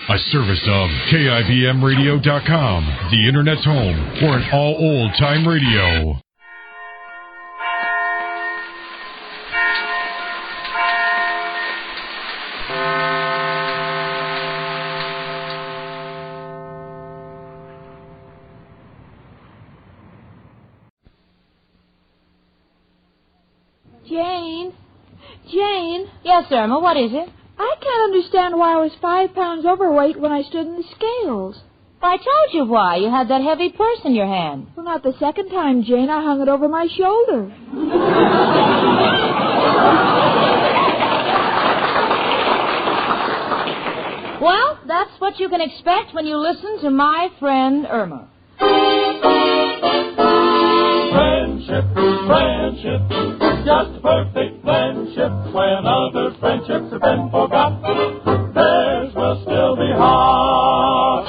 A service of KIBMradio.com, the Internet's home for an all-old-time radio. Jane? Yes, Irma, what is it? I can't understand why I was 5 pounds overweight when I stood in the scales. I told you why. You had that heavy purse in your hand. Well, not the second time, Jane. I hung it over my shoulder. Well, that's what you can expect when you listen to my friend Irma. Friendship, just perfect friendship. When other friendships have been forgot, theirs will still be hot.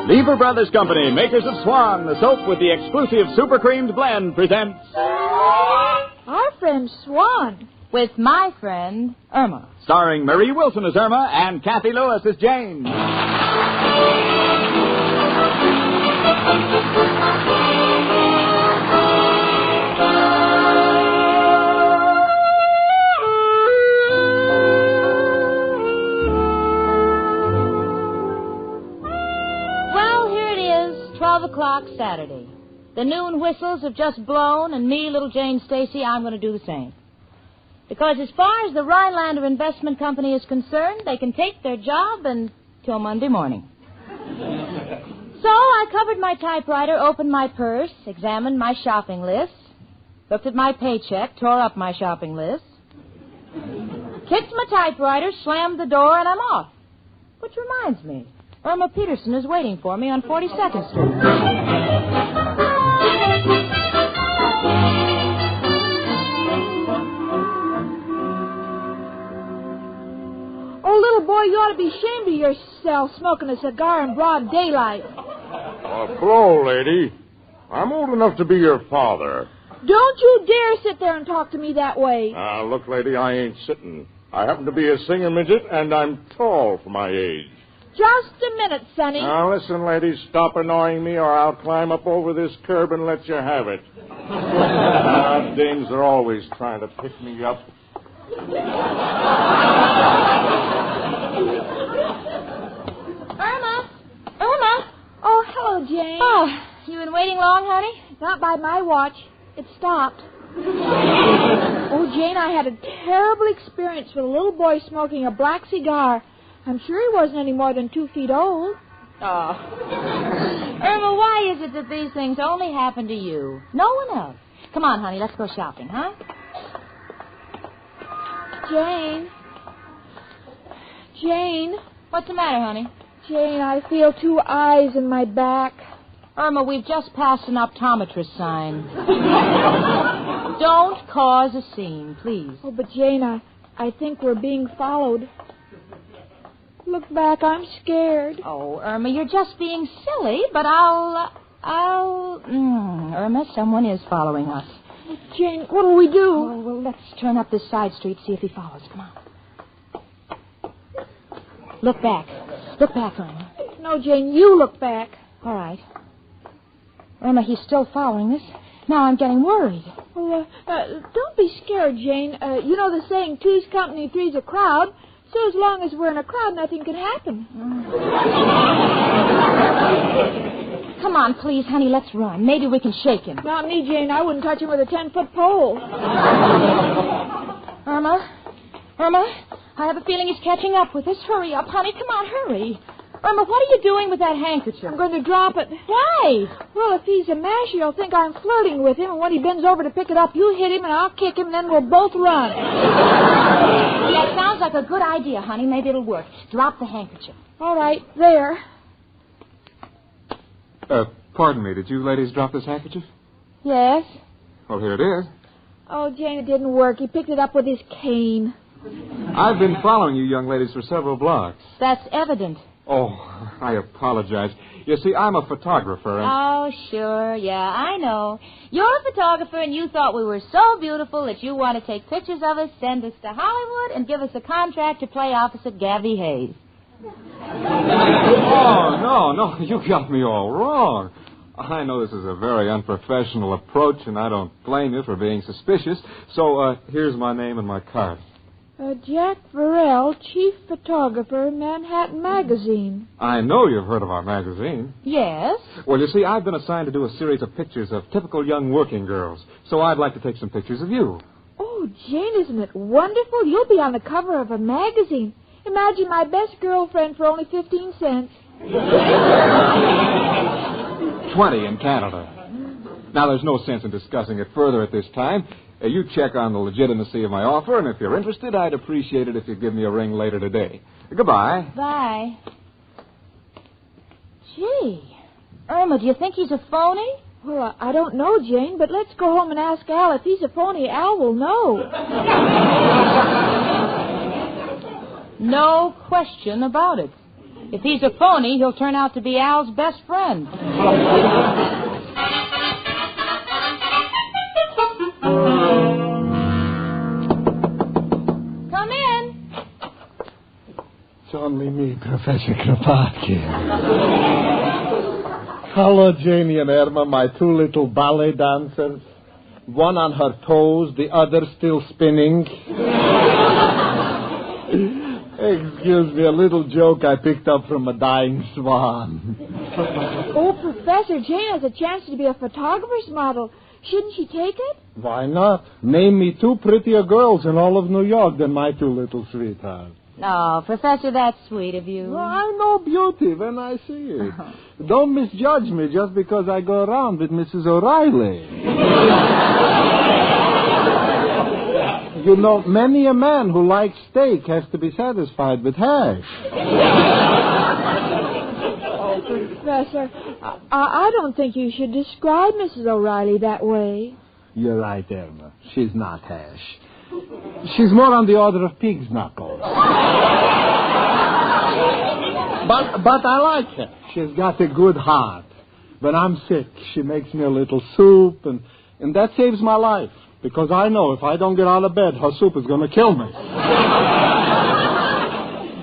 Lever Brothers Company, makers of Swan, the soap with the exclusive super creamed blend, presents Our friend Swan. With my friend Irma. Starring Marie Wilson as Irma and Kathy Lewis as Jane. Well, here it is, 12 o'clock Saturday. The noon whistles have just blown, and me, little Jane Stacy, I'm going to do the same. Because as far as the Rhinelander Investment Company is concerned, they can take their job until Monday morning. So I covered my typewriter, opened my purse, examined my shopping list, looked at my paycheck, tore up my shopping list, kicked my typewriter, slammed the door, and I'm off. Which reminds me, Irma Peterson is waiting for me on 42nd Street. Oh, little boy, you ought to be ashamed of yourself smoking a cigar in broad daylight. Hello, lady. I'm old enough to be your father. Don't you dare sit there and talk to me that way. Look, lady, I ain't sitting. I happen to be a singer midget, and I'm tall for my age. Just a minute, Sonny. Now, listen, lady, stop annoying me, or I'll climb up over this curb and let you have it. Dames are always trying to pick me up. Irma! Oh, hello, Jane. Oh, you been waiting long, honey? Not by my watch. It stopped. Oh, Jane, I had a terrible experience with a little boy smoking a black cigar. I'm sure he wasn't any more than 2 feet old. Oh. Irma, why is it that these things only happen to you? No one else. Come on, honey, let's go shopping, huh? Jane. What's the matter, honey? Jane, I feel 2 eyes in my back. Irma, we've just passed an optometrist sign. Don't cause a scene, please. Oh, but Jane, I think we're being followed. Look back, I'm scared. Oh, Irma, you're just being silly, but Irma, someone is following us. Jane, what'll we do? Oh, well, let's turn up this side street, see if he follows. Come on. Look back. Look back, Irma. No, Jane, you look back. All right. Irma, he's still following us. Now I'm getting worried. Well, don't be scared, Jane. You know the saying, two's company, three's a crowd. So as long as we're in a crowd, nothing can happen. Come on, please, honey, let's run. Maybe we can shake him. Not me, Jane. I wouldn't touch him with a 10-foot pole. Irma, I have a feeling he's catching up with us. Hurry up, honey. Come on, hurry. Irma, what are you doing with that handkerchief? I'm going to drop it. Why? Well, if he's a masher, he'll think I'm flirting with him, and when he bends over to pick it up, you hit him, and I'll kick him, and then we'll both run. That sounds like a good idea, honey. Maybe it'll work. Drop the handkerchief. All right, there. Pardon me, did you ladies drop this handkerchief? Yes. Well, here it is. Oh, Jane, it didn't work. He picked it up with his cane. I've been following you young ladies for several blocks. That's evident. Oh, I apologize. You see, I'm a photographer and... Oh, sure. Yeah, I know. You're a photographer, and you thought we were so beautiful that you want to take pictures of us, send us to Hollywood, and give us a contract to play opposite Gabby Hayes. Oh, no, you got me all wrong. I know this is a very unprofessional approach, and I don't blame you for being suspicious. So, here's my name and my card. Jack Burrell, Chief Photographer, Manhattan Magazine. I know you've heard of our magazine. Yes? Well, you see, I've been assigned to do a series of pictures of typical young working girls, so I'd like to take some pictures of you. Oh, Jane, isn't it wonderful? You'll be on the cover of a magazine. Imagine my best girlfriend for only 15 cents. 20 in Canada. Now, there's no sense in discussing it further at this time. You check on the legitimacy of my offer, and if you're interested, I'd appreciate it if you'd give me a ring later today. Goodbye. Bye. Gee, Irma, do you think he's a phony? Well, I don't know, Jane, but let's go home and ask Al. If he's a phony, Al will know. No question about it. If he's a phony, he'll turn out to be Al's best friend. Come in. It's only me, Professor Kropotkin. Hello, Janie and Irma, my two little ballet dancers. One on her toes, the other still spinning. Excuse me, a little joke I picked up from a dying swan. Oh, Professor, Jane has a chance to be a photographer's model. Shouldn't she take it? Why not? Name me two prettier girls in all of New York than my two little sweethearts. Oh, Professor, that's sweet of you. Well, I know beauty when I see it. Don't misjudge me just because I go around with Mrs. O'Reilly. You know, many a man who likes steak has to be satisfied with hash. Oh, Professor, I don't think you should describe Mrs. O'Reilly that way. You're right, Irma. She's not hash. She's more on the order of pig's knuckles. But I like her. She's got a good heart. When I'm sick, she makes me a little soup, and that saves my life. Because I know if I don't get out of bed, her soup is going to kill me.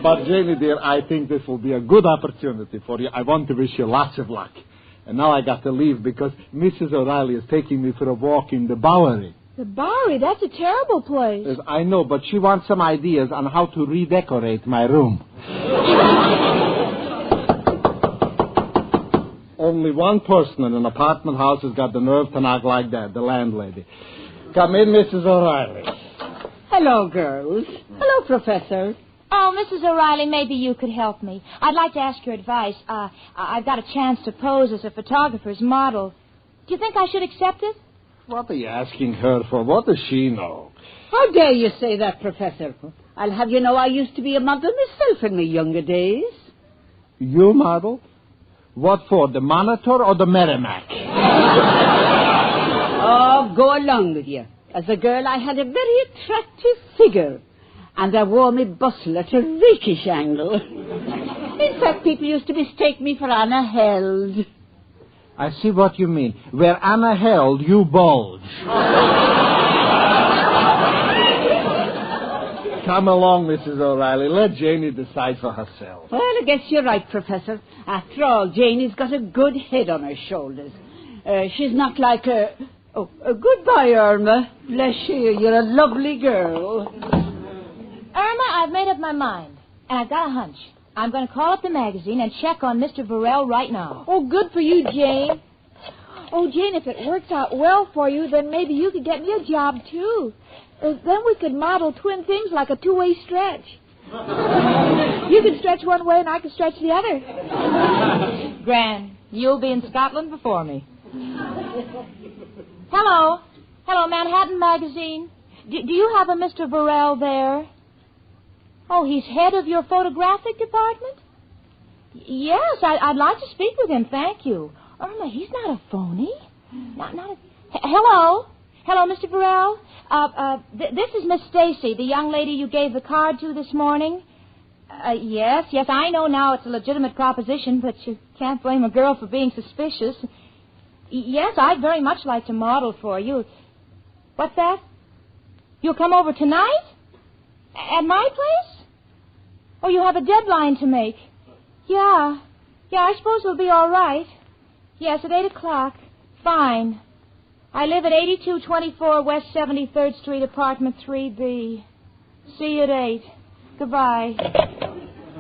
But, Janie, dear, I think this will be a good opportunity for you. I want to wish you lots of luck. And now I got to leave because Mrs. O'Reilly is taking me for a walk in the Bowery. The Bowery? That's a terrible place. Yes, I know, but she wants some ideas on how to redecorate my room. Only one person in an apartment house has got the nerve to knock like that, the landlady. Come in, Mrs. O'Reilly. Hello, girls. Hello, Professor. Oh, Mrs. O'Reilly, maybe you could help me. I'd like to ask your advice. I've got a chance to pose as a photographer's model. Do you think I should accept it? What are you asking her for? What does she know? How dare you say that, Professor? I'll have you know I used to be a model myself in my younger days. You model? What for, the Monitor or the Merrimack? Oh, go along with you. As a girl, I had a very attractive figure. And I wore my bustle at a rakish angle. In fact, people used to mistake me for Anna Held. I see what you mean. Where Anna held, you bulge. Come along, Mrs. O'Reilly. Let Janie decide for herself. Well, I guess you're right, Professor. After all, Janie's got a good head on her shoulders. She's not like a... Oh, goodbye, Irma. Bless you. You're a lovely girl. Irma, I've made up my mind. And I've got a hunch. I'm going to call up the magazine and check on Mr. Burrell right now. Oh, good for you, Jane. Oh, Jane, if it works out well for you, then maybe you could get me a job, too. Then we could model twin things like a two-way stretch. You can stretch one way and I can stretch the other. Grand. You'll be in Scotland before me. Hello. Hello, Manhattan Magazine. Do you have a Mr. Burrell there? Oh, he's head of your photographic department? Yes, I'd like to speak with him, thank you. Irma, he's not a phony. Hello? Hello, Mr. Burrell? This is Miss Stacy, the young lady you gave the card to this morning. Yes, I know now it's a legitimate proposition, but you can't blame a girl for being suspicious. Yes, I'd very much like to model for you. What's that? You'll come over tonight? At my place? Oh, you have a deadline to make. Yeah, I suppose it'll be all right. Yes, at 8 o'clock. Fine. I live at 8224 West 73rd Street, apartment 3B. See you at 8. Goodbye.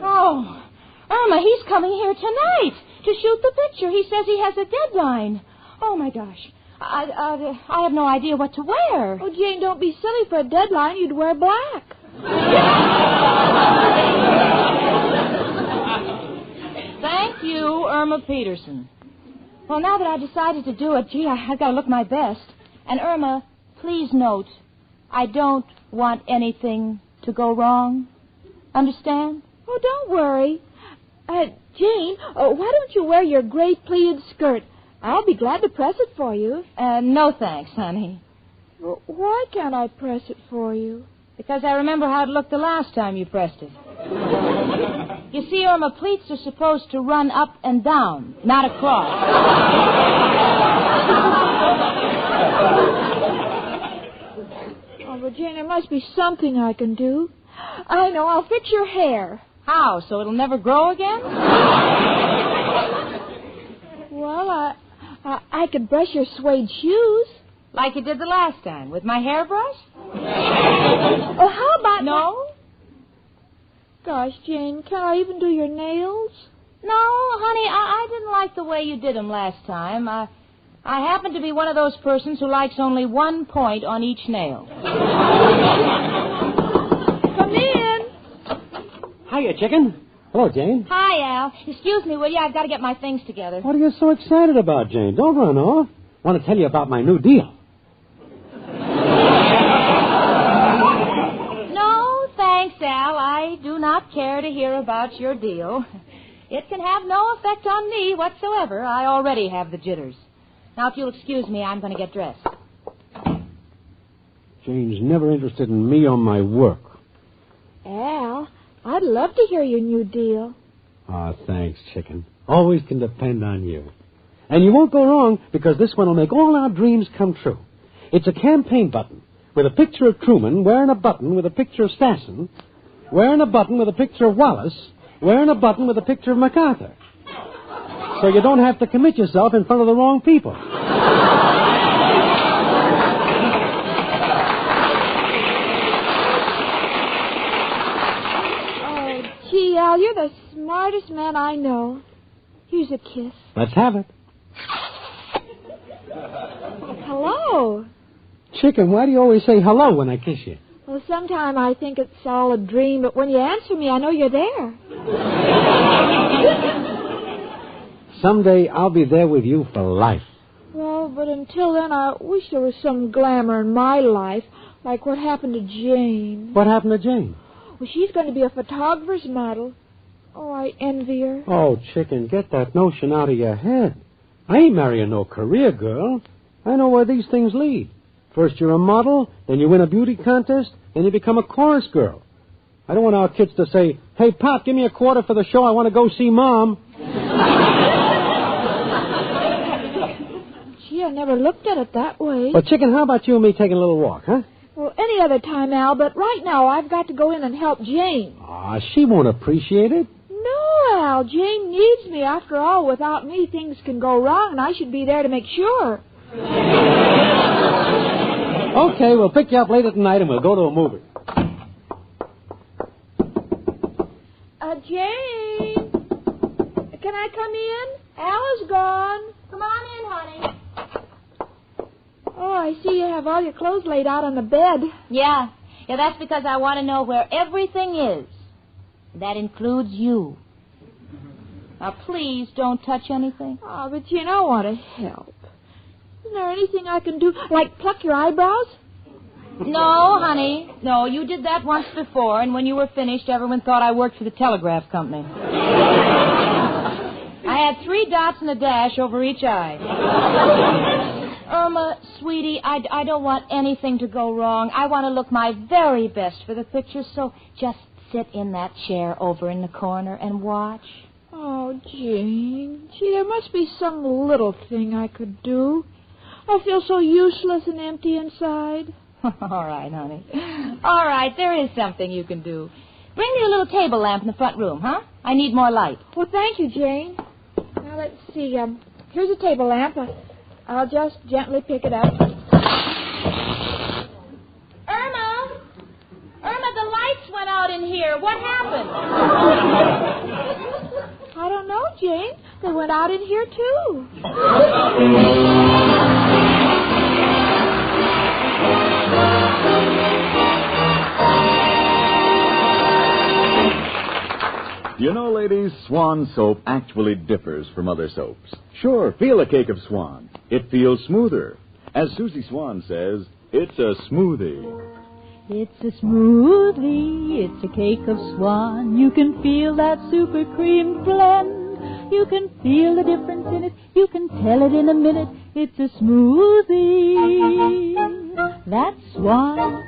Oh, Irma, he's coming here tonight to shoot the picture. He says he has a deadline. Oh, my gosh. I have no idea what to wear. Oh, Jane, don't be silly. For a deadline, you'd wear black. Thank you, Irma Peterson. Well, now that I've decided to do it, gee, I've got to look my best. And, Irma, please note, I don't want anything to go wrong. Understand? Oh, don't worry. Jane, why don't you wear your gray pleated skirt? I'll be glad to press it for you. No thanks, honey. Well, why can't I press it for you? Because I remember how it looked the last time you pressed it. You see, Irma, pleats are supposed to run up and down, not across. Oh, but Jane, there must be something I can do. I know, I'll fix your hair. How, so it'll never grow again? Well, I could brush your suede shoes. Like you did the last time, with my hairbrush? Oh, how about... No? Gosh, Jane, can I even do your nails? No, honey, I didn't like the way you did them last time. I happen to be one of those persons who likes only 1 point on each nail. Come in. Hiya, chicken. Hello, Jane. Hi, Al. Excuse me, will you? I've got to get my things together. What are you so excited about, Jane? Don't run off. I want to tell you about my new deal. No, thanks, Al. I do not care to hear about your deal. It can have no effect on me whatsoever. I already have the jitters. Now, if you'll excuse me, I'm going to get dressed. Jane's never interested in me or my work. Al, I'd love to hear your new deal. Ah, thanks, chicken. Always can depend on you. And you won't go wrong, because this one will make all our dreams come true. It's a campaign button with a picture of Truman, wearing a button with a picture of Stassen, wearing a button with a picture of Wallace, wearing a button with a picture of MacArthur. So you don't have to commit yourself in front of the wrong people. Oh, gee, Al, you're the smartest man I know. Here's a kiss. Let's have it. Hello. Chicken, why do you always say hello when I kiss you? Well, sometime I think it's all a dream, but when you answer me, I know you're there. Someday I'll be there with you for life. Well, but until then, I wish there was some glamour in my life, like what happened to Jane. What happened to Jane? Well, she's going to be a photographer's model. Oh, I envy her. Oh, chicken, get that notion out of your head. I ain't marrying no career girl. I know where these things lead. First you're a model, then you win a beauty contest, then you become a chorus girl. I don't want our kids to say, "Hey, Pop, give me a quarter for the show. I want to go see Mom." Gee, I never looked at it that way. Well, chicken, how about you and me taking a little walk, huh? Well, any other time, Al, but right now I've got to go in and help Jane. Ah, she won't appreciate it. No, Al, Jane needs me. After all, without me, things can go wrong, and I should be there to make sure. Okay, we'll pick you up later tonight and we'll go to a movie. Jane, can I come in? Al is gone. Come on in, honey. Oh, I see you have all your clothes laid out on the bed. Yeah, that's because I want to know where everything is. That includes you. Now, please don't touch anything. Oh, but Jane, I want to help. Isn't there anything I can do, like pluck your eyebrows? No, honey. No, you did that once before, and when you were finished, everyone thought I worked for the telegraph company. I had 3 dots and a dash over each eye. Irma, sweetie, I don't want anything to go wrong. I want to look my very best for the picture, so just sit in that chair over in the corner and watch? Oh, Jane. Gee, there must be some little thing I could do. I feel so useless and empty inside. All right, honey. All right, there is something you can do. Bring me a little table lamp in the front room, huh? I need more light. Well, thank you, Jane. Now, let's see. Here's a table lamp. I'll just gently pick it up. Irma, the lights went out in here. What happened? I don't know, Jane. They went out in here, too. You know, ladies, Swan soap actually differs from other soaps. Sure, feel a cake of Swan. It feels smoother. As Susie Swan says, it's a smoothie. It's a smoothie, it's a cake of Swan. You can feel that super cream blend. You can feel the difference in it. You can tell it in a minute. It's a smoothie. That's Swan.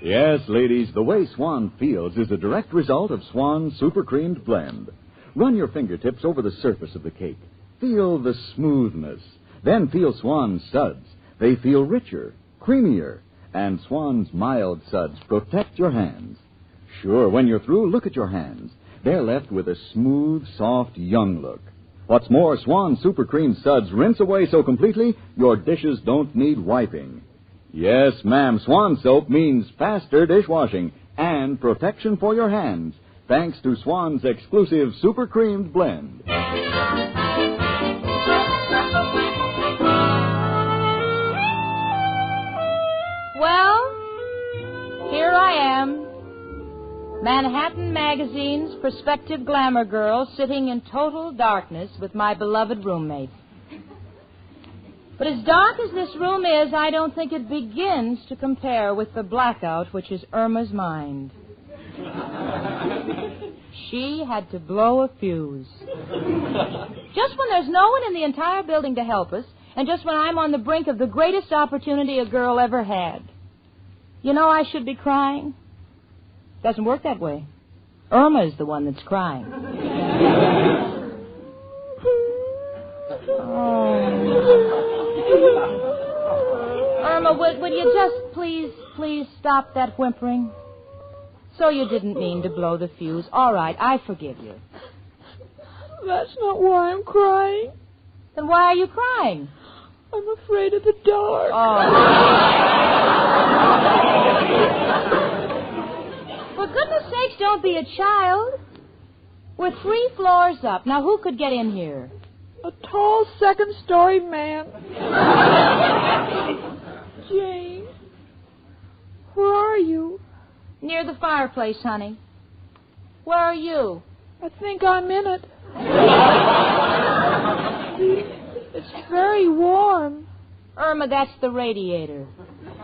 Yes, ladies, the way Swan feels is a direct result of Swan's super creamed blend. Run your fingertips over the surface of the cake. Feel the smoothness. Then feel Swan's suds. They feel richer, creamier. And Swan's mild suds protect your hands. Sure, when you're through, look at your hands. They're left with a smooth, soft, young look. What's more, Swan Super Cream Suds rinse away so completely, your dishes don't need wiping. Yes, ma'am, Swan soap means faster dishwashing and protection for your hands, thanks to Swan's exclusive Super Creamed blend. Well, here I am, Manhattan Magazine's prospective glamour girl, sitting in total darkness with my beloved roommate. But as dark as this room is, I don't think it begins to compare with the blackout which is Irma's mind. She had to blow a fuse. Just when there's no one in the entire building to help us, and just when I'm on the brink of the greatest opportunity a girl ever had. You know, I should be crying. Doesn't work that way. Irma is the one that's crying. Irma, would you just please stop that whimpering? So you didn't mean to blow the fuse. All right, I forgive you. That's not why I'm crying. Then why are you crying? I'm afraid of the dark. Oh. For goodness sakes, don't be a child. We're 3 floors up. Now, who could get in here? A tall second-story man. Jane, where are you? Near the fireplace, honey. Where are you? I think I'm in it. It's very warm. Irma, that's the radiator.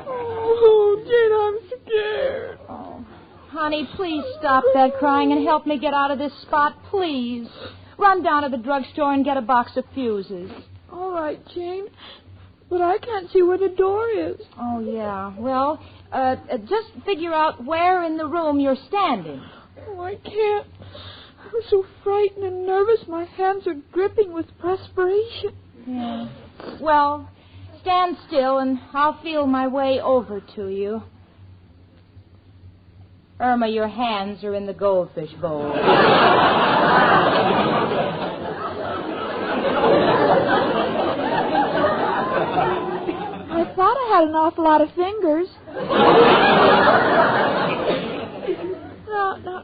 Oh, Jane, I'm scared. Oh. Honey, please stop that crying and help me get out of this spot, please. Run down to the drugstore and get a box of fuses. All right, Jane. But I can't see where the door is. Oh, yeah. Well, just figure out where in the room you're standing. Oh, I can't. I'm so frightened and nervous. My hands are dripping with perspiration. Yeah. Well, stand still and I'll feel my way over to you. Irma, your hands are in the goldfish bowl. I thought I had an awful lot of fingers.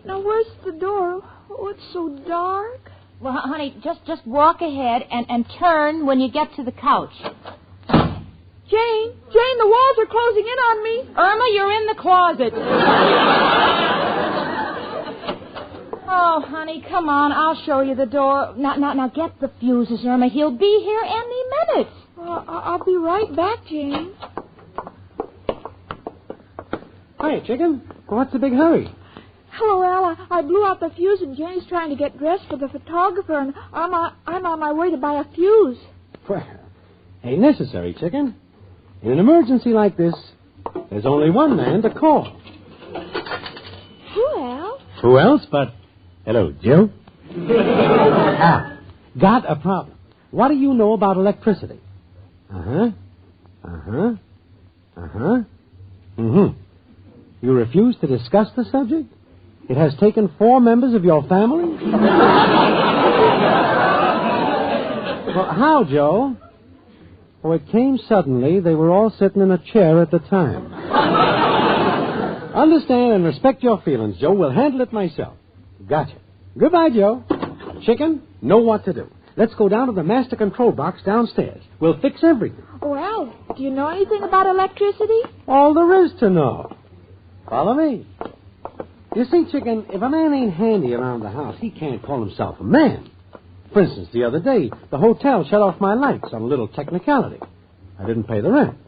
Now, where's the door? Oh, it's so dark. Well, honey, just walk ahead and turn when you get to the couch. Jane, the walls are closing in on me. Irma, you're in the closet. Oh, honey, come on. I'll show you the door. Now, get the fuses, Irma. He'll be here any minute. I'll be right back, Jane. Hi, Chicken. What's the big hurry? Hello, Al. I blew out the fuse, and Jane's trying to get dressed for the photographer, and I'm on my way to buy a fuse. Well, ain't necessary, Chicken. In an emergency like this, there's only one man to call. Who, Al? Who else but... Hello, Joe? Al, got a problem. What do you know about electricity? You refuse to discuss the subject? It has taken 4 members of your family? Well, how, Joe? Oh, it came suddenly. They were all sitting in a chair at the time. Understand and respect your feelings, Joe. We'll handle it myself. Gotcha. Goodbye, Joe. Chicken, know what to do. Let's go down to the master control box downstairs. We'll fix everything. Well, do you know anything about electricity? All there is to know. Follow me. You see, Chicken, if a man ain't handy around the house, he can't call himself a man. For instance, the other day, the hotel shut off my lights on a little technicality. I didn't pay the rent.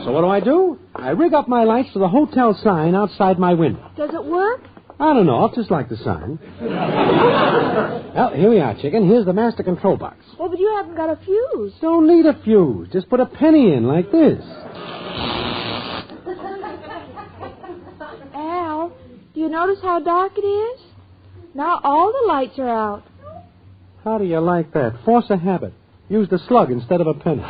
So what do? I rig up my lights to the hotel sign outside my window. Does it work? I don't know, just like the sign. Well, here we are, Chicken. Here's the master control box. Oh, but you haven't got a fuse. Don't need a fuse. Just put a penny in like this. Al, do you notice how dark it is? Now all the lights are out. How do you like that? Force a habit. Use the slug instead of a penny.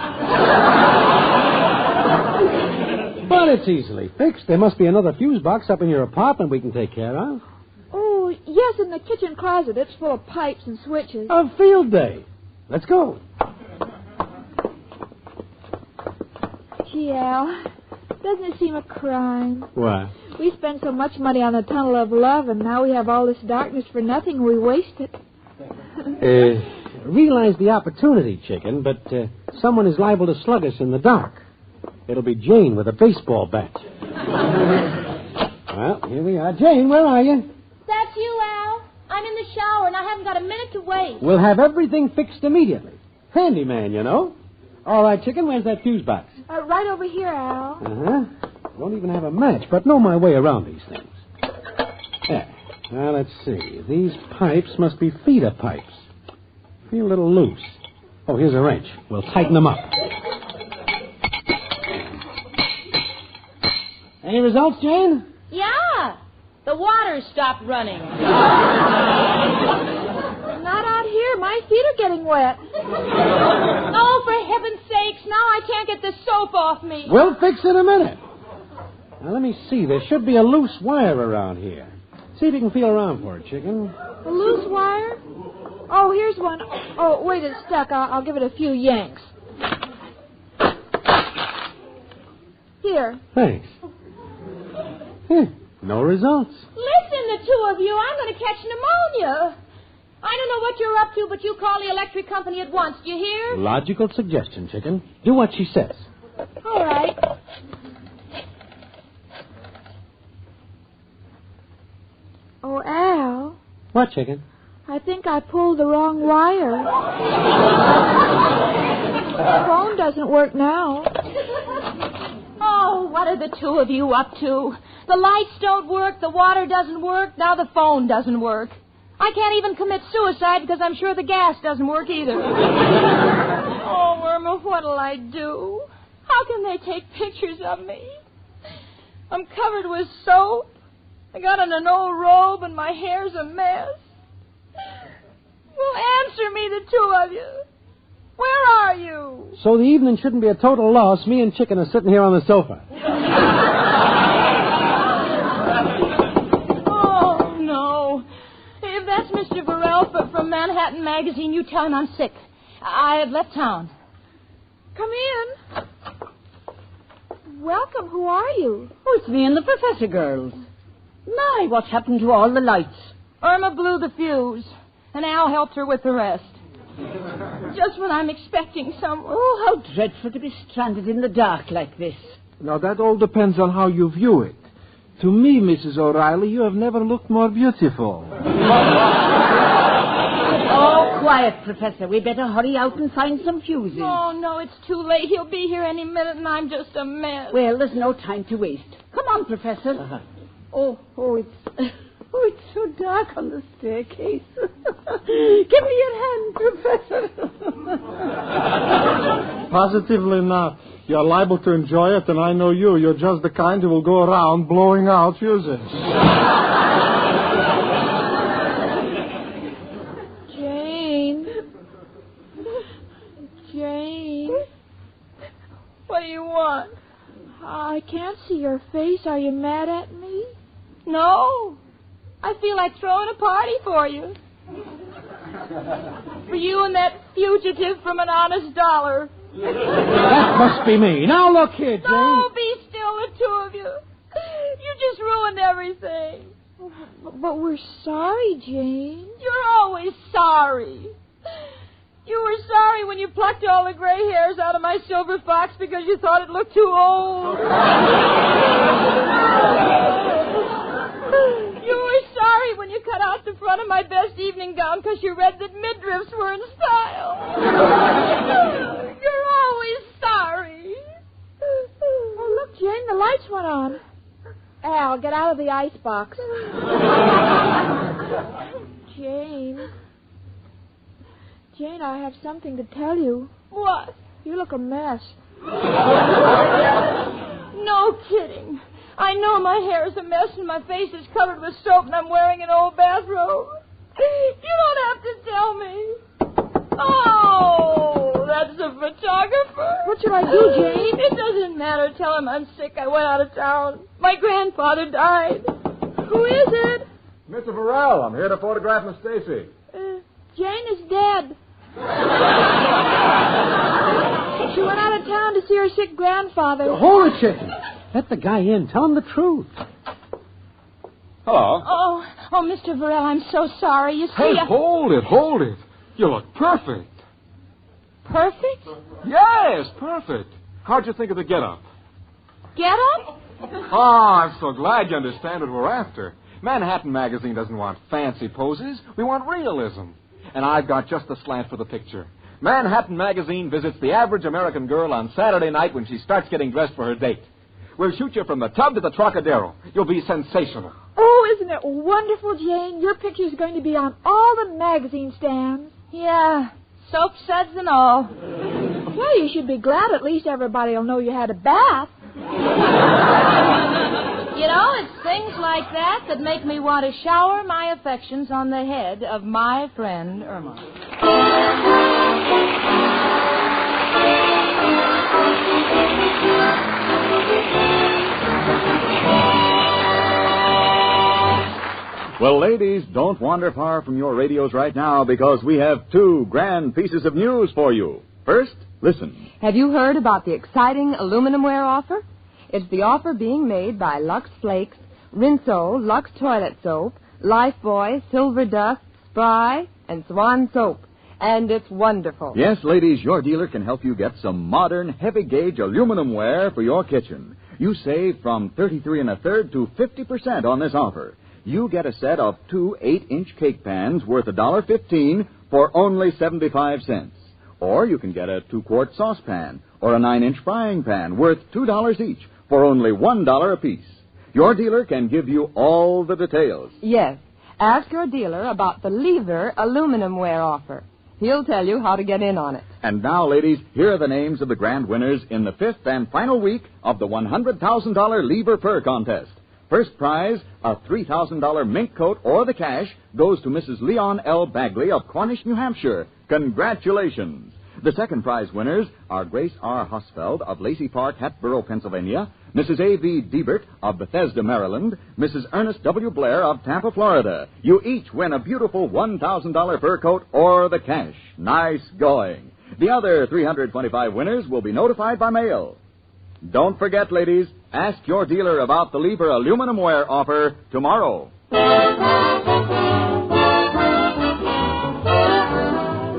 But it's easily fixed. There must be another fuse box up in your apartment we can take care of. Oh, yes, in the kitchen closet. It's full of pipes and switches. A field day. Let's go. Gee, Al, doesn't it seem a crime? What? We spend so much money on the tunnel of love, and now we have all this darkness for nothing. We waste it. Realize the opportunity, Chicken, but someone is liable to slug us in the dark. It'll be Jane with a baseball bat. Well, here we are. Jane, where are you? That's you, Al. I'm in the shower, and I haven't got a minute to wait. We'll have everything fixed immediately. Handyman, you know. All right, Chicken, where's that fuse box? Right over here, Al. Don't even have a match, but know my way around these things. There. Now, let's see. These pipes must be feeder pipes. Feel a little loose. Oh, here's a wrench. We'll tighten them up. Any results, Jane? Yeah. The water stopped running. Not out here. My feet are getting wet. Oh, for heaven's sakes. Now I can't get the soap off me. We'll fix it in a minute. Now, let me see. There should be a loose wire around here. See if you can feel around for it, Chicken. A loose wire? Oh, here's one. Oh, wait, it's stuck. I'll give it a few yanks. Here. Thanks. No results. Listen, the two of you, I'm going to catch pneumonia. I don't know what you're up to, but you call the electric company at once. Do you hear? Logical suggestion, Chicken. Do what she says. All right. Oh, Al. What, Chicken? I think I pulled the wrong wire. The phone doesn't work now. Oh, what are the two of you up to? The lights don't work, the water doesn't work, now the phone doesn't work. I can't even commit suicide because I'm sure the gas doesn't work either. Oh, Irma, what'll I do? How can they take pictures of me? I'm covered with soap. I got on an old robe and my hair's a mess. Well, answer me, the two of you. Where are you? So the evening shouldn't be a total loss. Me and Chicken are sitting here on the sofa. Oh, no. If that's Mr. Burrell from Manhattan Magazine, you tell him I'm sick. I have left town. Come in. Welcome. Who are you? Oh, it's me and the professor girls. My, what's happened to all the lights? Irma blew the fuse, and Al helped her with the rest. Just when I'm expecting someone. Oh, how dreadful to be stranded in the dark like this. Now, that all depends on how you view it. To me, Mrs. O'Reilly, you have never looked more beautiful. Oh, quiet, Professor. We better hurry out and find some fuses. Oh, no, it's too late. He'll be here any minute, and I'm just a mess. Well, there's no time to waste. Come on, Professor. Uh-huh. It's so dark on the staircase. Give me your hand, Professor. Positively not. You're liable to enjoy it, and I know you. You're just the kind who will go around blowing out fuses. see your face. Are you mad at me? No. I feel like throwing a party for you. For you and that fugitive from an honest dollar. That must be me. Now look here, Jane. No, be still, the two of you. You just ruined everything. But we're sorry, Jane. You're always sorry. You were sorry when you plucked all the gray hairs out of my silver fox because you thought it looked too old. You were sorry when you cut out the front of my best evening gown because you read that midriffs were in style. You're always sorry. Oh, look, Jane, the lights went on. Al, get out of the icebox. Jane, I have something to tell you. What? You look a mess. No kidding. I know my hair is a mess and my face is covered with soap and I'm wearing an old bathrobe. You don't have to tell me. Oh, that's a photographer. What should I do, Jane? It doesn't matter. Tell him I'm sick. I went out of town. My grandfather died. Who is it? Mr. Varell, I'm here to photograph Miss Stacy. Jane is dead. She went out of town to see her sick grandfather. Hold it, Chicken. Let the guy in. Tell him the truth. Hello. Oh, Mr. Varell, I'm so sorry. You see, Hey, hold it. You look perfect. Perfect? Yes, perfect. How'd you think of the get-up? Get up? Oh, I'm so glad you understand what we're after. Manhattan Magazine doesn't want fancy poses. We want realism. And I've got just the slant for the picture. Manhattan Magazine visits the average American girl on Saturday night when she starts getting dressed for her date. We'll shoot you from the tub to the Trocadero. You'll be sensational. Oh, isn't it wonderful, Jane? Your picture's going to be on all the magazine stands. Yeah, soap suds and all. Well, you should be glad at least everybody will know you had a bath. You know, it's things like that that make me want to shower my affections on the head of my friend Irma. Well, ladies, don't wander far from your radios right now because we have two grand pieces of news for you. First, listen. Have you heard about the exciting aluminumware offer? It's the offer being made by Lux Flakes, Rinso, Lux Toilet Soap, Lifebuoy, Silver Dust, Spry, and Swan Soap. And it's wonderful. Yes, ladies, your dealer can help you get some modern, heavy-gauge aluminum ware for your kitchen. You save from 33 1/3 to 50% on this offer. You get a set of 2 8-inch cake pans worth $1.15 for only 75 cents. Or you can get a 2-quart saucepan or a 9-inch frying pan worth $2 each for only $1 apiece. Your dealer can give you all the details. Yes. Ask your dealer about the Lever aluminumware offer. He'll tell you how to get in on it. And now, ladies, here are the names of the grand winners in the 5th and final week of the $100,000 Lever Fur Contest. First prize, a $3,000 mink coat or the cash, goes to Mrs. Leon L. Bagley of Cornish, New Hampshire. Congratulations. The second prize winners are Grace R. Husfeld of Lacey Park, Hatboro, Pennsylvania, Mrs. A.V. Diebert of Bethesda, Maryland, Mrs. Ernest W. Blair of Tampa, Florida. You each win a beautiful $1,000 fur coat or the cash. Nice going. The other 325 winners will be notified by mail. Don't forget, ladies, ask your dealer about the Lever aluminum ware offer tomorrow.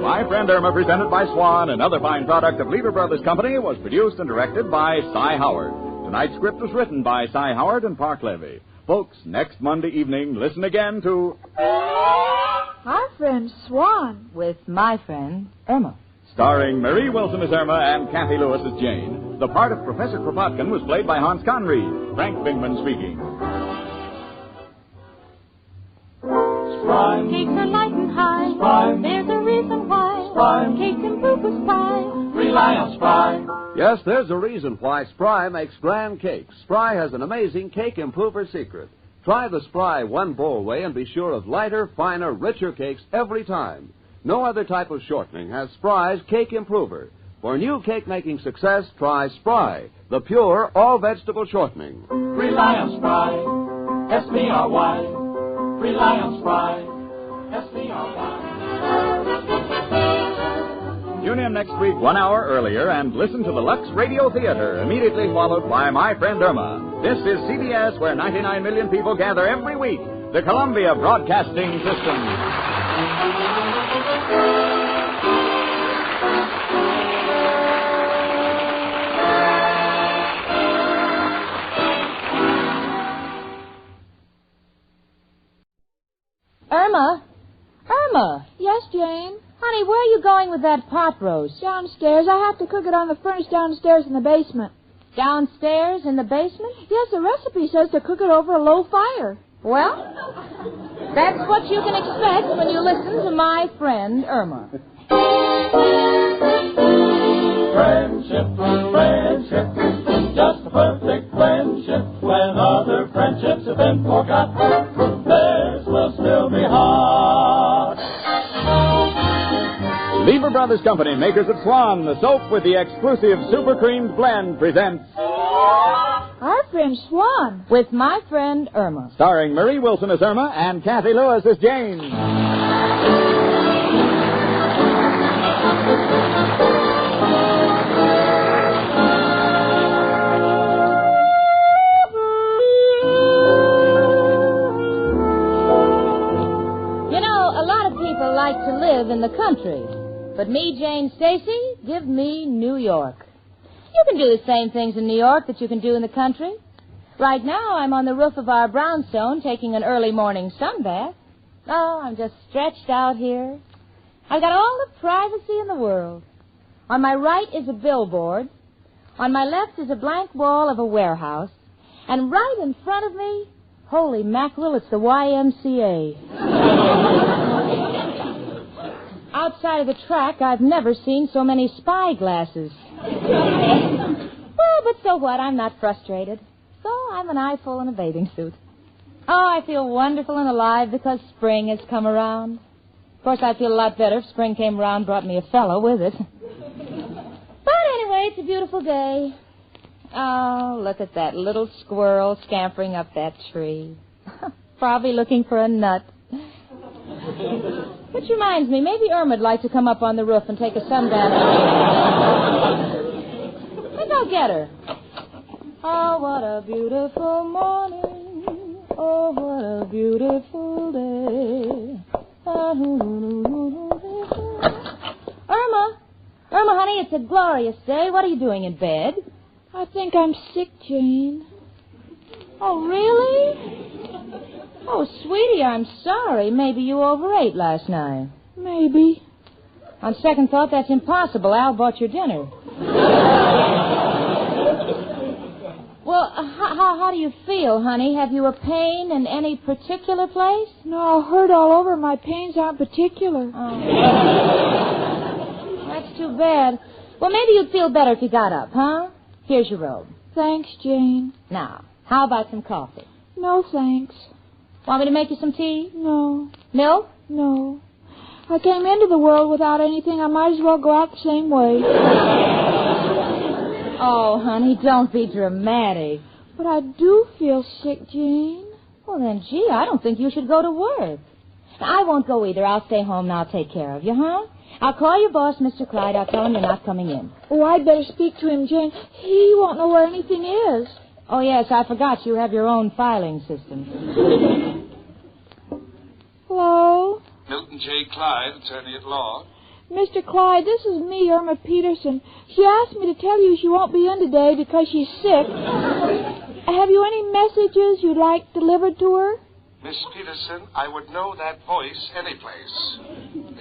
My Friend Irma, presented by Swan, another fine product of Lever Brothers Company, was produced and directed by Cy Howard. Tonight's script was written by Cy Howard and Park Levy. Folks, next Monday evening, listen again to Our Friend Swan. With my friend Irma. Starring Marie Wilson as Irma and Kathy Lewis as Jane. The part of Professor Kropotkin was played by Hans Conried. Frank Bingman speaking. Spry. Cakes are light and high. Spry. There's a reason why. Spry. Cakes improve with Spry. Rely on Spry. Yes, there's a reason why Spry makes grand cakes. Spry has an amazing cake improver secret. Try the Spry one-bowl way and be sure of lighter, finer, richer cakes every time. No other type of shortening has Spry's cake improver. For new cake-making success, try Spry, the pure all-vegetable shortening. Rely on Spry, S-P-R-Y. Rely on Spry, S-P-R-Y. Tune in next week 1 hour earlier and listen to the Lux Radio Theater, immediately followed by My Friend Irma. This is CBS, where 99 million people gather every week, the Columbia Broadcasting System. Irma. Yes, Jane? Honey, where are you going with that pot roast? Downstairs. I have to cook it on the furnace downstairs in the basement. Downstairs in the basement? Yes, the recipe says to cook it over a low fire. Well, that's what you can expect when you listen to My Friend Irma. Friendship, friendship, just a perfect friendship. When other friendships have been forgot, theirs will still be hot. Lever Brothers Company, makers of Swan, the soap with the exclusive super creamed blend, presents Our Friend Swan. With My Friend Irma. Starring Marie Wilson as Irma and Kathy Lewis as Jane. You know, a lot of people like to live in the country. But me, Jane Stacy, give me New York. You can do the same things in New York that you can do in the country. Right now, I'm on the roof of our brownstone taking an early morning sunbath. Oh, I'm just stretched out here. I've got all the privacy in the world. On my right is a billboard. On my left is a blank wall of a warehouse. And right in front of me, holy mackerel, it's the YMCA. Outside of the track, I've never seen so many spy glasses. Well, but so what? I'm not frustrated. So I'm an eyeful in a bathing suit. Oh, I feel wonderful and alive because spring has come around. Of course, I'd feel a lot better if spring came around and brought me a fellow with it. But anyway, it's a beautiful day. Oh, look at that little squirrel scampering up that tree. Probably looking for a nut. Which reminds me, maybe Irma'd like to come up on the roof and take a sunbath. Maybe I'll get her. Oh, what a beautiful morning. Oh, what a beautiful day. Irma, honey, it's a glorious day. What are you doing in bed? I think I'm sick, Jane. Oh, really? Oh, sweetie, I'm sorry. Maybe you overate last night. Maybe. On second thought, that's impossible. Al bought your dinner. Well, how do you feel, honey? Have you a pain in any particular place? No, I hurt all over. My pains aren't particular. Oh. That's too bad. Well, maybe you'd feel better if you got up, huh? Here's your robe. Thanks, Jane. Now, how about some coffee? No, thanks. Want me to make you some tea? No. Milk? No. I came into the world without anything. I might as well go out the same way. Oh, honey, don't be dramatic. But I do feel sick, Jane. Well, then, gee, I don't think you should go to work. I won't go either. I'll stay home and I'll take care of you, huh? I'll call your boss, Mr. Clyde. I'll tell him you're not coming in. Oh, I'd better speak to him, Jane. He won't know where anything is. Oh, yes, I forgot you have your own filing system. Hello? Milton J. Clyde, attorney at law. Mr. Clyde, this is me, Irma Peterson. She asked me to tell you she won't be in today because she's sick. Have you any messages you'd like delivered to her? Miss Peterson, I would know that voice anyplace.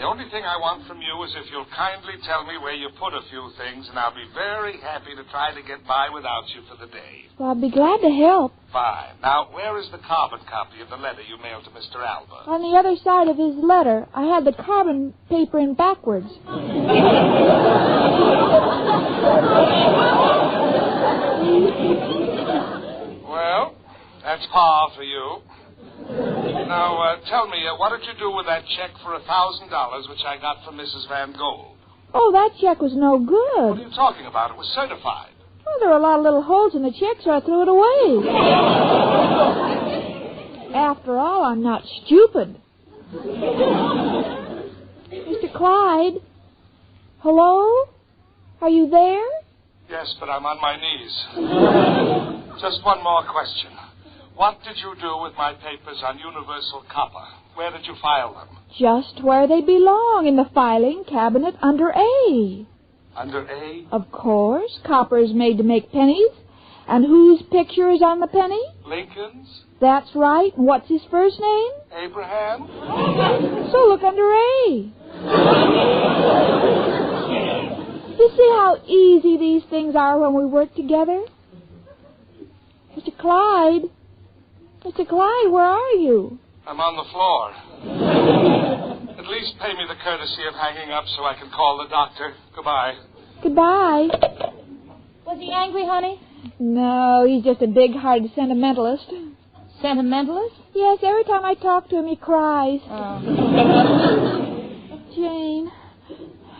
The only thing I want from you is if you'll kindly tell me where you put a few things, and I'll be very happy to try to get by without you for the day. Well, I'll be glad to help. Fine. Now, where is the carbon copy of the letter you mailed to Mr. Alba? On the other side of his letter. I had the carbon paper in backwards. Well, that's par for you. Now, tell me, what did you do with that check for $1,000 which I got from Mrs. Van Gold? Oh, that check was no What good. are you talking about? It was certified. Well, there were a lot of little holes in the check, so I threw it away. After all, I'm not stupid. Mr. Clyde? Hello? Are you there? Yes, but I'm on my knees. Just one more question. What did you do with my papers on universal copper? Where did you file them? Just where they belong, in the filing cabinet under A. Under A? Of course. Copper is made to make pennies. And whose picture is on the penny? Lincoln's? That's right. And what's his first name? Abraham? So look under A. You see how easy these things are when we work together? Mr. Clyde? Mr. Clyde, where are you? I'm on the floor. At least pay me the courtesy of hanging up so I can call the doctor. Goodbye. Goodbye. Was he angry, honey? No, he's just a big-hearted sentimentalist. Sentimentalist? Yes, every time I talk to him, he cries. Oh. Jane,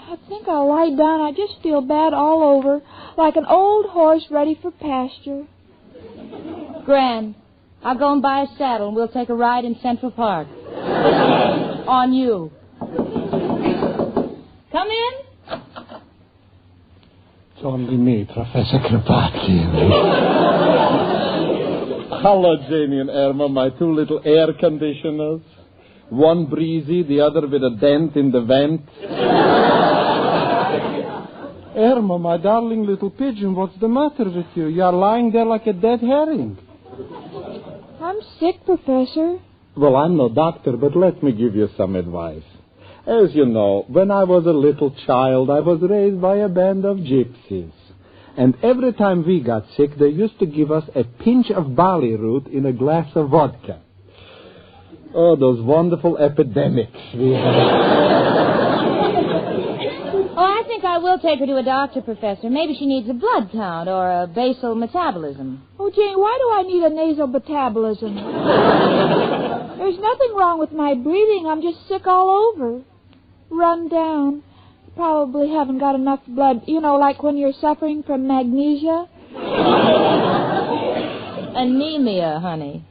I think I'll lie down. I just feel bad all over, like an old horse ready for pasture. Grand. I'll go and buy a saddle, and we'll take a ride in Central Park. On you. Come in. It's only me, Professor Kropotkin. Hello, Janie and Irma, my two little air conditioners. One breezy, the other with a dent in the vent. Irma, my darling little pigeon, what's the matter with you? You're lying there like a dead herring. I'm sick, Professor. Well, I'm no doctor, but let me give you some advice. As you know, when I was a little child, I was raised by a band of gypsies. And every time we got sick, they used to give us a pinch of barley root in a glass of vodka. Oh, those wonderful epidemics we had. Oh, I think I will take her to a doctor, Professor. Maybe she needs a blood count or a basal metabolism. Oh, Jane, why do I need a nasal metabolism? There's nothing wrong with my breathing. I'm just sick all over. Run down. Probably haven't got enough blood. You know, like when you're suffering from magnesia. Anemia, honey.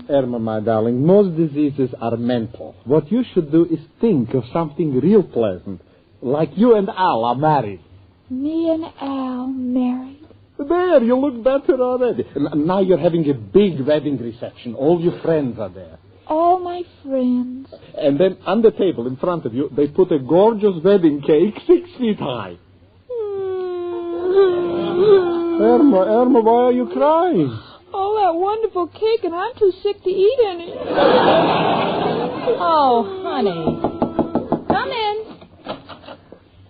Irma, my darling, most diseases are mental. What you should do is think of something real pleasant. Like you and Al are married. Me and Al married. There, you look better already. And now you're having a big wedding reception. All your friends are there. All my friends. And then on the table in front of you, they put a gorgeous wedding cake 6 feet high. Irma, why are you crying? Oh, that wonderful cake, and I'm too sick to eat any. Oh, honey. Come in.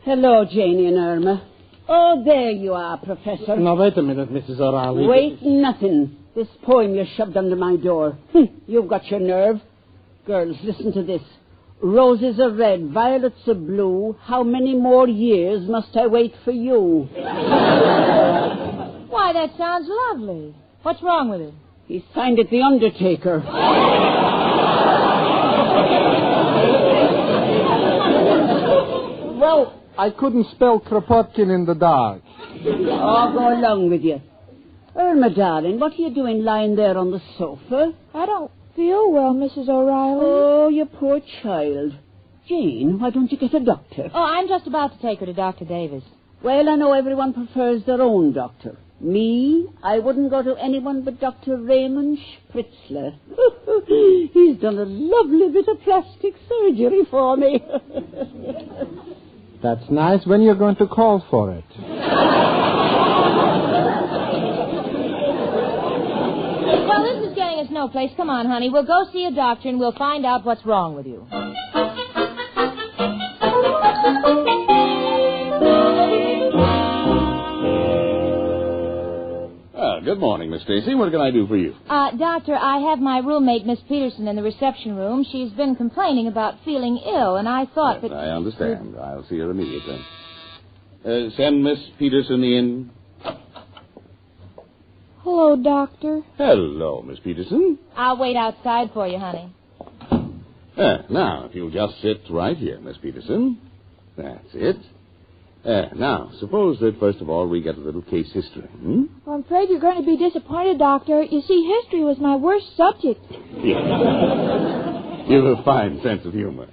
Hello, Janie and Irma. Oh, there you are, Professor. Now, wait a minute, Mrs. O'Reilly. Wait, nothing. This poem you shoved under my door. You've got your nerve. Girls, listen to this. Roses are red, violets are blue. How many more years must I wait for you? Why, that sounds lovely. What's wrong with it? He signed it the Undertaker. Well, I couldn't spell Kropotkin in the dark. Oh, go along with you. Irma, darling, what are you doing lying there on the sofa? I don't feel well, Mrs. O'Reilly. Oh, you poor child. Jane, why don't you get a doctor? Oh, I'm just about to take her to Dr. Davis. Well, I know everyone prefers their own doctor. Me, I wouldn't go to anyone but Dr. Raymond Spritzler. He's done a lovely bit of plastic surgery for me. That's nice. When you're going to call for it? Well, this is getting us no place. Come on, honey. We'll go see a doctor and we'll find out what's wrong with you. Good morning, Miss Stacy. What can I do for you? Doctor, I have my roommate, Miss Peterson, in the reception room. She's been complaining about feeling ill, and I thought Yes, that... I understand. I'll see her immediately. Send Miss Peterson in. Hello, Doctor. Hello, Miss Peterson. I'll wait outside for you, honey. Now, if you'll just sit right here, Miss Peterson. That's it. Now, suppose that, first of all, we get a little case history. Well, I'm afraid you're going to be disappointed, Doctor. You see, history was my worst subject. Yeah. You have a fine sense of humor.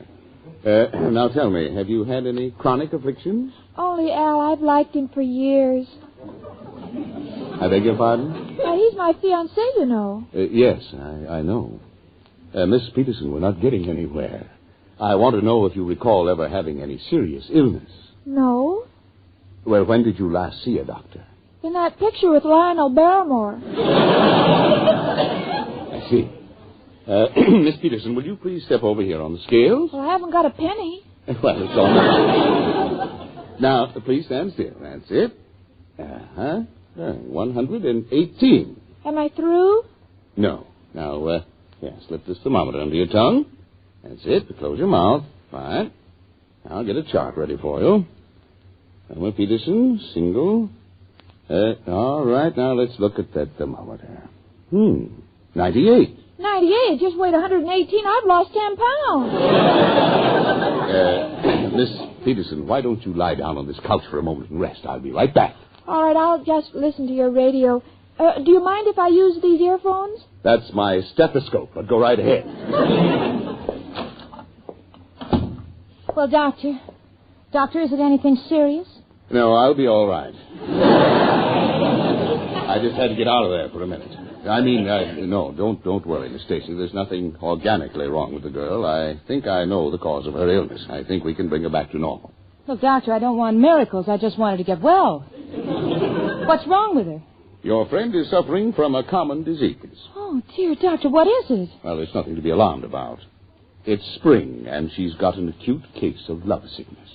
Now, tell me, have you had any chronic afflictions? Only Al, I've liked him for years. I beg your pardon? He's my fiancé, you know. Yes, I know. Miss Peterson, we're not getting anywhere. I want to know if you recall ever having any serious illness. No. Well, when did you last see a doctor? In that picture with Lionel Barrymore. I see. Miss Peterson, will you please step over here on the scales? Well, I haven't got a penny. Well, it's all right. Now, please stand still. That's it. 118. Am I through? No. Now, slip this thermometer under your tongue. That's it. Close your mouth. Fine. Now, I'll get a chart ready for you. Irma Peterson, single. All right, now let's look at that thermometer. 98. 98? Just weighed 118. I've lost 10 pounds. Miss Peterson, why don't you lie down on this couch for a moment and rest? I'll be right back. All right, I'll just listen to your radio. Do you mind if I use these earphones? That's my stethoscope, but go right ahead. Well, Doctor, is it anything serious? No, I'll be all right. I just had to get out of there for a minute. I mean, no, don't worry, Miss Stacy. There's nothing organically wrong with the girl. I think I know the cause of her illness. I think we can bring her back to normal. Look, Doctor, I don't want miracles. I just wanted to get well. What's wrong with her? Your friend is suffering from a common disease. Oh, dear, Doctor, what is it? Well, there's nothing to be alarmed about. It's spring, and she's got an acute case of lovesickness.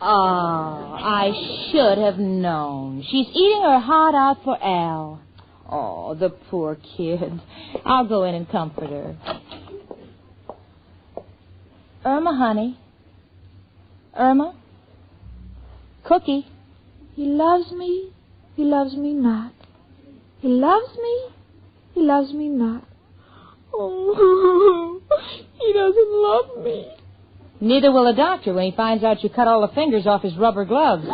Oh, I should have known. She's eating her heart out for Al. Oh, the poor kid. I'll go in and comfort her. Irma, honey. Irma? Cookie. He loves me. He loves me not. He loves me. He loves me not. Oh, he doesn't love me. Neither will a doctor when he finds out you cut all the fingers off his rubber gloves.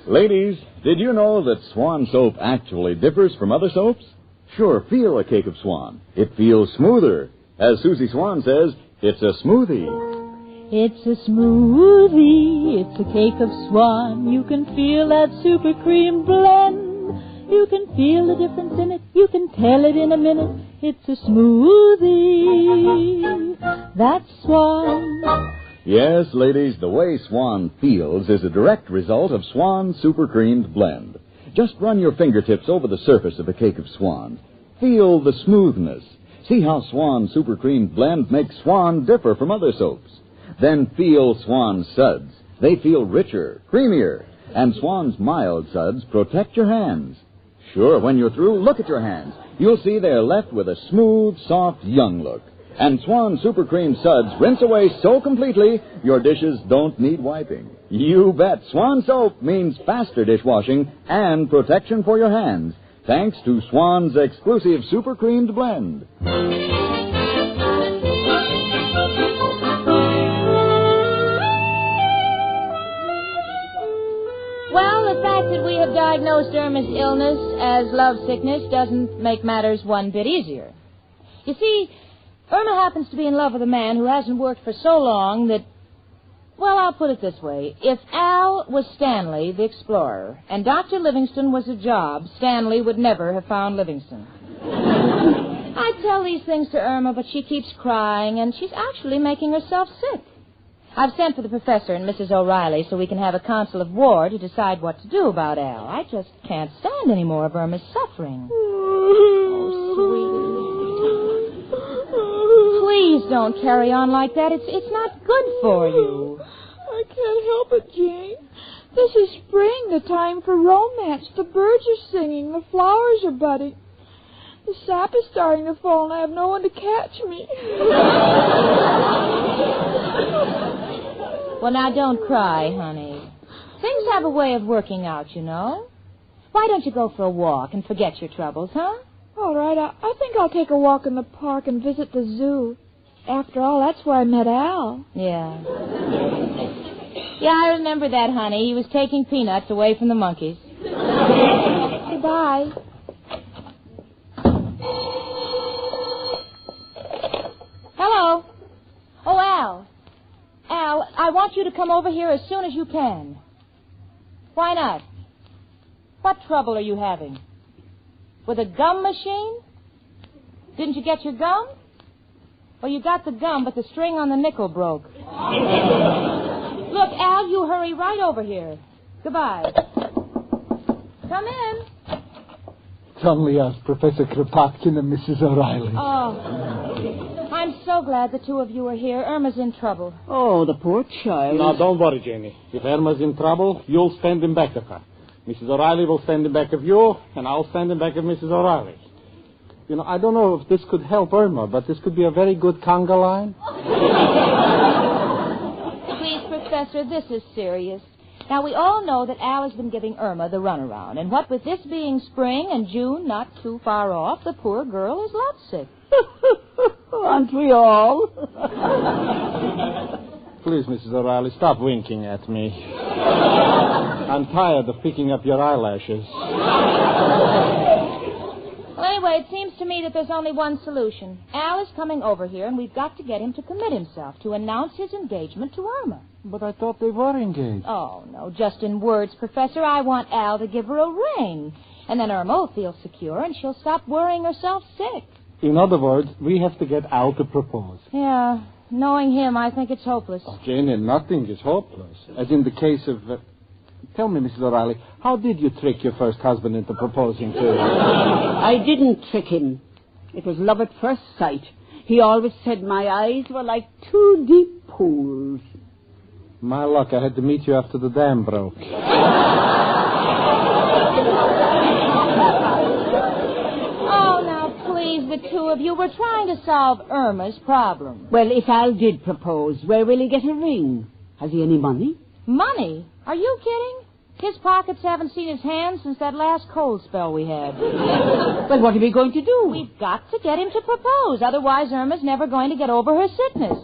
Ladies, did you know that Swan soap actually differs from other soaps? Sure, feel a cake of Swan. It feels smoother. As Susie Swan says, it's a smoothie. It's a smoothie, it's a cake of Swan. You can feel that super cream blend. You can feel the difference in it. You can tell it in a minute. It's a smoothie. That's Swan. Yes, ladies, the way Swan feels is a direct result of Swan Super Creamed Blend. Just run your fingertips over the surface of a cake of Swan. Feel the smoothness. See how Swan Super Creamed Blend makes Swan differ from other soaps. Then feel Swan's suds. They feel richer, creamier. And Swan's mild suds protect your hands. Sure, when you're through, look at your hands. You'll see they're left with a smooth, soft, young look. And Swan Super Cream Suds rinse away so completely, your dishes don't need wiping. You bet. Swan soap means faster dishwashing and protection for your hands, thanks to Swan's exclusive Super Creamed Blend. Well, the fact that we have diagnosed Irma's illness as love sickness doesn't make matters one bit easier. You see, Irma happens to be in love with a man who hasn't worked for so long that, well, I'll put it this way. If Al was Stanley, the explorer, and Dr. Livingston was a job, Stanley would never have found Livingston. I tell these things to Irma, but she keeps crying, and she's actually making herself sick. I've sent for the professor and Mrs. O'Reilly so we can have a council of war to decide what to do about Al. I just can't stand any more of Irma's suffering. Oh, sweetie. Please don't carry on like that. It's not good for you. I can't help it, Jane. This is spring, the time for romance. The birds are singing, the flowers are budding. The sap is starting to fall, and I have no one to catch me. Well, now, don't cry, honey. Things have a way of working out, you know. Why don't you go for a walk and forget your troubles, huh? All right, I think I'll take a walk in the park and visit the zoo. After all, that's where I met Al. Yeah. Yeah, I remember that, honey. He was taking peanuts away from the monkeys. Goodbye. Hello. Oh, Al. Al, I want you to come over here as soon as you can. Why not? What trouble are you having? With a gum machine? Didn't you get your gum? Well, you got the gum, but the string on the nickel broke. Look, Al, you hurry right over here. Goodbye. Come in. It's only us, Professor Kropotkin and Mrs. O'Reilly. Oh, I'm so glad the two of you are here. Irma's in trouble. Oh, the poor child. No, don't worry, Janie. If Irma's in trouble, you'll stand in back of her. Mrs. O'Reilly will stand in back of you, and I'll stand in back of Mrs. O'Reilly. You know, I don't know if this could help Irma, but this could be a very good conga line. Please, Professor, this is serious. Now, we all know that Al has been giving Irma the runaround, and what with this being spring and June not too far off, the poor girl is lovesick. Aren't we all? Please, Mrs. O'Reilly, stop winking at me. I'm tired of picking up your eyelashes. Well, anyway, it seems to me that there's only one solution. Al is coming over here, and we've got to get him to commit himself, to announce his engagement to Irma. But I thought they were engaged. Oh, no, just in words, Professor. I want Al to give her a ring. And then Irma will feel secure, and she'll stop worrying herself sick. In other words, we have to get Al to propose. Yeah, knowing him, I think it's hopeless. Oh, Janie, nothing is hopeless. As in the case of... Tell me, Mrs. O'Reilly, how did you trick your first husband into proposing to you? I didn't trick him. It was love at first sight. He always said my eyes were like 2 deep pools. My luck, I had to meet you after the dam broke. Oh, now, please, the two of you, we're trying to solve Irma's problem. Well, if Al did propose, where will he get a ring? Has he any money? Money? Are you kidding? His pockets haven't seen his hands since that last cold spell we had. Well, what are we going to do? We've got to get him to propose. Otherwise, Irma's never going to get over her sickness.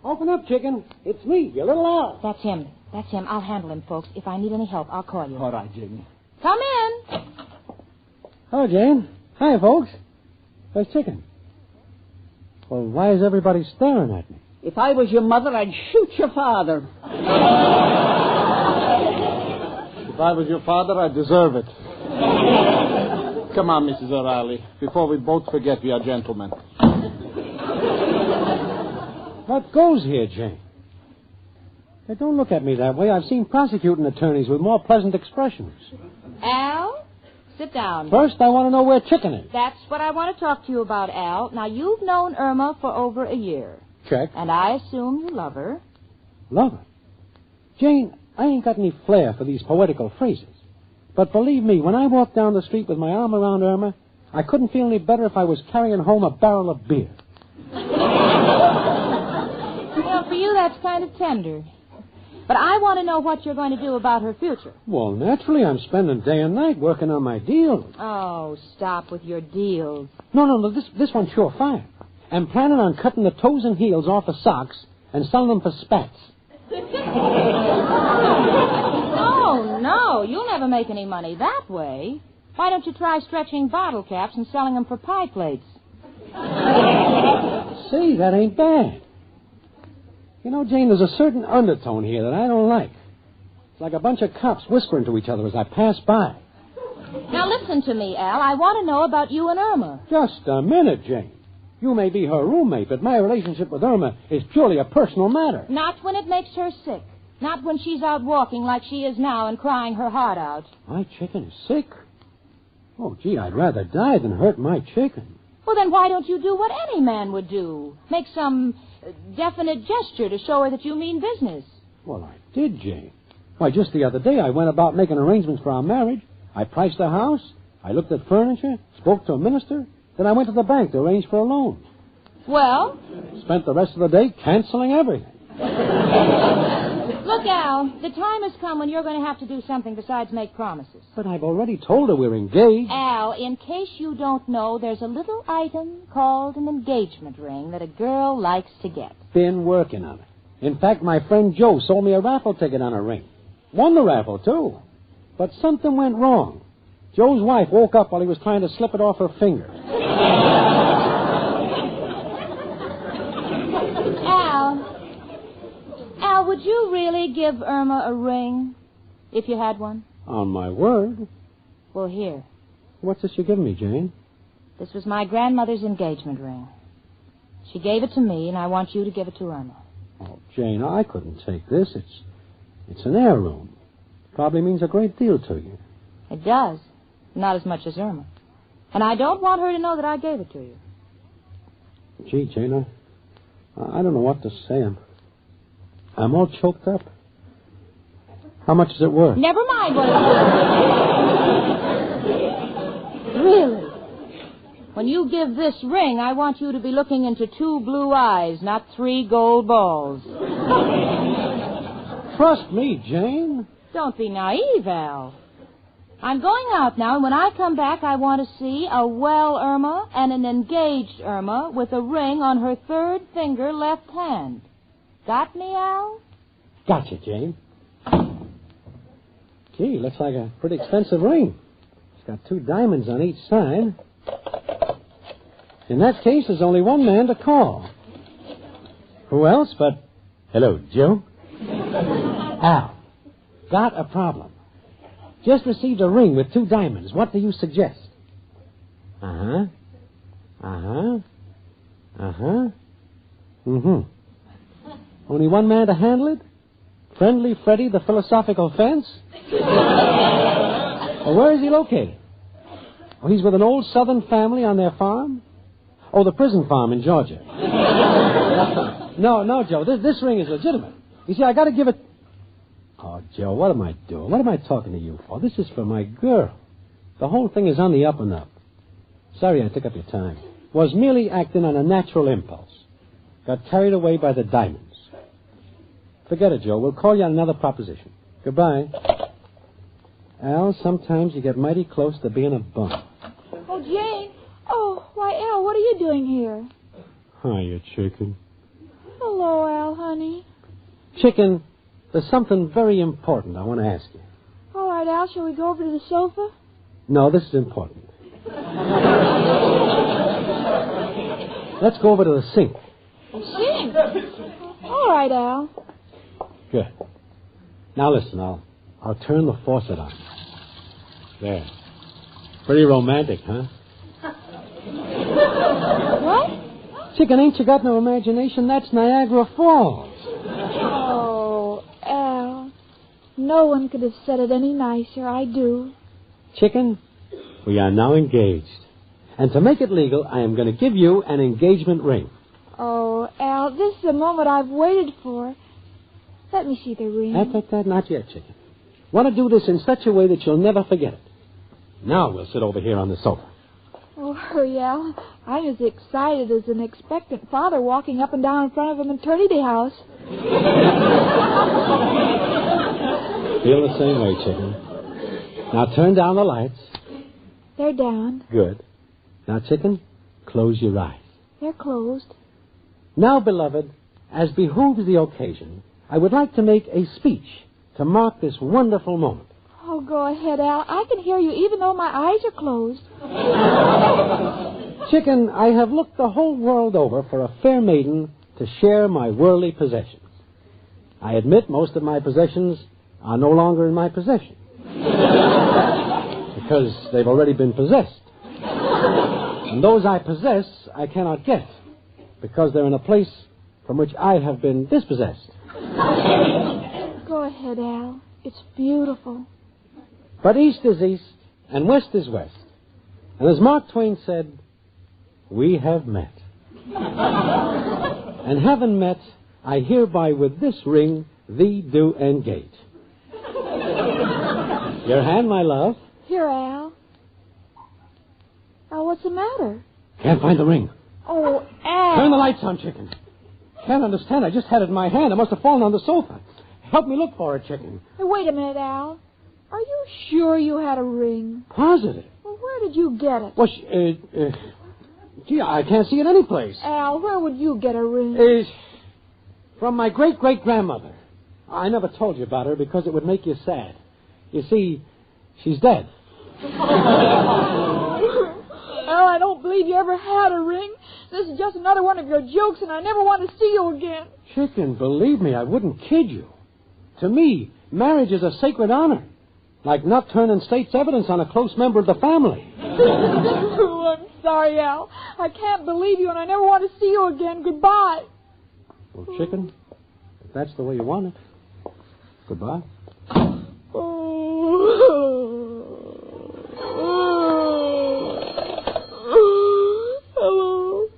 Open up, chicken. It's me, your little Al. That's him. That's him. I'll handle him, folks. If I need any help, I'll call you. All right, Janie. Come in. Hello, Jane. Hi, folks. Where's chicken? Well, why is everybody staring at me? If I was your mother, I'd shoot your father. If I was your father, I'd deserve it. Come on, Mrs. O'Reilly. Before we both forget we are gentlemen. What goes here, Jane? Hey, don't look at me that way. I've seen prosecuting attorneys with more pleasant expressions. Al, sit down. First, I want to know where chicken is. That's what I want to talk to you about, Al. Now, you've known Irma for over a year. Check. And I assume you love her. Love her? Jane, I ain't got any flair for these poetical phrases. But believe me, when I walk down the street with my arm around Irma, I couldn't feel any better if I was carrying home a barrel of beer. Well, for you, that's kind of tender. But I want to know what you're going to do about her future. Well, naturally, I'm spending day and night working on my deal. Oh, stop with your deals. No, this one's surefire. I'm planning on cutting the toes and heels off of socks and selling them for spats. No, you'll never make any money that way. Why don't you try stretching bottle caps and selling them for pie plates? See, that ain't bad. You know, Jane, there's a certain undertone here that I don't like. It's like a bunch of cops whispering to each other as I pass by. Now, listen to me, Al. I want to know about you and Irma. Just a minute, Jane. You may be her roommate, but my relationship with Irma is purely a personal matter. Not when it makes her sick. Not when she's out walking like she is now and crying her heart out. My chicken is sick? Oh, gee, I'd rather die than hurt my chicken. Well, then why don't you do what any man would do? Make some definite gesture to show her that you mean business. Well, I did, Jane. Why, just the other day I went about making arrangements for our marriage. I priced a house. I looked at furniture, spoke to a minister. Then I went to the bank to arrange for a loan. Well? Spent the rest of the day canceling everything. Look, Look, Al, the time has come when you're going to have to do something besides make promises. But I've already told her we're engaged. Al, in case you don't know, there's a little item called an engagement ring that a girl likes to get. Been working on it. In fact, my friend Joe sold me a raffle ticket on a ring. Won the raffle, too. But something went wrong. Joe's wife woke up while he was trying to slip it off her finger. Al, would you really give Irma a ring if you had one? On my word. Well, here. What's this you're giving me, Jane? This was my grandmother's engagement ring. She gave it to me, and I want you to give it to Irma. Oh, Jane, I couldn't take this. It's an heirloom. Probably means a great deal to you. It does. Not as much as Irma. And I don't want her to know that I gave it to you. Gee, Jane, I don't know what to say. I'm all choked up. How much is it worth? Never mind what it's worth. Really? When you give this ring, I want you to be looking into 2 blue eyes, not 3 gold balls. Trust me, Jane. Don't be naive, Al. I'm going out now, and when I come back, I want to see a well Irma and an engaged Irma with a ring on her 3rd finger left hand. Got me, Al? Gotcha, Jane. Gee, looks like a pretty expensive ring. It's got 2 diamonds on each side. In that case, there's only one man to call. Who else but... Hello, Joe? Al, got a problem. Just received a ring with 2 diamonds. What do you suggest? Uh-huh. Mm-hmm. Only one man to handle it? Friendly Freddy, the philosophical fence? Well, where is he located? Oh, he's with an old southern family on their farm? Oh, the prison farm in Georgia. No, Joe, this ring is legitimate. You see, I got to give it... Oh, Joe, what am I doing? What am I talking to you for? This is for my girl. The whole thing is on the up and up. Sorry I took up your time. Was merely acting on a natural impulse. Got carried away by the diamonds. Forget it, Joe. We'll call you on another proposition. Goodbye. Al, sometimes you get mighty close to being a bum. Oh, Jane. Oh, why, Al, what are you doing here? Hiya, Chicken. Hello, Al, honey. Chicken, there's something very important I want to ask you. All right, Al, shall we go over to the sofa? No, this is important. Let's go over to the sink. Sink? All right, Al. Good. Now listen, I'll turn the faucet on. There. Pretty romantic, huh? What? Chicken, ain't you got no imagination? That's Niagara Falls. Oh, Al. No one could have said it any nicer. I do. Chicken, we are now engaged. And to make it legal, I am going to give you an engagement ring. Oh, Al, this is the moment I've waited for. Let me see the ring. Not yet, Chicken. Want to do this in such a way that you'll never forget it. Now we'll sit over here on the sofa. Oh, hurry, Al. I'm as excited as an expectant father walking up and down in front of a maternity house. Feel the same way, Chicken. Now turn down the lights. They're down. Good. Now, Chicken, close your eyes. They're closed. Now, beloved, as behooves the occasion, I would like to make a speech to mark this wonderful moment. Oh, go ahead, Al. I can hear you even though my eyes are closed. Chicken, I have looked the whole world over for a fair maiden to share my worldly possessions. I admit most of my possessions are no longer in my possession. Because they've already been possessed. And those I possess, I cannot get. Because they're in a place from which I have been dispossessed. Go ahead, Al. It's beautiful. But east is east, and west is west. And as Mark Twain said, we have met. And having met, I hereby with this ring thee do engage. Your hand, my love. Here, Al. Al, what's the matter? Can't find the ring. Oh, Al. Turn the lights on, Chicken. Can't understand. I just had it in my hand. It must have fallen on the sofa. Help me look for it, Chicken. Hey, wait a minute, Al. Are you sure you had a ring? Positive. Well, where did you get it? Well, gee, I can't see it anyplace. Al, where would you get a ring? From my great-great-grandmother. I never told you about her because it would make you sad. You see, she's dead. Al, I don't believe you ever had a ring. This is just another one of your jokes, and I never want to see you again. Chicken, believe me, I wouldn't kid you. To me, marriage is a sacred honor. Like not turning state's evidence on a close member of the family. Oh, I'm sorry, Al. I can't believe you, and I never want to see you again. Goodbye. Well, Chicken, if that's the way you want it, goodbye. Hello.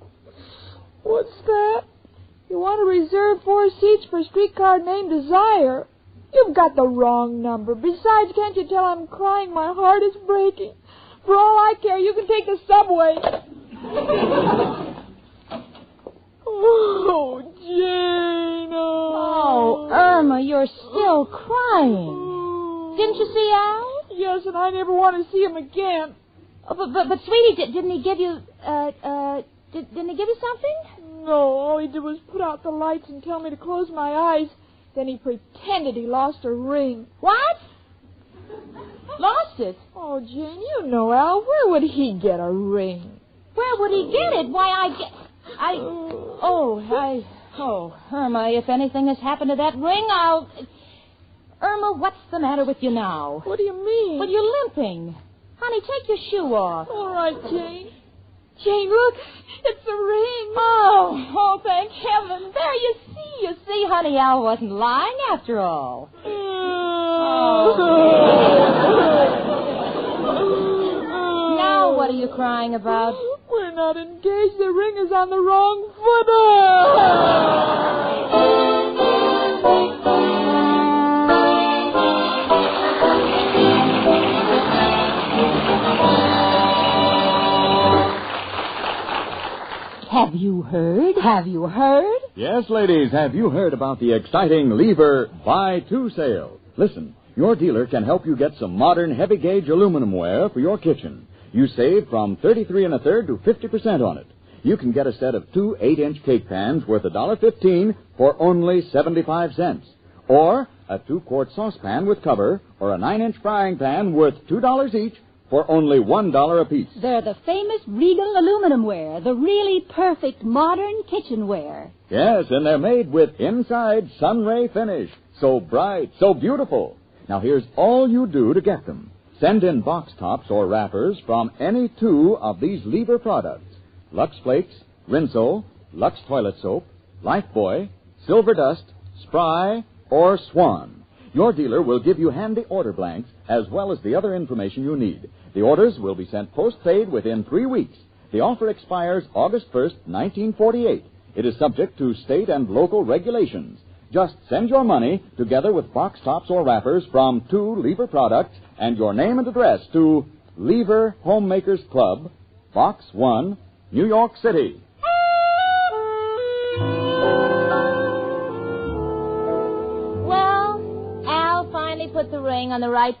What's that? You want to reserve 4 seats for a streetcar named Desire? You've got the wrong number. Besides, can't you tell I'm crying? My heart is breaking. For all I care, you can take the subway. Oh, Jane. Oh, Irma, you're still crying. Didn't you see Al? Yes, and I never want to see him again. Oh, but sweetie, didn't he give you, didn't he give you something? No, all he did was put out the lights and tell me to close my eyes. Then he pretended he lost a ring. What? Lost it? Oh, Jane, you know, Al, where would he get a ring? Where would he get it? Why, Irma, if anything has happened to that ring, Irma, what's the matter with you now? What do you mean? Well, you're limping. Honey, take your shoe off. All right, Jane. Jane, look. It's a ring. Oh, thank heaven. There, you see, honey, Al wasn't lying after all. Now what are you crying about? We're not engaged. The ring is on the wrong Have you heard? Have you heard? Yes, ladies, have you heard about the exciting Lever Buy 2 sale? Listen, your dealer can help you get some modern heavy-gauge aluminum ware for your kitchen. You save from 33 1/3 to 50% on it. You can get a set of 2 8-inch cake pans worth $1.15 for only 75 cents. Or a 2-quart saucepan with cover or a 9-inch frying pan worth $2 each for only $1 apiece. They're the famous Regal aluminum ware, the really perfect modern kitchenware. Yes, and they're made with inside sunray finish. So bright, so beautiful. Now, here's all you do to get them. Send in box tops or wrappers from any 2 of these Lever products. Lux Flakes, Rinso, Lux Toilet Soap, Lifebuoy, Silver Dust, Spry, or Swan. Your dealer will give you handy order blanks as well as the other information you need. The orders will be sent postpaid within 3 weeks. The offer expires August 1st, 1948. It is subject to state and local regulations. Just send your money together with box tops or wrappers from 2 Lever products and your name and address to Lever Homemakers Club, Box 1, New York City. Well, Al finally put the ring on the right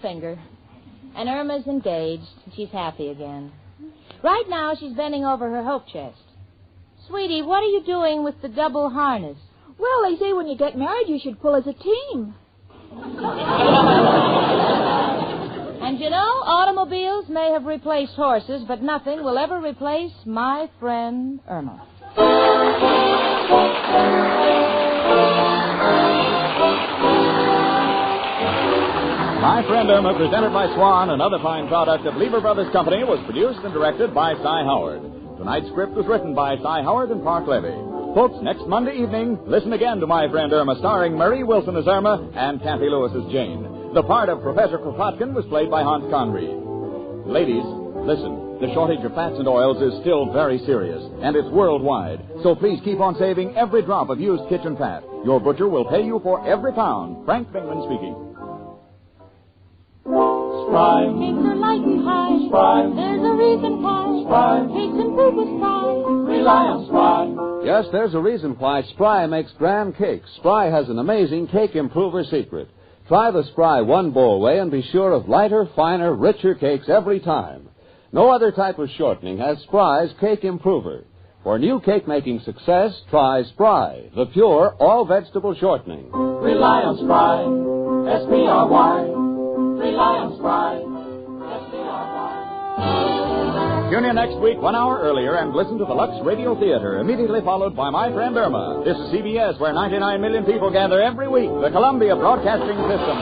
finger. And Irma's engaged. She's happy again. Right now, she's bending over her hope chest. Sweetie, what are you doing with the double harness? Well, they say when you get married, you should pull as a team. And you know, automobiles may have replaced horses, but nothing will ever replace my friend Irma. My Friend Irma, presented by Swan, another fine product of Lever Brothers Company, was produced and directed by Cy Howard. Tonight's script was written by Cy Howard and Park Levy. Folks, next Monday evening, listen again to My Friend Irma, starring Marie Wilson as Irma and Kathy Lewis as Jane. The part of Professor Kropotkin was played by Hans Conried. Ladies, listen, the shortage of fats and oils is still very serious, and it's worldwide. So please keep on saving every drop of used kitchen fat. Your butcher will pay you for every pound. Frank Bingman speaking. Spry. Cakes are light and high. Spry. There's a reason why. Spry. Cakes and food with Spry. Rely on Spry. Yes, there's a reason why Spry makes grand cakes. Spry has an amazing cake improver secret. Try the Spry one-bowl way and be sure of lighter, finer, richer cakes every time. No other type of shortening has Spry's cake improver. For new cake-making success, try Spry, the pure, all-vegetable shortening. Rely on Spry, S-P-R-Y. Rely on Spry, S-P-R-Y. Tune in next week 1 hour earlier and listen to the Lux Radio Theater, immediately followed by My Friend Irma. This is CBS, where 99 million people gather every week, the Columbia Broadcasting System.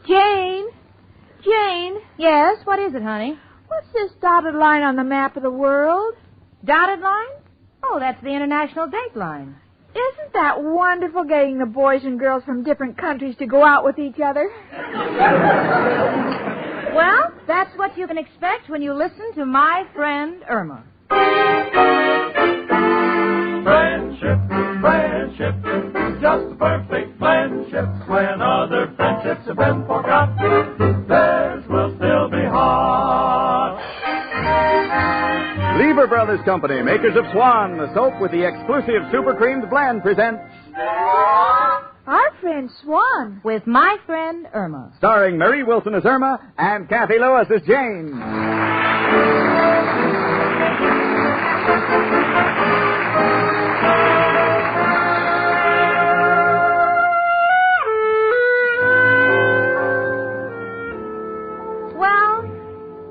Jane? Yes, what is it, honey? What's this dotted line on the map of the world? Dotted line? Oh, that's the international date line. Isn't that wonderful, getting the boys and girls from different countries to go out with each other? Well, that's what you can expect when you listen to My Friend Irma. Friendship, friendship, just a perfect friendship. When other friendships have been forgot, theirs will still be hot. Lever Brothers Company, makers of Swan, the soap with the exclusive super creamed blend, presents Our Friend Swan. With My Friend Irma. Starring Marie Wilson as Irma and Kathy Lewis as Jane.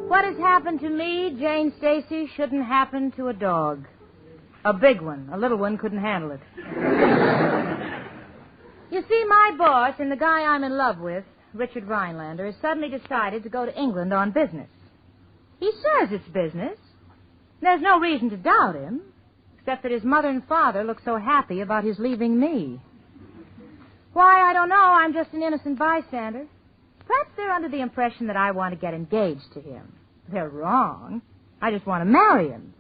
What has happened to me, Jane Stacy, shouldn't happen to a dog. A big one. A little one couldn't handle it. You see, my boss and the guy I'm in love with, Richard Rhinelander, has suddenly decided to go to England on business. He says it's business. There's no reason to doubt him, except that his mother and father look so happy about his leaving me. Why, I don't know. I'm just an innocent bystander. Perhaps they're under the impression that I want to get engaged to him. They're wrong. I just want to marry him.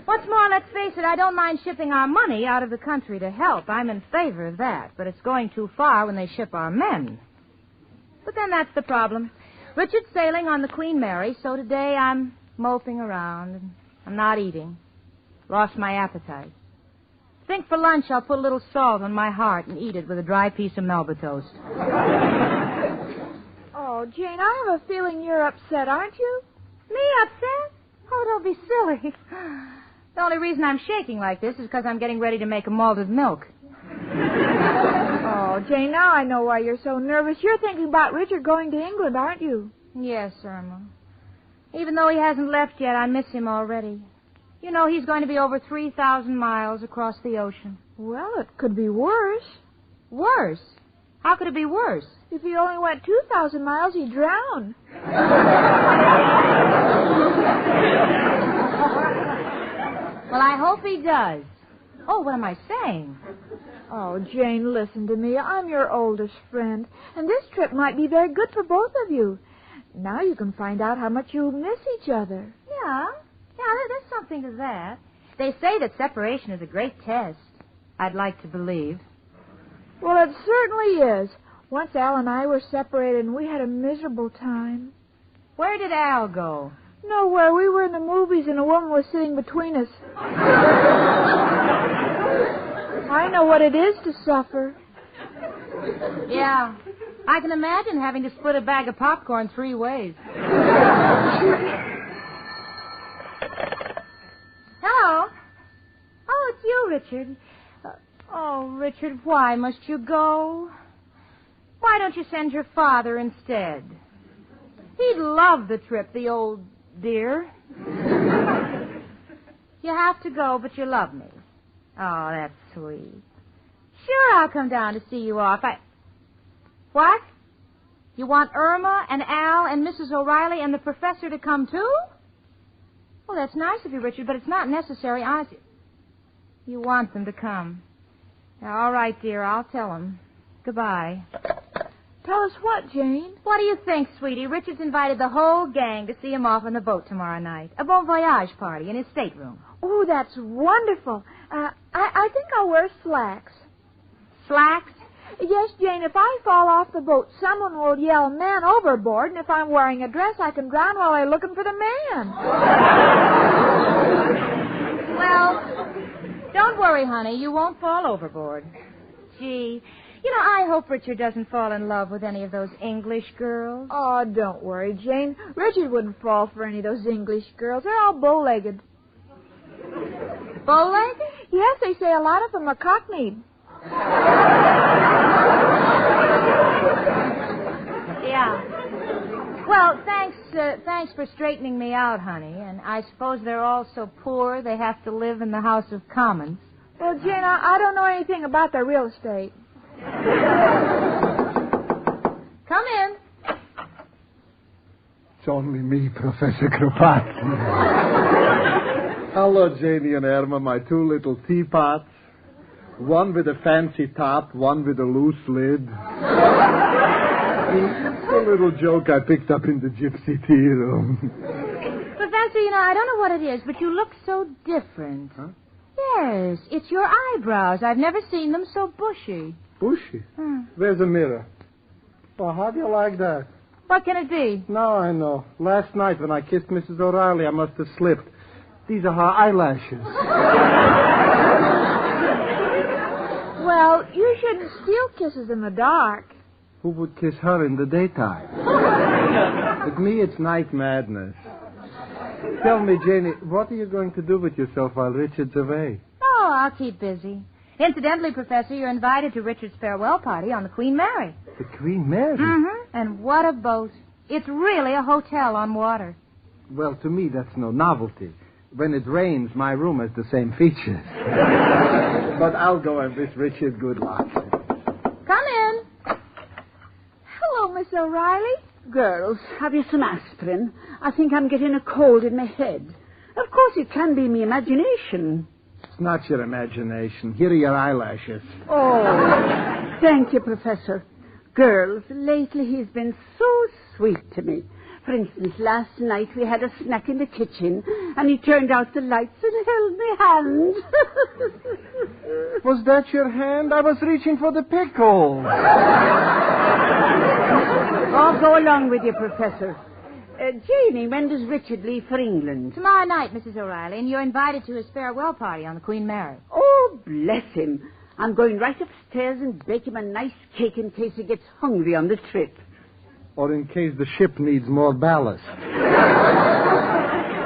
What's more, let's face it, I don't mind shipping our money out of the country to help. I'm in favor of that, but it's going too far when they ship our men. But then that's the problem. Richard's sailing on the Queen Mary, so today I'm moping around and I'm not eating. Lost my appetite. Think for lunch I'll put a little salt on my heart and eat it with a dry piece of Melba toast. Oh, Jane, I have a feeling you're upset, aren't you? Me upset? Oh, don't be silly. The only reason I'm shaking like this is because I'm getting ready to make a malted milk. Oh, Jane, now I know why you're so nervous. You're thinking about Richard going to England, aren't you? Yes, Irma. Even though he hasn't left yet, I miss him already. You know, he's going to be over 3,000 miles across the ocean. Well, it could be worse. Worse? How could it be worse? If he only went 2,000 miles, he'd drown. Well, I hope he does. Oh, what am I saying? Oh, Jane, listen to me. I'm your oldest friend, and this trip might be very good for both of you. Now you can find out how much you miss each other. Yeah, there's something to that. They say that separation is a great test. I'd like to believe. Well, it certainly is. Once Al and I were separated, and we had a miserable time. Where did Al go? Nowhere. We were in the movies, and a woman was sitting between us. I know what it is to suffer. Yeah. I can imagine having to split a bag of popcorn 3 ways. Hello. Oh, it's you, Richard. Oh, Richard, why must you go? Why don't you send your father instead? He'd love the trip, the old dear. You have to go, but you love me. Oh, that's sweet. Sure, I'll come down to see you off. What? You want Irma and Al and Mrs. O'Reilly and the professor to come, too? Well, that's nice of you, Richard, but it's not necessary. Honestly, you want them to come. All right, dear, I'll tell them. Goodbye. Tell us what, Jane? What do you think, sweetie? Richard's invited the whole gang to see him off on the boat tomorrow night. A bon voyage party in his stateroom. Oh, that's wonderful. I think I'll wear slacks. Slacks? Yes, Jane, if I fall off the boat, someone will yell, "Man overboard," and if I'm wearing a dress, I can drown while they're looking for the man. Well, don't worry, honey. You won't fall overboard. Gee, I hope Richard doesn't fall in love with any of those English girls. Oh, don't worry, Jane. Richard wouldn't fall for any of those English girls. They're all bow-legged. Bow-legged? Yes, they say a lot of them are cockneyed. Yeah. Well, thanks for straightening me out, honey. And I suppose they're all so poor they have to live in the House of Commons. Well, Jane, I don't know anything about their real estate. Come in. It's only me, Professor Kropotkin. Hello, Janie and Irma, my two little teapots. One with a fancy top, one with a loose lid. It's a little joke I picked up in the gypsy tea room. Professor, I don't know what it is, but you look so different. Huh? Yes, it's your eyebrows. I've never seen them so bushy. Bushy? Where's the mirror? Well, how do you like that? What can it be? Now I know. Last night when I kissed Mrs. O'Reilly, I must have slipped. These are her eyelashes. Well, you shouldn't steal kisses in the dark. Who would kiss her in the daytime? With me, it's night madness. Tell me, Janie, what are you going to do with yourself while Richard's away? Oh, I'll keep busy. Incidentally, Professor, you're invited to Richard's farewell party on the Queen Mary. The Queen Mary? Mm-hmm. And what a boat. It's really a hotel on water. Well, to me, that's no novelty. When it rains, my room has the same features. But I'll go and wish Richard good luck. Come in. Hello, Miss O'Reilly. Girls, have you some aspirin? I think I'm getting a cold in my head. Of course, it can be my imagination. It's not your imagination. Here are your eyelashes. Oh, thank you, Professor. Girls, lately he's been so sweet to me. For instance, last night we had a snack in the kitchen, and he turned out the lights and held my hand. Was that your hand? I was reaching for the pickle. Oh, go along with you, Professor. Janie, when does Richard leave for England? Tomorrow night, Mrs. O'Reilly, and you're invited to his farewell party on the Queen Mary. Oh, bless him. I'm going right upstairs and bake him a nice cake in case he gets hungry on the trip. Or in case the ship needs more ballast.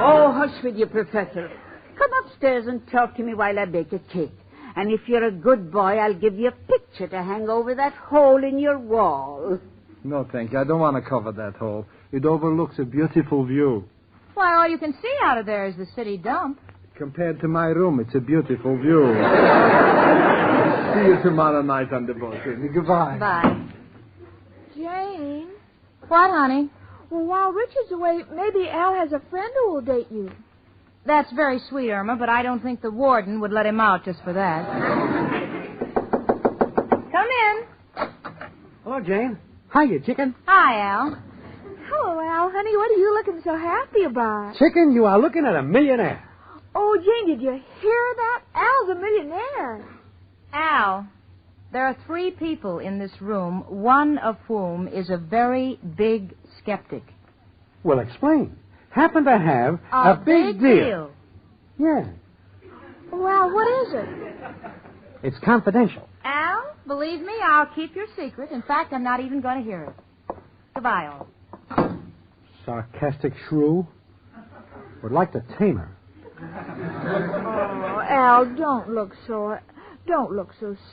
Oh, hush with you, Professor. Come upstairs and talk to me while I bake a cake. And if you're a good boy, I'll give you a picture to hang over that hole in your wall. No, thank you. I don't want to cover that hole. It overlooks a beautiful view. Why, all you can see out of there is the city dump. Compared to my room, it's a beautiful view. See you tomorrow night on the boat. Goodbye. Bye. Jane? What, honey? Well, while Richard's away, maybe Al has a friend who will date you. That's very sweet, Irma, but I don't think the warden would let him out just for that. Come in. Hello, Jane. Hiya, chicken. Hi, Al. Hello, Al, honey. What are you looking so happy about? Chicken, you are looking at a millionaire. Oh, Jane, did you hear that? Al's a millionaire. Al, there are 3 people in this room, one of whom is a very big skeptic. Well, explain. Happen to have a big deal. Yeah. Well, what is it? It's confidential. Al, believe me, I'll keep your secret. In fact, I'm not even going to hear it. Goodbye, Al. Sarcastic shrew. Would like to tame her. Oh, Al, don't look so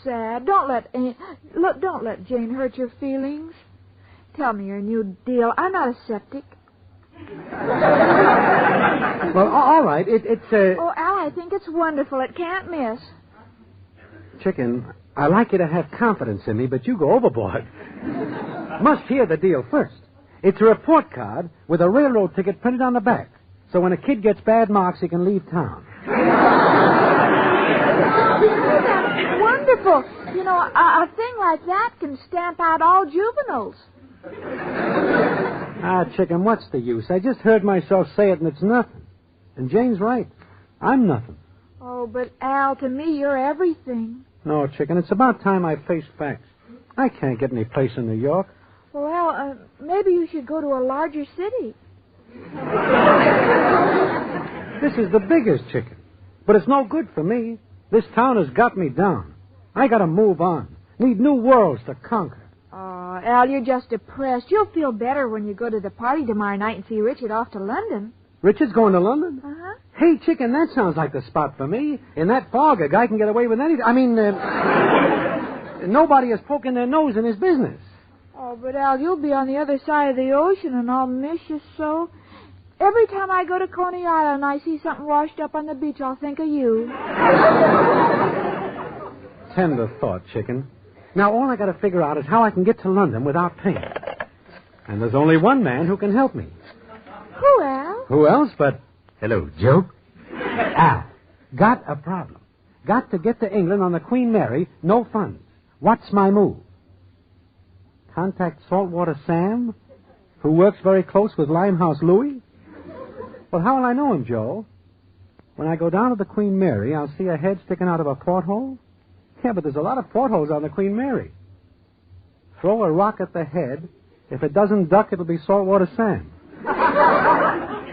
sad. Don't let Jane hurt your feelings. Tell me your new deal. I'm not a septic. Well, all right. It's Oh, Al, I think it's wonderful. It can't miss. Chicken, I like you to have confidence in me, but you go overboard. Must hear the deal first. It's a report card with a railroad ticket printed on the back. So when a kid gets bad marks, he can leave town. That's wonderful. You know, a thing like that can stamp out all juveniles. Ah, Chicken, what's the use? I just heard myself say it, and it's nothing. And Jane's right. I'm nothing. Oh, but Al, to me, you're everything. No, Chicken, it's about time I face facts. I can't get any place in New York. Well, Al, maybe you should go to a larger city. This is the biggest, Chicken. But it's no good for me. This town has got me down. I gotta move on. Need new worlds to conquer. Oh, Al, you're just depressed. You'll feel better when you go to the party tomorrow night and see Richard off to London. Richard's going to London? Uh-huh. Hey, Chicken, that sounds like the spot for me. In that fog, a guy can get away with anything. I mean, nobody is poking their nose in his business. Oh, but Al, you'll be on the other side of the ocean, and I'll miss you so. Every time I go to Coney Island and I see something washed up on the beach, I'll think of you. Tender thought, Chicken. Now, all I got to figure out is how I can get to London without pain. And there's only one man who can help me. Who, Al? Who else but... Hello, Joe. Al, got a problem. Got to get to England on the Queen Mary, no funds. What's my move? Contact Saltwater Sam, who works very close with Limehouse Louie? Well, how will I know him, Joe? When I go down to the Queen Mary, I'll see a head sticking out of a porthole? Yeah, but there's a lot of portholes on the Queen Mary. Throw a rock at the head. If it doesn't duck, it'll be Saltwater Sam.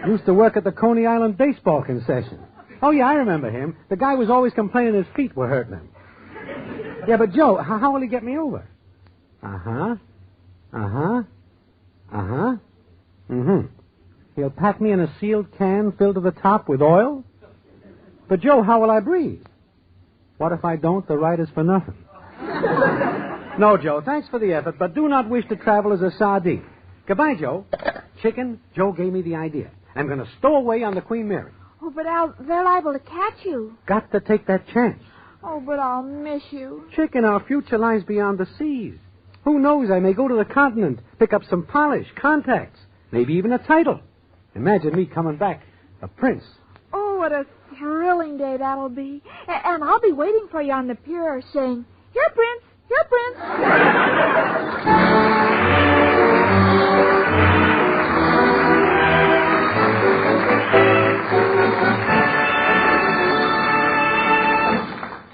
Used to work at the Coney Island baseball concession. Oh, yeah, I remember him. The guy was always complaining his feet were hurting him. Yeah, but Joe, how will he get me over? Uh-huh. Mm-hmm. He'll pack me in a sealed can filled to the top with oil? But, Joe, how will I breathe? What if I don't? The ride is for nothing. No, Joe, thanks for the effort, but do not wish to travel as a sardine. Goodbye, Joe. Chicken, Joe gave me the idea. I'm going to stow away on the Queen Mary. Oh, but Al, they're liable to catch you. Got to take that chance. Oh, but I'll miss you. Chicken, our future lies beyond the seas. Who knows, I may go to the continent, pick up some polish, contacts, maybe even a title. Imagine me coming back, a prince. Oh, what a thrilling day that'll be. And I'll be waiting for you on the pier saying, "Here, Prince, here, Prince."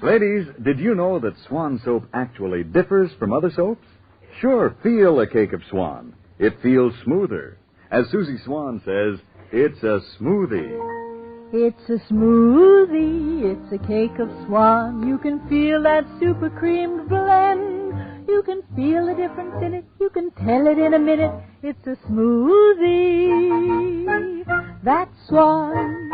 Ladies, did you know that Swan soap actually differs from other soaps? Sure, feel a cake of Swan. It feels smoother. As Susie Swan says, it's a smoothie. It's a smoothie, it's a cake of Swan. You can feel that super creamed blend. You can feel the difference in it. You can tell it in a minute. It's a smoothie. That's Swan.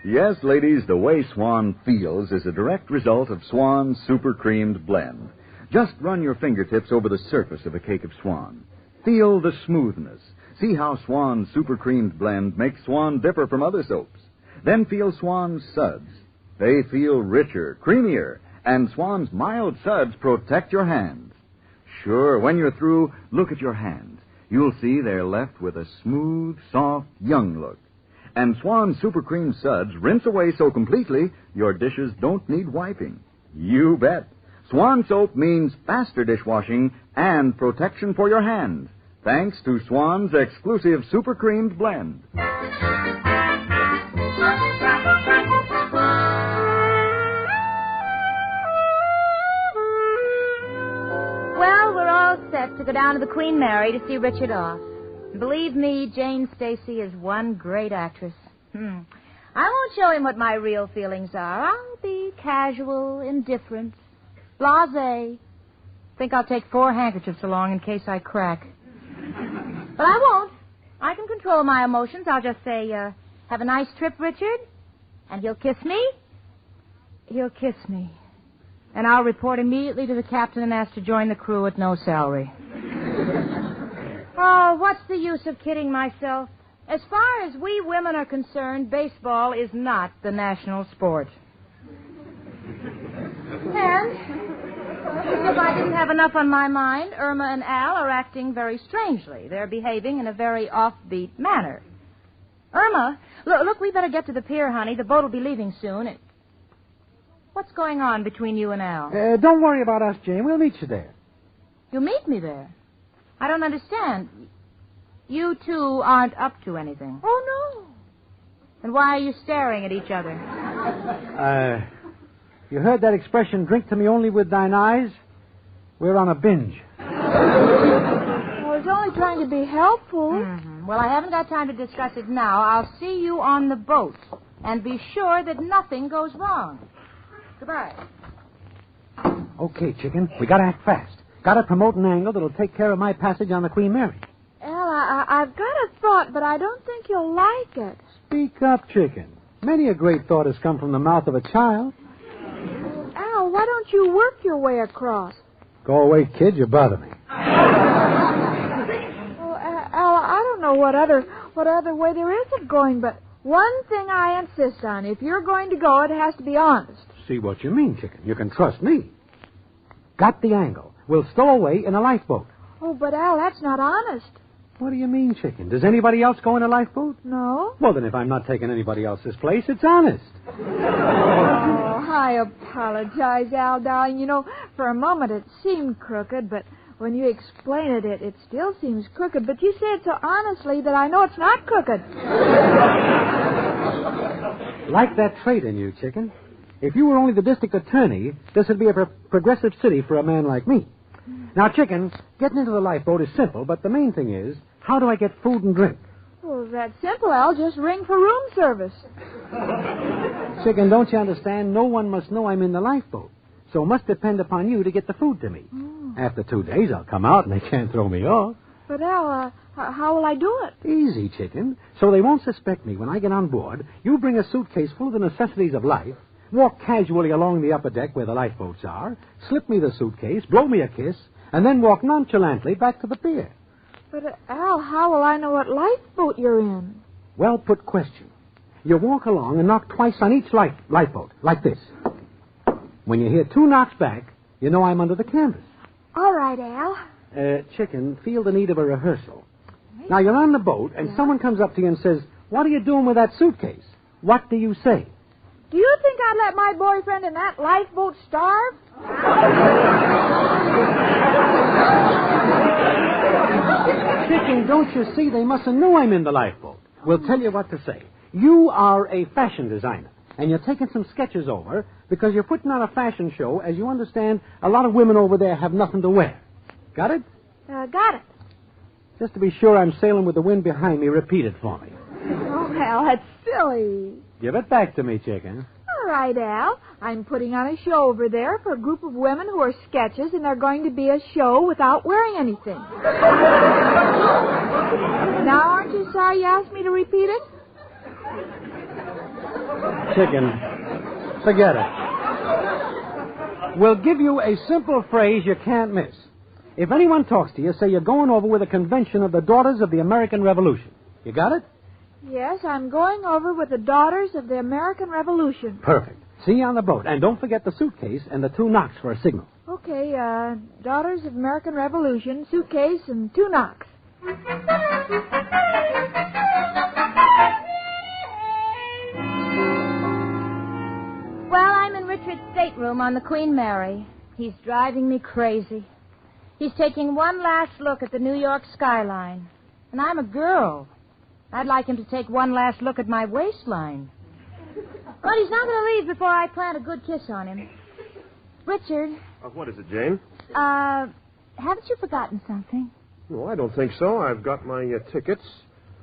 Yes, ladies, the way Swan feels is a direct result of Swan's super creamed blend. Just run your fingertips over the surface of a cake of Swan. Feel the smoothness. See how Swan's super creamed blend makes Swan differ from other soaps. Then feel Swan's suds. They feel richer, creamier, and Swan's mild suds protect your hands. Sure, when you're through, look at your hands. You'll see they're left with a smooth, soft, young look. And Swan's super cream suds rinse away so completely your dishes don't need wiping. You bet. Swan soap means faster dishwashing and protection for your hands, thanks to Swan's exclusive super creamed blend. Well, we're all set to go down to the Queen Mary to see Richard off. Believe me, Jane Stacy is one great actress. I won't show him what my real feelings are. I'll be casual, indifferent, blasé. Think I'll take 4 handkerchiefs along in case I crack. But I won't. I can control my emotions. I'll just say, have a nice trip, Richard. And he'll kiss me. He'll kiss me. And I'll report immediately to the captain and ask to join the crew at no salary. Oh, what's the use of kidding myself? As far as we women are concerned, baseball is not the national sport. And if I didn't have enough on my mind, Irma and Al are acting very strangely. They're behaving in a very offbeat manner. Irma, look, we better get to the pier, honey. The boat will be leaving soon. What's going on between you and Al? Don't worry about us, Jane. We'll meet you there. You'll meet me there? I don't understand. You two aren't up to anything. Oh, no. Then why are you staring at each other? You heard that expression, drink to me only with thine eyes? We're on a binge. I was only trying to be helpful. Mm-hmm. Well, I haven't got time to discuss it now. I'll see you on the boat. And be sure that nothing goes wrong. Goodbye. Okay, chicken. We gotta act fast. Gotta promote an angle that'll take care of my passage on the Queen Mary. Al, I've got a thought, but I don't think you'll like it. Speak up, chicken. Many a great thought has come from the mouth of a child. Al, why don't you work your way across? Go away, kid. You bother me. Well, Al, I don't know what other way there is of going, but one thing I insist on. If you're going to go, it has to be honest. See what you mean, chicken. You can trust me. Got the angle. We'll stow away in a lifeboat. Oh, but Al, that's not honest. What do you mean, chicken? Does anybody else go in a lifeboat? No. Well, then if I'm not taking anybody else's place, it's honest. Oh, I apologize, Al, darling. You know, for a moment it seemed crooked, but when you explain it, it still seems crooked. But you say it so honestly that I know it's not crooked. Like that trait in you, chicken. If you were only the district attorney, this would be a progressive city for a man like me. Now, chicken, getting into the lifeboat is simple, but the main thing is, how do I get food and drink? Well, that's simple, Al. Just ring for room service. Chicken, don't you understand? No one must know I'm in the lifeboat. So it must depend upon you to get the food to me. Oh. After 2 days, I'll come out and they can't throw me off. But, Al, how will I do it? Easy, chicken. So they won't suspect me when I get on board. You bring a suitcase full of the necessities of life, walk casually along the upper deck where the lifeboats are, slip me the suitcase, blow me a kiss, and then walk nonchalantly back to the pier. But, Al, how will I know what lifeboat you're in? Well put question. You walk along and knock twice on each lifeboat, like this. When you hear 2 knocks back, you know I'm under the canvas. All right, Al. Chicken, feel the need of a rehearsal. Now, you're on the boat, and someone comes up to you and says, "What are you doing with that suitcase?" What do you say? Do you think I'd let my boyfriend in that lifeboat starve? Chicken, don't you see? They mustn't know I'm in the lifeboat. We'll tell you what to say. You are a fashion designer, and you're taking some sketches over because you're putting on a fashion show. As you understand, a lot of women over there have nothing to wear. Got it? Got it. Just to be sure I'm sailing with the wind behind me, repeat it for me. Oh, Al, that's silly. Give it back to me, chicken. All right, Al. I'm putting on a show over there for a group of women who are sketches, and they're going to be a show without wearing anything. Now, aren't you sorry you asked me to repeat it? Chicken, forget it. We'll give you a simple phrase you can't miss. If anyone talks to you, say you're going over with a convention of the Daughters of the American Revolution. You got it? Yes, I'm going over with the Daughters of the American Revolution. Perfect. See you on the boat. And don't forget the suitcase and the 2 knocks for a signal. Okay, Daughters of American Revolution, suitcase, and 2 knocks. Well, I'm in Richard's stateroom on the Queen Mary. He's driving me crazy. He's taking one last look at the New York skyline. And I'm a girl. I'd like him to take one last look at my waistline. But he's not going to leave before I plant a good kiss on him. Richard. What is it, Jane? Haven't you forgotten something? No, I don't think so. I've got my tickets.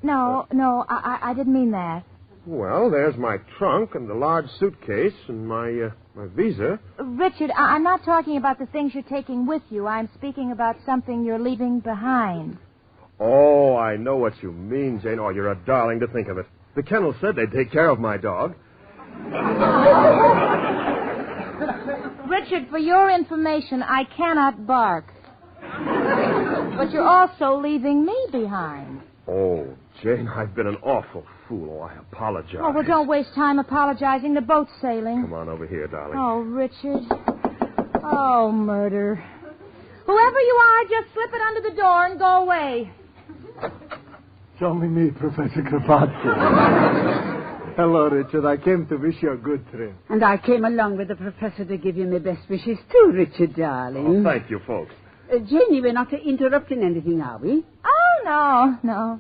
No, I didn't mean that. Well, there's my trunk and the large suitcase and my visa. Richard, I'm not talking about the things you're taking with you. I'm speaking about something you're leaving behind. Oh, I know what you mean, Jane. Oh, you're a darling to think of it. The kennel said they'd take care of my dog. Richard, for your information, I cannot bark. But you're also leaving me behind. Oh, Jane, I've been an awful fool. Oh, I apologize. Oh, well, don't waste time apologizing. The boat's sailing. Come on over here, darling. Oh, Richard. Oh, murder. Whoever you are, just slip it under the door and go away. Show me, Professor Kropotkin. Hello, Richard. I came to wish you a good trip. And I came along with the professor to give you my best wishes too, Richard, darling. Oh, thank you, folks. Jenny, we're not interrupting anything, are we? Oh, no.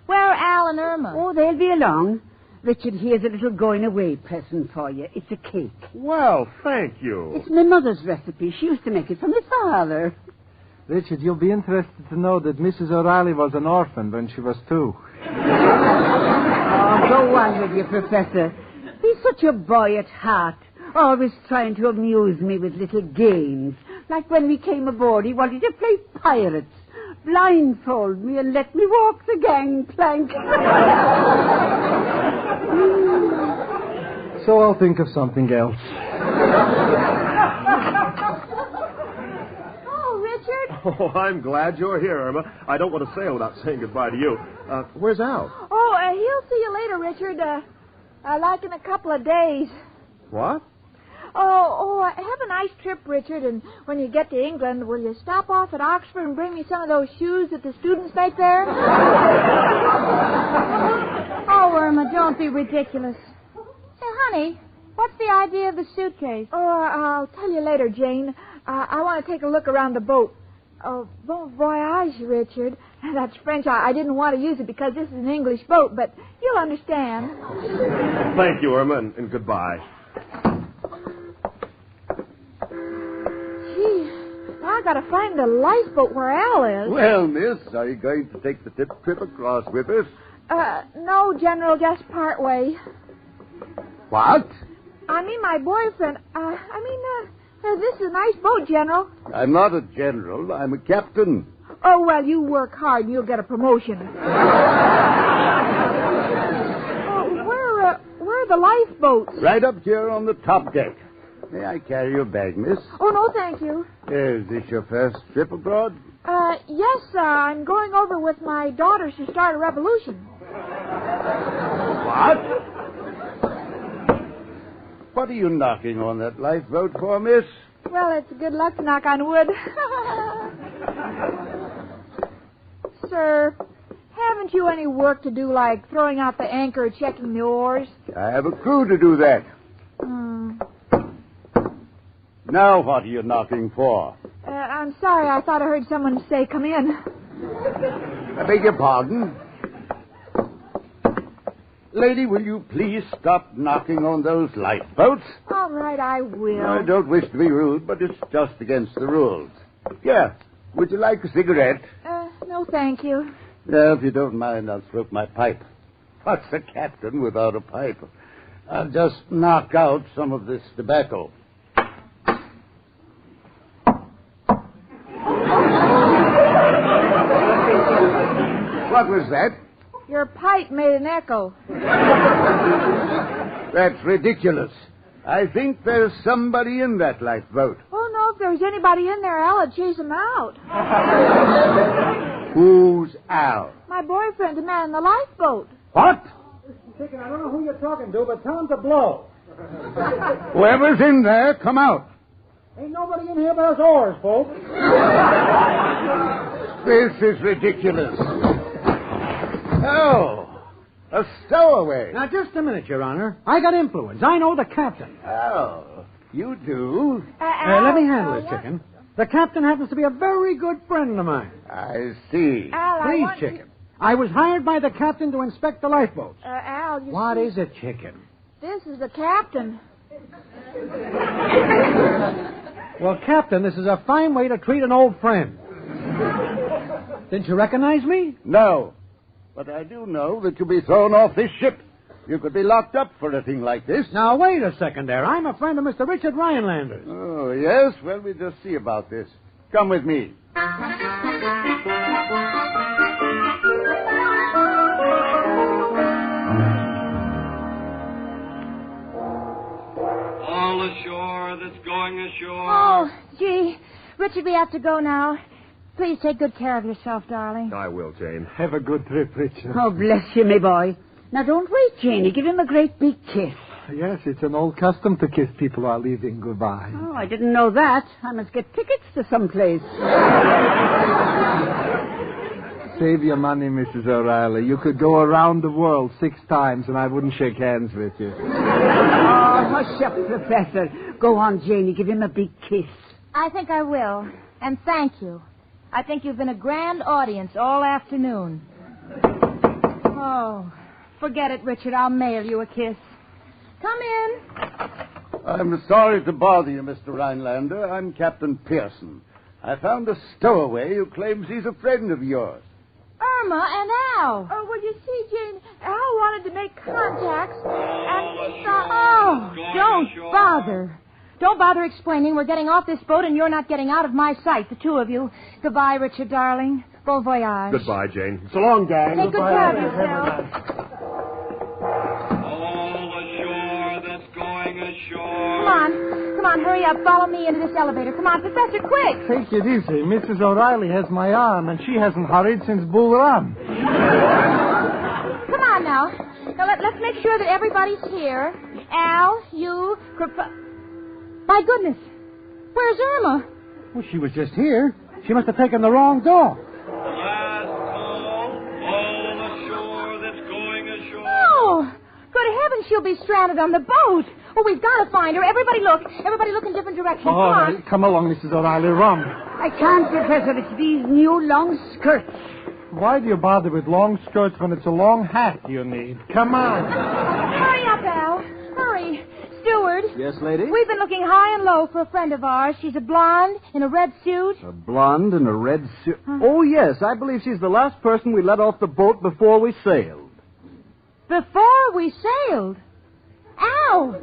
Where are Al and Irma? Oh, they'll be along. Richard, here's a little going-away present for you. It's a cake. Well, thank you. It's my mother's recipe. She used to make it for my father. Richard, you'll be interested to know that Mrs. O'Reilly was an orphan when she was 2. Oh, go on with you, Professor. He's such a boy at heart, always trying to amuse me with little games. Like when we came aboard, he wanted to play pirates, blindfold me and let me walk the gangplank. So I'll think of something else. Oh, I'm glad you're here, Irma. I don't want to sail without saying goodbye to you. Where's Al? Oh, he'll see you later, Richard. Like in a couple of days. What? Have a nice trip, Richard. And when you get to England, will you stop off at Oxford and bring me some of those shoes that the students make there? Oh, Irma, don't be ridiculous. Hey, honey, what's the idea of the suitcase? Oh, I'll tell you later, Jane. I want to take a look around the boat. Voyage, Richard. That's French. I didn't want to use it because this is an English boat, but you'll understand. Thank you, Irma, and goodbye. Gee, I got to find the lifeboat where Al is. Well, miss, are you going to take the trip across with us? No, General, just part way. What? I mean, my boyfriend. This is a nice boat, General. I'm not a general. I'm a captain. Oh, well, you work hard and you'll get a promotion. Where are the lifeboats? Right up here on the top deck. May I carry your bag, miss? Oh, no, thank you. Is this your first trip abroad? Yes, I'm going over with my daughters to start a revolution. What? What are you knocking on that lifeboat for, miss? Well, it's good luck to knock on wood. Sir, haven't you any work to do, like throwing out the anchor or checking the oars? I have a crew to do that. Now what are you knocking for? I'm sorry. I thought I heard someone say, come in. I beg your pardon? Lady, will you please stop knocking on those lifeboats? All right, I will. I don't wish to be rude, but it's just against the rules. Here, would you like a cigarette? No, thank you. Well, if you don't mind, I'll smoke my pipe. What's a captain without a pipe? I'll just knock out some of this tobacco. What was that? Your pipe made an echo. That's ridiculous. I think there's somebody in that lifeboat. Oh, no, if there's anybody in there, Al would chase him out. Who's Al? My boyfriend, the man in the lifeboat. What? Chicken, I don't know who you're talking to, but tell him to blow. Whoever's in there, come out. Ain't nobody in here but us oars, folks. This is ridiculous. Oh, a stowaway. Now, just a minute, Your Honor. I got influence. I know the captain. Oh, you do? Let me handle it, Chicken. The captain happens to be a very good friend of mine. I see. Al, Please, Chicken. I was hired by the captain to inspect the lifeboats. Al, you What see, is it, Chicken? This is the captain. Well, Captain, this is a fine way to treat an old friend. Didn't you recognize me? No. But I do know that you'll be thrown off this ship. You could be locked up for a thing like this. Now, wait a second there. I'm a friend of Mr. Richard Rhinelander. Oh, yes? Well, we'll just see about this. Come with me. All ashore that's going ashore. Oh, gee. Richard, we have to go now. Please take good care of yourself, darling. I will, Jane. Have a good trip, Richard. Oh, bless you, my boy. Now, don't wait, Janie. Give him a great big kiss. Yes, it's an old custom to kiss people while leaving goodbye. Oh, I didn't know that. I must get tickets to someplace. Save your money, Mrs. O'Reilly. You could go around the world 6 times and I wouldn't shake hands with you. Oh, hush up, Professor. Go on, Janie. Give him a big kiss. I think I will. And thank you. I think you've been a grand audience all afternoon. Oh, Forget it, Richard. I'll mail you a kiss. Come in. I'm sorry to bother you, Mr. Rhinelander. I'm Captain Pearson. I found a stowaway who claims he's a friend of yours. Irma and Al. Oh, well, you see, Jane, Al wanted to make contacts, and he thought... Oh, don't bother. Don't bother explaining. We're getting off this boat, and you're not getting out of my sight, the two of you. Goodbye, Richard, darling. Bon voyage. Goodbye, Jane. So long, gang. Take good care of yourself. Come on, hurry up. Follow me into this elevator. Come on, Professor, quick. Take it easy. Mrs. O'Reilly has my arm, and she hasn't hurried since Bull Run. Come on now. Let's make sure that everybody's here. Al, you, My goodness. Where's Irma? Well, she was just here. She must have taken the wrong door. Oh, good heavens, she'll be stranded on the boat. Oh, we've got to find her. Everybody look in different directions. Come on. Come along, Mrs. O'Reilly. Run. I can't, Professor. It's these new long skirts. Why do you bother with long skirts when it's a long hat you need? Come on. Hurry up, Al. Hurry. Steward. Yes, lady? We've been looking high and low for a friend of ours. She's a blonde in a red suit. A blonde in a red suit? Oh, yes. I believe she's the last person we let off the boat before we sailed. Before we sailed? Al!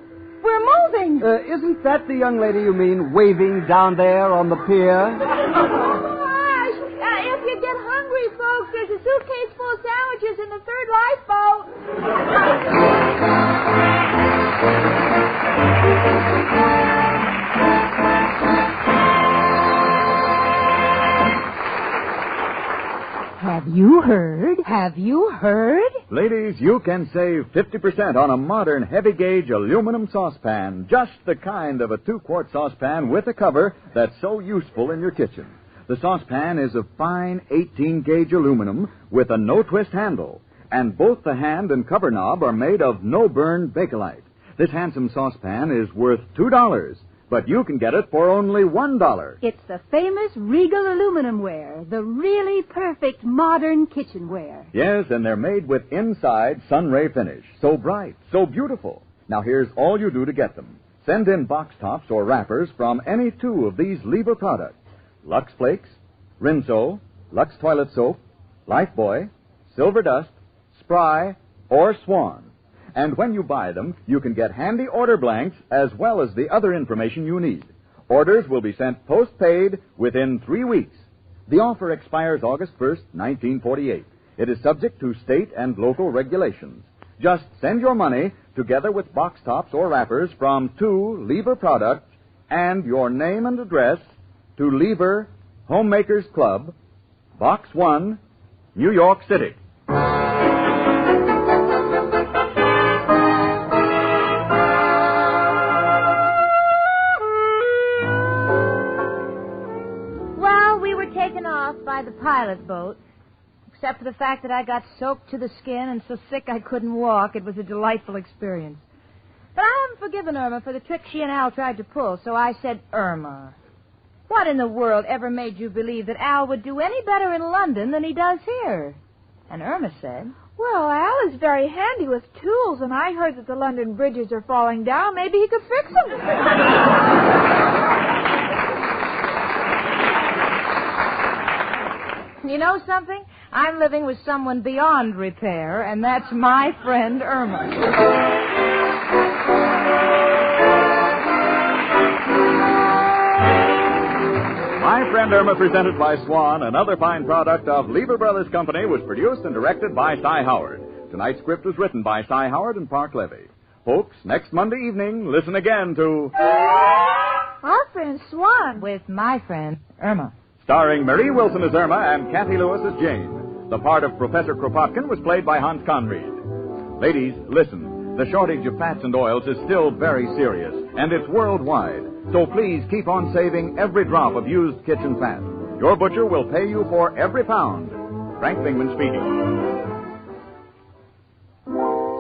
We're moving. Isn't that the young lady you mean waving down there on the pier? Gosh, if you get hungry, folks, there's a suitcase full of sandwiches in the third lifeboat. Have you heard? Ladies, you can save 50% on a modern heavy-gauge aluminum saucepan. Just the kind of a 2-quart saucepan with a cover that's so useful in your kitchen. The saucepan is of fine 18-gauge aluminum with a no-twist handle. And both the hand and cover knob are made of no-burn Bakelite. This handsome saucepan is worth $2. But you can get it for only $1. It's the famous Regal aluminum ware, the really perfect modern kitchenware. Yes, and they're made with inside sunray finish. So bright, so beautiful. Now here's all you do to get them. Send in box tops or wrappers from any two of these Lever products. Lux Flakes, Rinso, Lux Toilet Soap, Lifebuoy, Silver Dust, Spry, or Swan. And when you buy them, you can get handy order blanks as well as the other information you need. Orders will be sent postpaid within 3 weeks. The offer expires August 1st, 1948. It is subject to state and local regulations. Just send your money together with box tops or wrappers from two Lever products and your name and address to Lever Homemakers Club, Box 1, New York City. By the pilot boat, except for the fact that I got soaked to the skin and so sick I couldn't walk. It was a delightful experience. But I haven't forgiven Irma for the trick she and Al tried to pull, so I said, Irma, what in the world ever made you believe that Al would do any better in London than he does here? And Irma said, well, Al is very handy with tools, and I heard that the London bridges are falling down. Maybe he could fix them. You know something? I'm living with someone beyond repair, and that's my friend Irma. My Friend Irma, presented by Swan, another fine product of Lever Brothers Company, was produced and directed by Cy Howard. Tonight's script was written by Cy Howard and Park Levy. Folks, next Monday evening, listen again to Our Friend Swan with my friend Irma. Starring Marie Wilson as Irma and Kathy Lewis as Jane. The part of Professor Kropotkin was played by Hans Conried. Ladies, listen. The shortage of fats and oils is still very serious, and it's worldwide. So please keep on saving every drop of used kitchen fat. Your butcher will pay you for every pound. Frank Bingman speaking.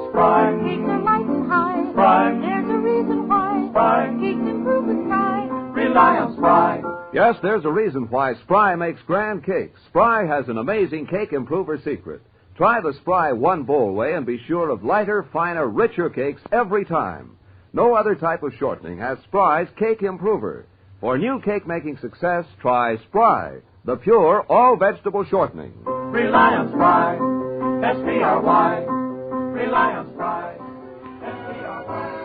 Spry. Keep your lights high. Spry. There's a reason why. Spry. Keep improving high. Rely on Spry. Yes, there's a reason why Spry makes grand cakes. Spry has an amazing cake improver secret. Try the Spry one-bowl way and be sure of lighter, finer, richer cakes every time. No other type of shortening has Spry's Cake Improver. For new cake-making success, try Spry, the pure all-vegetable shortening. Rely on Spry, S-P-R-Y. Rely on Spry, S-P-R-Y.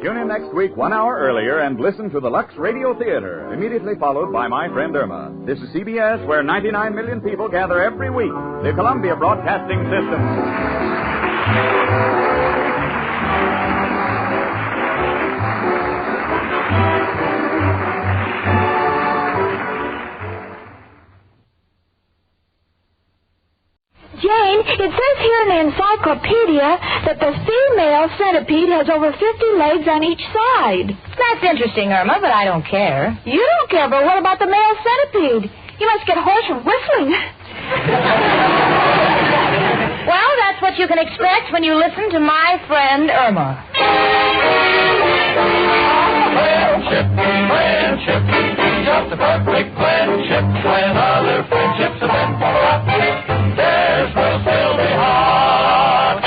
Tune in next week 1 hour earlier and listen to the Lux Radio Theater, immediately followed by My Friend Irma. This is CBS, where 99 million people gather every week. The Columbia Broadcasting System. Jane, it says here in the encyclopedia that the female centipede has over 50 legs on each side. That's interesting, Irma, but I don't care. You don't care, but what about the male centipede? You must get hoarse from whistling. Well, that's what you can expect when you listen to My Friend Irma. Friendship, just a perfect friendship. When other friendships have been for up, theirs will still be hot.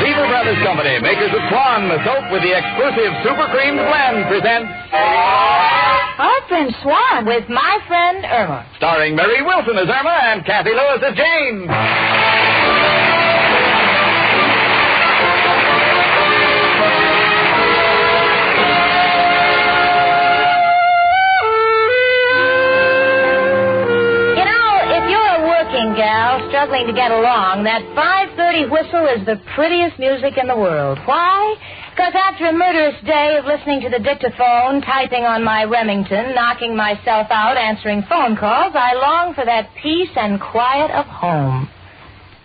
Lever Brothers Company, makers of Swan, the soap with the exclusive Super Creamed Blend, presents Our Friend Swan with My Friend Irma. starring Mary Wilson as Irma and Kathy Lewis as Jane. Gal struggling to get along, that 5:30 whistle is the prettiest music in the world. Why? Because after a murderous day of listening to the dictaphone, typing on my Remington, knocking myself out, answering phone calls, I long for that peace and quiet of home.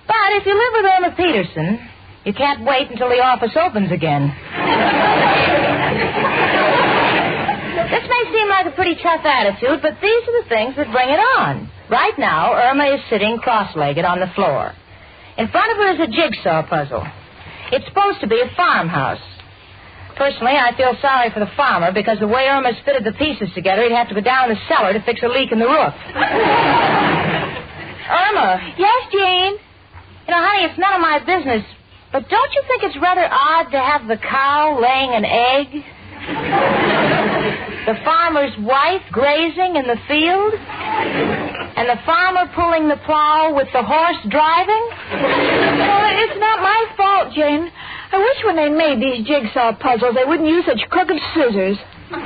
But if you live with Irma Peterson, you can't wait until the office opens again. This may seem like a pretty tough attitude, but these are the things that bring it on. Right now, Irma is sitting cross-legged on the floor. In front of her is a jigsaw puzzle. It's supposed to be a farmhouse. Personally, I feel sorry for the farmer because the way Irma's fitted the pieces together, he'd have to go down the cellar to fix a leak in the roof. Irma. Yes, Jane? You know, honey, it's none of my business, but don't you think it's rather odd to have the cow laying an egg? The farmer's wife grazing in the field? And the farmer pulling the plow with the horse driving? Well, it's not my fault, Jane. I wish when they made these jigsaw puzzles they wouldn't use such crooked scissors. Where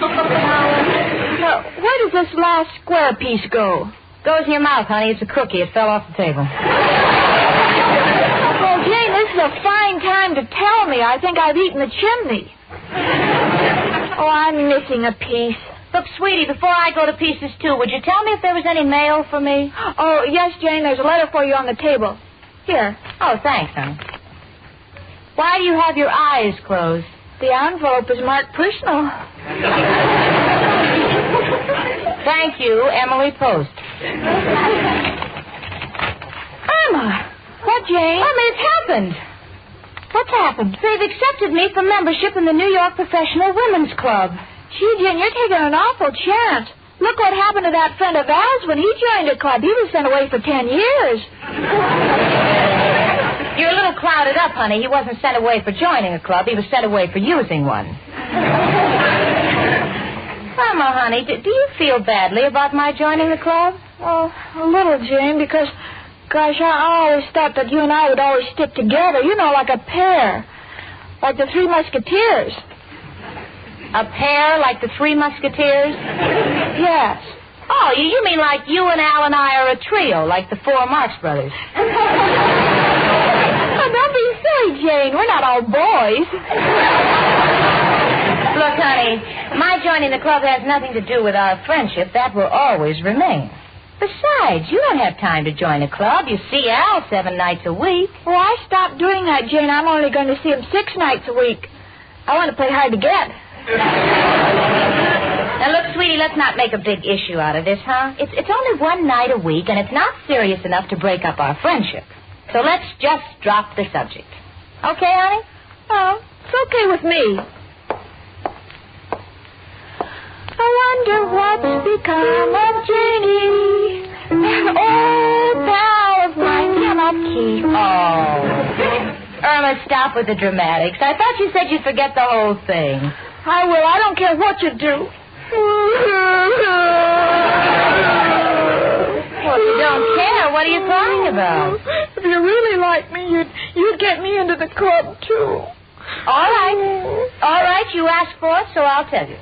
does this last square piece go? Goes in your mouth, honey. It's a cookie. It fell off the table. Well, Jane, this is a fine time to tell me. I think I've eaten the chimney. Oh, I'm missing a piece. Look, sweetie, before I go to pieces too, would you tell me if there was any mail for me? Oh, yes, Jane, there's a letter for you on the table. Here. Oh, thanks, honey. Why do you have your eyes closed? The envelope is marked personal. Thank you, Emily Post. Irma! What, Jane? Irma, it's happened. What's happened? They've accepted me for membership in the New York Professional Women's Club. Gee, Jane, you're taking an awful chance. Look what happened to that friend of ours when he joined a club. He was sent away for 10 years. You're a little clouded up, honey. He wasn't sent away for joining a club. He was sent away for using one. Irma, honey, do you feel badly about my joining the club? Oh, a little, Jane, because, gosh, I always thought that you and I would always stick together, you know, like a pair. Like the Three Musketeers. A pair like the Three Musketeers? Yes. Oh, you mean like you and Al and I are a trio, like the four Marx Brothers? Oh, don't be silly, Jane. We're not all boys. Look, honey, my joining the club has nothing to do with our friendship. That will always remain. Besides, you don't have time to join a club. You see Al 7 nights a week. Oh, I stopped doing that, Jane. I'm only going to see him 6 nights a week. I want to play hard to get. Now, look, sweetie, let's not make a big issue out of this, huh? It's only 1 night a week, and it's not serious enough to break up our friendship. So let's just drop the subject. Okay, honey? Oh, it's okay with me. I wonder what's become of Janie. That old pal of mine cannot keep. Oh. Irma, stop with the dramatics. I thought you said you'd forget the whole thing. I will. I don't care what you do. Well, if you don't care, what are you crying about? If you really like me, you'd get me into the club, too. All right, you asked for it, so I'll tell you.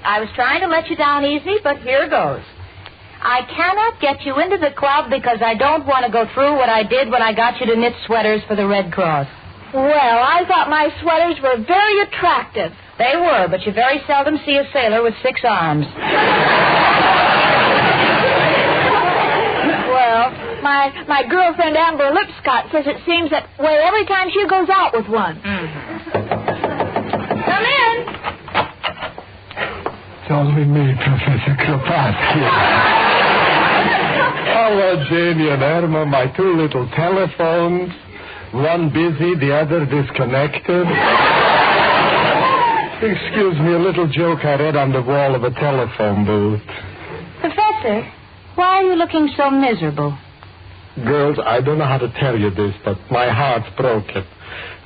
I was trying to let you down easy, but here goes. I cannot get you into the club because I don't want to go through what I did when I got you to knit sweaters for the Red Cross. Well, I thought my sweaters were very attractive. They were, but you very seldom see a sailor with 6 arms. Well, my girlfriend Amber Lipscott says it seems that way every time she goes out with one. Come in. It's only me, Professor Kropotkin. Hello, Janie and Irma, my 2 little telephones. One busy, the other disconnected. Excuse me, a little joke I read on the wall of a telephone booth. Professor, why are you looking so miserable? Girls, I don't know how to tell you this, but my heart's broken.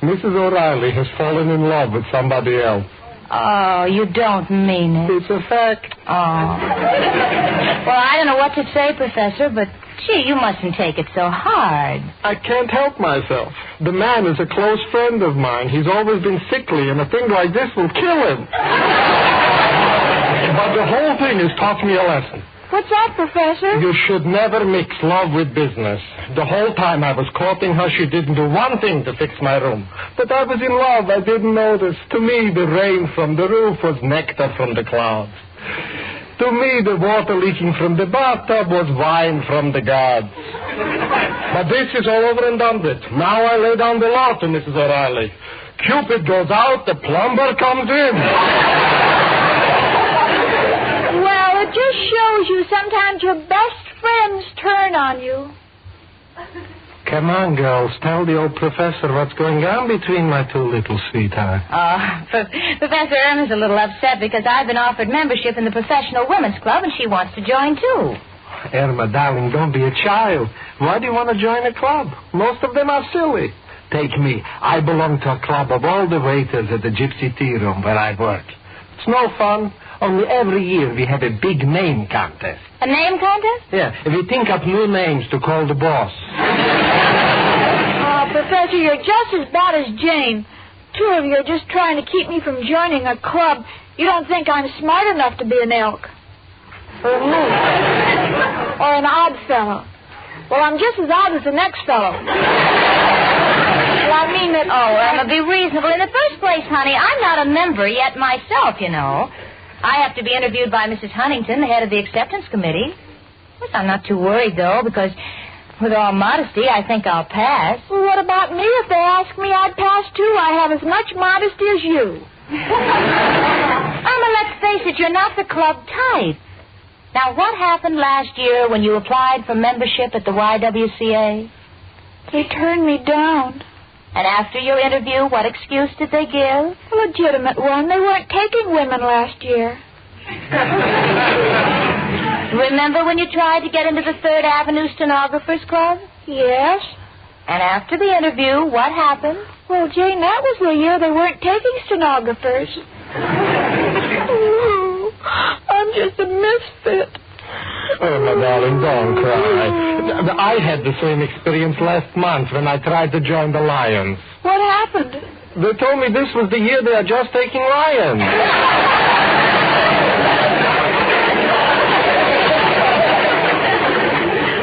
Mrs. O'Reilly has fallen in love with somebody else. Oh, you don't mean it. It's a fact. Oh. Well, I don't know what to say, Professor, but, gee, you mustn't take it so hard. I can't help myself. The man is a close friend of mine. He's always been sickly, and a thing like this will kill him. But the whole thing has taught me a lesson. What's that, Professor? You should never mix love with business. The whole time I was courting her, she didn't do one thing to fix my room. But I was in love. I didn't notice. To me, the rain from the roof was nectar from the clouds. To me, the water leaking from the bathtub was wine from the gods. But this is all over and done with. Now I lay down the law to Mrs. O'Reilly. Cupid goes out, the plumber comes in. Well, it just shows you sometimes your best friends turn on you. Come on, girls. Tell the old professor what's going on between my 2 little sweethearts. Professor Irma's a little upset because I've been offered membership in the Professional Women's Club, and she wants to join, too. Irma, darling, don't be a child. Why do you want to join a club? Most of them are silly. Take me. I belong to a club of all the waiters at the Gypsy Tea Room where I work. It's no fun. Only every year we have a big name contest. A name contest? Yeah, we think up new names to call the boss. Oh, Professor, you're just as bad as Jane. 2 of you are just trying to keep me from joining a club. You don't think I'm smart enough to be an elk. Or a moose. Or an odd fellow. Well, I'm just as odd as the next fellow. Well, I mean that... Oh, Irma, be reasonable. In the first place, honey, I'm not a member yet myself, you know. I have to be interviewed by Mrs. Huntington, the head of the acceptance committee. Yes, I'm not too worried, though, because with all modesty, I think I'll pass. Well, what about me? If they ask me, I'd pass, too. I have as much modesty as you. Irma, let's face it, you're not the club type. Now, what happened last year when you applied for membership at the YWCA? They turned me down. And after your interview, what excuse did they give? A legitimate one. They weren't taking women last year. Remember when you tried to get into the 3rd Avenue Stenographers Club? Yes. And after the interview, what happened? Well, Jane, that was the year they weren't taking stenographers. Ooh, I'm just a misfit. Oh, my darling, don't cry. I had the same experience last month when I tried to join the Lions. What happened? They told me this was the year they are just taking Lions.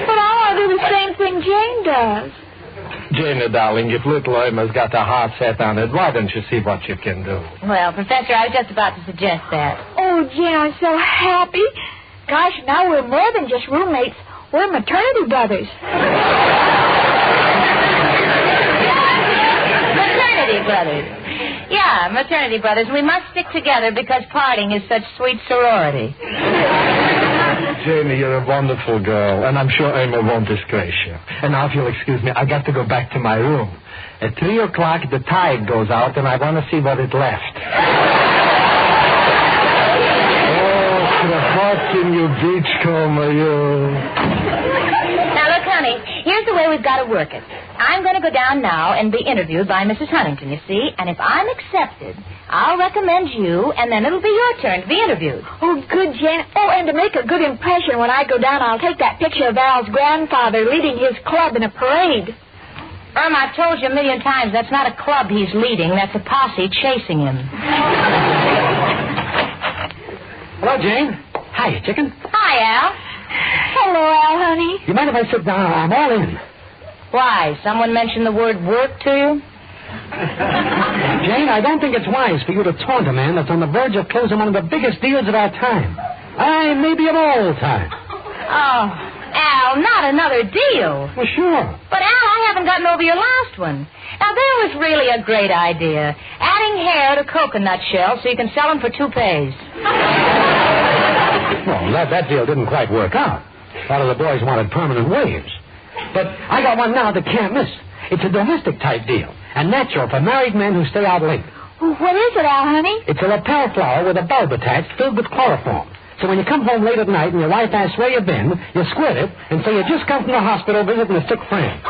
But I want to do the same thing Jane does. Jane, darling, if little Irma's got a heart set on it, why don't you see what you can do? Well, Professor, I was just about to suggest that. Oh, Jane, I'm so happy. Gosh, now we're more than just roommates. We're maternity brothers. Maternity brothers. Yeah, maternity brothers. We must stick together because parting is such sweet sorority. Jamie, you're a wonderful girl, and I'm sure Irma won't disgrace you. And now, if you'll excuse me, I got to go back to my room. At 3 o'clock, the tide goes out, and I want to see what it left. Watching you, Beachcomber, you. Now, look, honey, here's the way we've got to work it. I'm going to go down now and be interviewed by Mrs. Huntington, you see, and if I'm accepted, I'll recommend you, and then it'll be your turn to be interviewed. Oh, good, Jane. Oh, and to make a good impression when I go down, I'll take that picture of Al's grandfather leading his club in a parade. Irma, I've told you a million times that's not a club he's leading. That's a posse chasing him. Hello, Jane. Hiya, chicken. Hi, Al. Hello, Al, honey. You mind if I sit down? I'm all in. Why? Someone mentioned the word work to you? Jane, I don't think it's wise for you to taunt a man that's on the verge of closing one of the biggest deals of our time. Maybe of all time. Oh, Al, not another deal. Well, sure. But, Al, I haven't gotten over your last one. Now, there was really a great idea. Adding hair to coconut shells so you can sell them for toupees. Well, that deal didn't quite work out. A lot of the boys wanted permanent waves. But I got one now that can't miss. It's a domestic-type deal, and natural for married men who stay out late. What is it, Al, honey? It's a lapel flower with a bulb attached filled with chloroform. So when you come home late at night and your wife asks where you've been, you squirt it and say you just come from the hospital visiting a sick friend.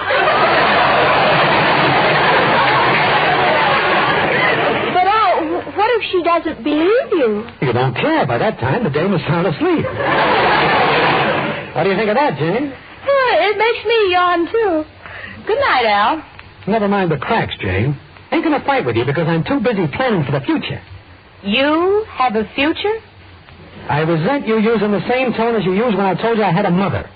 But, Al, what if she doesn't believe you? You don't care. By that time, the dame is sound asleep. What do you think of that, Jane? It makes me yawn, too. Good night, Al. Never mind the cracks, Jane. Ain't gonna fight with you because I'm too busy planning for the future. You have a future? I resent you using the same tone as you used when I told you I had a mother.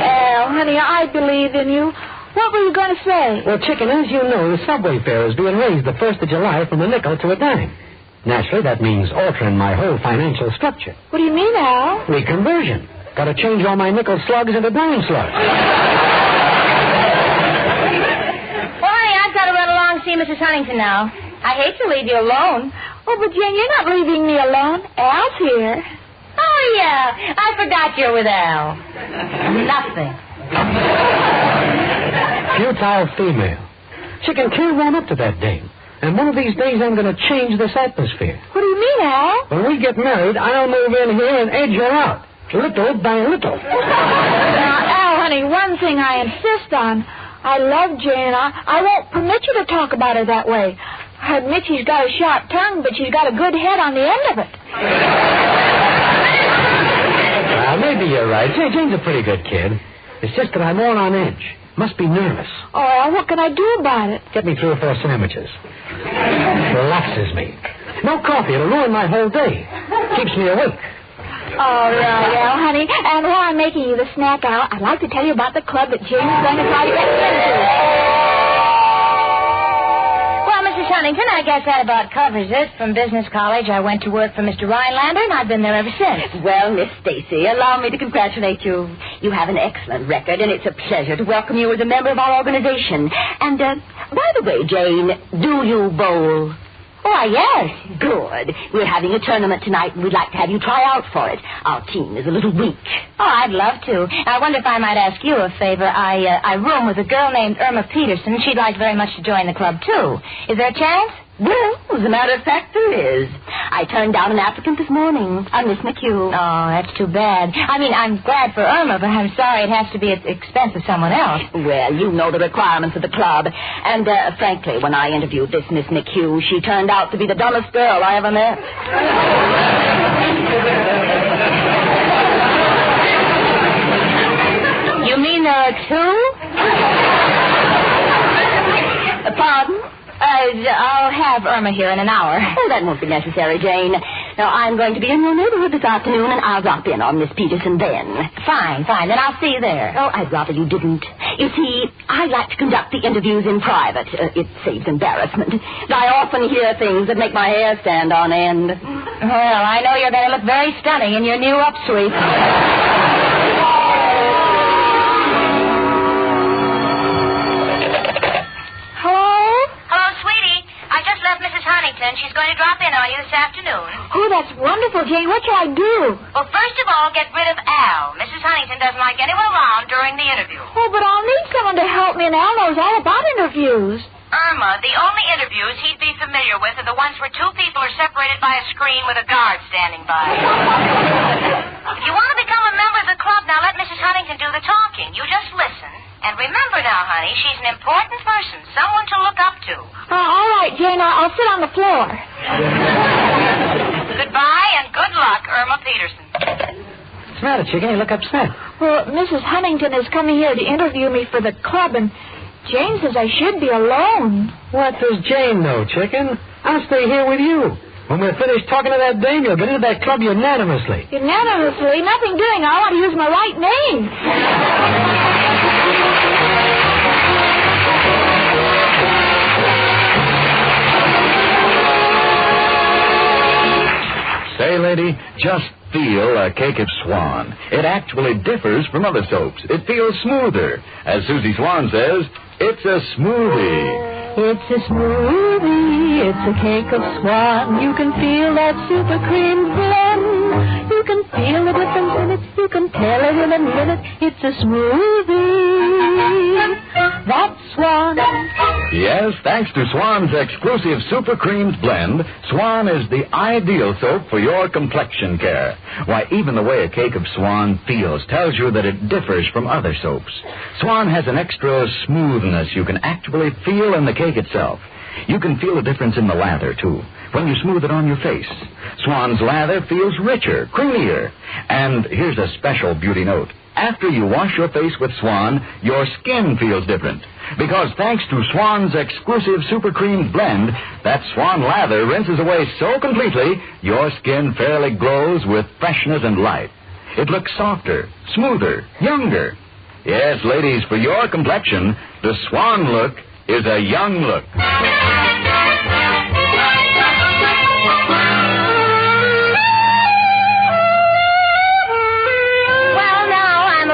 Al, honey, I believe in you. What were you going to say? Well, chicken, as you know, the subway fare is being raised the 1st of July from a nickel to a dime. Naturally, that means altering my whole financial structure. What do you mean, Al? Reconversion. Got to change all my nickel slugs into dime slugs. Well, honey, I've got to run along and see Mrs. Huntington now. I hate to leave you alone. Oh, but Jane, you're not leaving me alone. Al's here. Oh, yeah. I forgot you're with Al. Nothing. Futile female. Chicken can't run up to that dame. And one of these days I'm going to change this atmosphere. What do you mean, Al? When we get married, I'll move in here and edge her out. Little by little. Now, Al, honey, one thing I insist on. I love Jane, and I won't permit you to talk about her that way. I admit she's got a sharp tongue, but she's got a good head on the end of it. Well, maybe you're right. Jane's a pretty good kid. It's just that I'm all on edge. Must be nervous. Oh, Al, what can I do about it? Get me 3 or 4 sandwiches. Relaxes me. No coffee. It'll ruin my whole day. Keeps me awake. All right, Al, honey. And while I'm making you the snack, Al, I'd like to tell you about the club that Jane's going to try to get me into. Well, Mrs. Huntington, I guess that about covers it. From business college, I went to work for Mr. Rhinelander, and I've been there ever since. Well, Miss Stacy, allow me to congratulate you. You have an excellent record, and it's a pleasure to welcome you as a member of our organization. And, by the way, Jane, do you bowl? Why, yes. Good. We're having a tournament tonight, and we'd like to have you try out for it. Our team is a little weak. Oh, I'd love to. I wonder if I might ask you a favor. I room with a girl named Irma Peterson. She'd like very much to join the club, too. Is there a chance? Well, as a matter of fact, there is. I turned down an applicant this morning, Miss McHugh. Oh, that's too bad. I mean, I'm glad for Irma, but I'm sorry it has to be at the expense of someone else. Well, you know the requirements of the club. And, frankly, when I interviewed this Miss McHugh, she turned out to be the dumbest girl I ever met. You mean there are 2? Pardon? I'll have Irma here in an hour. Oh, that won't be necessary, Jane. Now, I'm going to be in your neighborhood this afternoon, and I'll drop in on Miss Peterson then. Fine. Then I'll see you there. Oh, I'd rather you didn't. You see, I like to conduct the interviews in private. It saves embarrassment. I often hear things that make my hair stand on end. Well, I know you're going to look very stunning in your new upsweep. She's going to drop in on you this afternoon. Oh, that's wonderful, Jane. What shall I do? Well, first of all, get rid of Al. Mrs. Huntington doesn't like anyone around during the interview. Oh, but I'll need someone to help me, and Al knows all about interviews. Irma, the only interviews he'd be familiar with are the ones where two people are separated by a screen with a guard standing by. If you want to become a member of the club, now let Mrs. Huntington do the talking. You just listen. And remember now, honey, she's an important person, someone to look up to. All right, Jane, I'll sit on the floor. Goodbye and good luck, Irma Peterson. What's the matter, Chicken? You look upset. Well, Mrs. Huntington is coming here to interview me for the club, and Jane says I should be alone. What does Jane know, Chicken? I'll stay here with you. When we're finished talking to that dame, you'll get into that club unanimously. Unanimously? Nothing doing. I want to use my right name. Say, lady, just feel a cake of Swan. It actually differs from other soaps. It feels smoother. As Susie Swan says, it's a smoothie. It's a smoothie, it's a cake of Swan. You can feel that super cream blend. You can feel the difference in it. You can tell it in a minute. It's a smoothie. That's Swan. Yes, thanks to Swan's exclusive super creamed blend, Swan is the ideal soap for your complexion care. Why, even the way a cake of Swan feels tells you that it differs from other soaps. Swan has an extra smoothness you can actually feel in the cake itself. You can feel a difference in the lather, too, when you smooth it on your face. Swan's lather feels richer, creamier. And here's a special beauty note. After you wash your face with Swan, your skin feels different. Because thanks to Swan's exclusive super cream blend, that Swan lather rinses away so completely, your skin fairly glows with freshness and light. It looks softer, smoother, younger. Yes, ladies, for your complexion, the Swan look is a young look.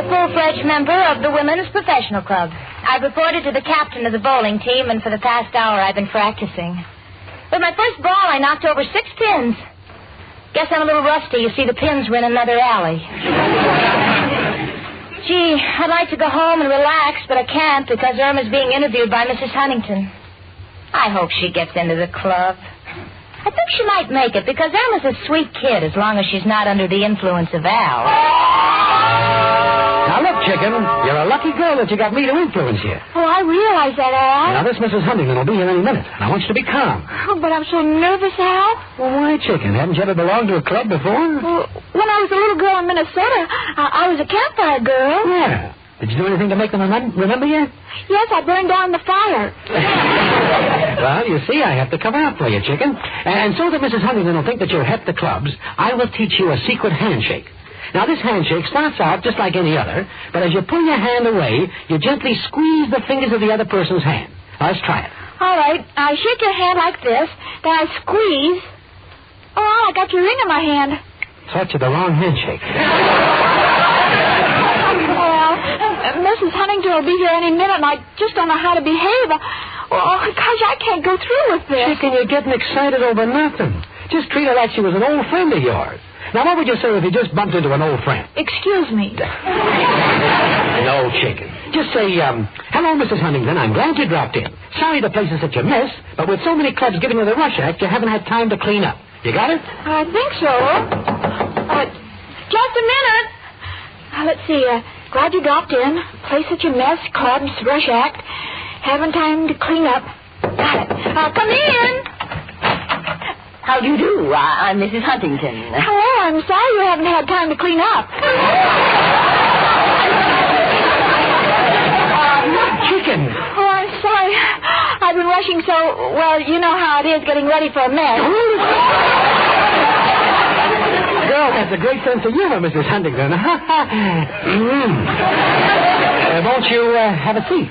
Full-fledged member of the Women's Professional Club. I've reported to the captain of the bowling team, and for the past hour I've been practicing. With my first ball, I knocked over 6 pins. Guess I'm a little rusty. You see, the pins were in another alley. Gee, I'd like to go home and relax, but I can't because Irma's being interviewed by Mrs. Huntington. I hope she gets into the club. I think she might make it because Irma's a sweet kid as long as she's not under the influence of Al. Now, look, Chicken, you're a lucky girl that you got me to influence you. Oh, I realize that, Al. Now, this Mrs. Huntington will be here any minute, and I want you to be calm. Oh, but I'm so nervous, Al. Well, why, Chicken? Haven't you ever belonged to a club before? Well, when I was a little girl in Minnesota, I was a campfire girl. Yeah. Did you do anything to make them remember you? Yes, I burned down the fire. Well, you see, I have to cover up for you, Chicken. And so that Mrs. Huntington will think that you're hep to clubs, I will teach you a secret handshake. Now, this handshake starts out just like any other, but as you pull your hand away, you gently squeeze the fingers of the other person's hand. Now, let's try it. All right. I shake your hand like this, then I squeeze. Oh, I got your ring in my hand. Thought you the wrong handshake. Mrs. Huntington will be here any minute, and I just don't know how to behave. Oh, gosh, I can't go through with this. Chicken, you're getting excited over nothing. Just treat her like she was an old friend of yours. Now, what would you say if you just bumped into an old friend? Excuse me. No, Chicken. Just say, hello, Mrs. Huntington. I'm glad you dropped in. Sorry the place is such a mess, but with so many clubs giving you the rush act, you haven't had time to clean up. You got it? I think so. Just a minute. Let's see. Glad you dropped in. Place such a mess, clubs, rush act. Haven't time to clean up. Got it. Come in. How do you do? I'm Mrs. Huntington. Hello, I'm sorry you haven't had time to clean up. Chicken. Oh, I'm sorry. I've been rushing so, well, you know how it is getting ready for a mess. Girl, that's a great sense of humor, Mrs. Huntington. Won't you have a seat?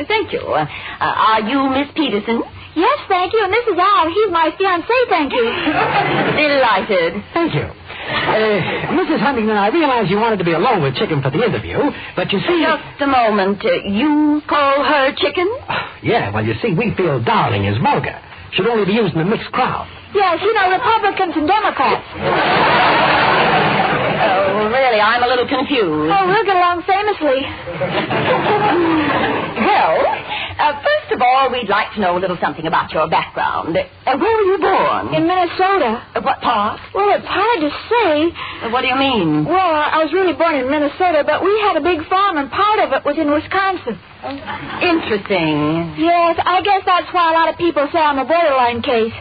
Thank you. Are you Miss Peterson? Yes, thank you. And this is Al. He's my fiancé, thank you. Delighted. Thank you. Mrs. Huntington, I realize you wanted to be alone with Chicken for the interview, but you see... Just a moment. You call her Chicken? Yeah, well, you see, we feel darling is vulgar. Should only be used in a mixed crowd. Yes, you know, Republicans and Democrats. Oh, really, I'm a little confused. Oh, we'll get along famously. Well, first first of all, we'd like to know a little something about your background. Where were you born? In Minnesota. What part? Well, it's hard to say. What do you mean? Well, I was really born in Minnesota, but we had a big farm, and part of it was in Wisconsin. Interesting. Yes, I guess that's why a lot of people say I'm a borderline case.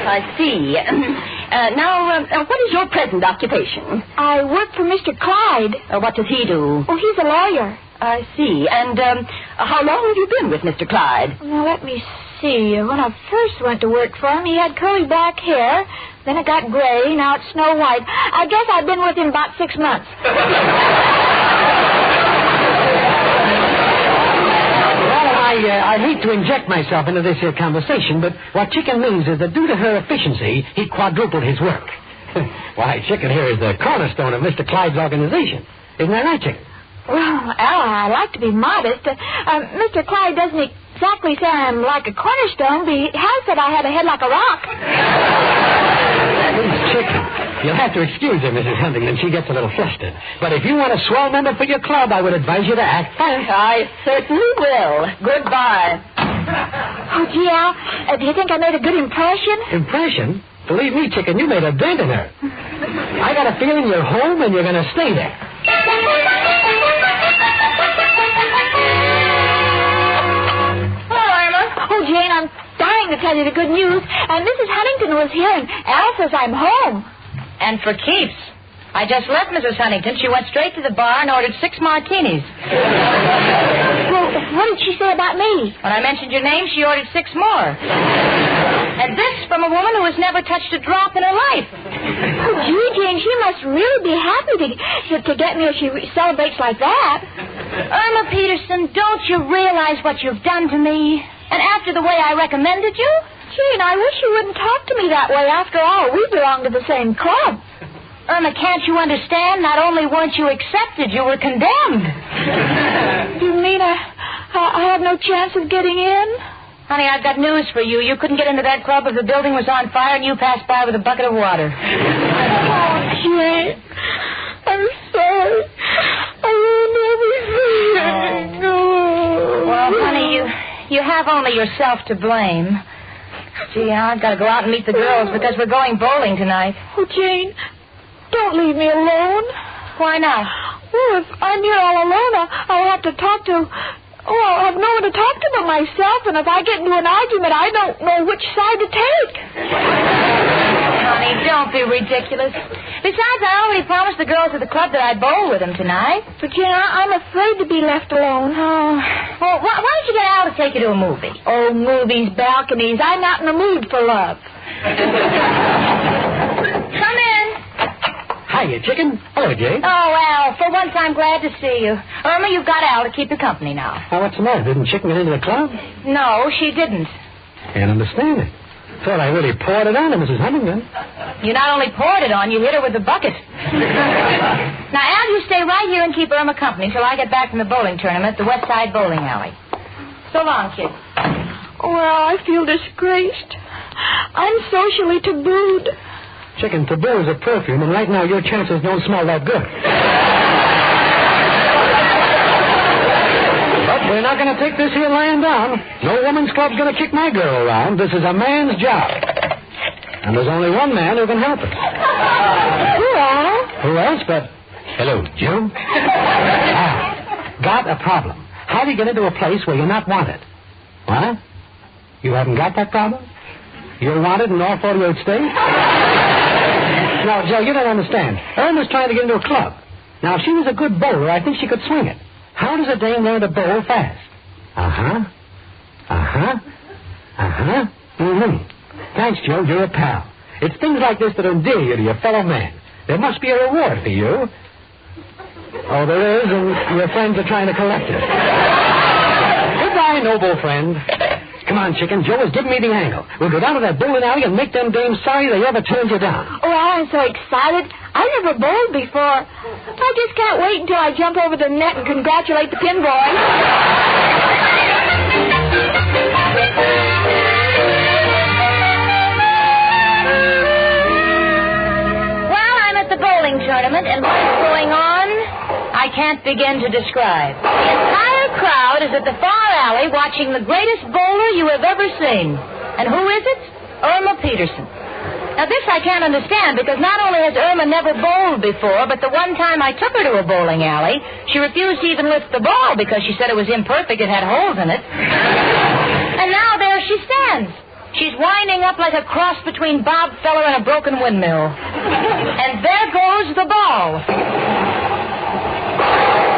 I see. Now, what is your present occupation? I work for Mr. Clyde. What does he do? Oh, he's a lawyer. I see. And how long have you been with Mr. Clyde? Now, let me see. When I first went to work for him, he had curly black hair. Then it got gray. Now it's snow white. I guess I've been with him about 6 months. I hate to inject myself into this here conversation, but what Chicken means is that due to her efficiency, he quadrupled his work. Why, Chicken here is the cornerstone of Mr. Clyde's organization. Isn't that right, Chicken? Well, Al, I like to be modest. Mr. Clyde doesn't exactly say I'm like a cornerstone, but he has said I have a head like a rock. Chicken, you'll have to excuse her, Mrs. Huntington. She gets a little flustered. But if you want a swell member for your club, I would advise you to act fast. I certainly will. Goodbye. Oh, gee, Al, do you think I made a good impression? Impression? Believe me, Chicken, you made a dent in her. I got a feeling you're home and you're going to stay there. Hello, Irma. Oh, Jane, I'm dying to tell you the good news. And Mrs. Huntington was here, and Al says I'm home. And for keeps. I just left Mrs. Huntington. She went straight to the bar and ordered 6 martinis. Well, what did she say about me? When I mentioned your name, she ordered 6 more. And this from a woman who has never touched a drop in her life. Oh, gee, Jane, she must really be happy to get me if she celebrates like that. Irma Peterson, don't you realize what you've done to me? And after the way I recommended you? Jane, I wish you wouldn't talk to me that way. After all, we belong to the same club. Irma, can't you understand? Not only weren't you accepted, you were condemned. You mean I have no chance of getting in? Honey, I've got news for you. You couldn't get into that club if the building was on fire and you passed by with a bucket of water. Oh, Jane, I'm sorry. I ruined everything. Well, honey, you have only yourself to blame. Gee, I've got to go out and meet the girls because we're going bowling tonight. Oh, Jane, don't leave me alone. Why not? Well, if I'm here all alone, I'll have to talk to... Oh, I'll have no one to talk to but myself, and if I get into an argument, I don't know which side to take. Honey, don't be ridiculous. Besides, I already promised the girls at the club that I'd bowl with them tonight. But, Jane, I'm afraid to be left alone. Oh, well, why don't you get Al to take you to a movie? Oh, movies, balconies. I'm not in the mood for love. Come in. Hiya, Chicken. Hello, Jane. Oh, Al, for once I'm glad to see you. Irma, you've got Al to keep you company now. Now, what's the matter? Didn't Chicken get into the club? No, she didn't. Can't understand it. Thought I really poured it on to Mrs. Huntington. You not only poured it on, you hit her with the bucket. Now, Al, you stay right here and keep Irma company till I get back from the bowling tournament at the West Side Bowling Alley. So long, kid. Well, I feel disgraced. I'm socially tabooed. Chicken, taboo is a perfume, and right now your chances don't smell that good. But we're not going to take this here lying down. No woman's club's going to kick my girl around. This is a man's job. And there's only one man who can help us. Who else but... Hello, Joe. Got a problem. How do you get into a place where you're not wanted? What? You haven't got that problem? You're wanted in all 48 states? Now, Joe, you don't understand. Irma's trying to get into a club. Now, if she was a good bowler, I think she could swing it. How does a dame learn to bowl fast? Mm-hmm. Thanks, Joe. You're a pal. It's things like this that endear you to your fellow man. There must be a reward for you. Oh, there is, and your friends are trying to collect it. Goodbye, noble friend. Come on, Chicken. Joe has given me the angle. We'll go down to that bowling alley and make them dames sorry they ever turned you down. Oh, I'm so excited. I've never bowled before. I just can't wait until I jump over the net and congratulate the pin boy. Well, I'm at the bowling tournament, and what's going on, I can't begin to describe. The entire crowd is at the far alley watching the greatest bowler you have ever seen. And who is it? Irma Peterson. Now, this I can't understand, because not only has Irma never bowled before, but the one time I took her to a bowling alley, she refused to even lift the ball because she said it was imperfect, it had holes in it. And now there she stands. She's winding up like a cross between Bob Feller and a broken windmill. And there goes the ball.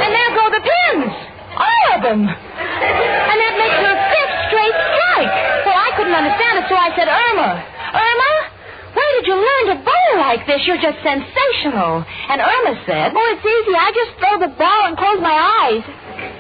And there go the pins. All of them. And that makes her fifth straight strike. Well, I couldn't understand it, so I said, Irma, where did you learn to bowl like this? You're just sensational. And Irma said, Oh, it's easy. I just throw the ball and close my eyes.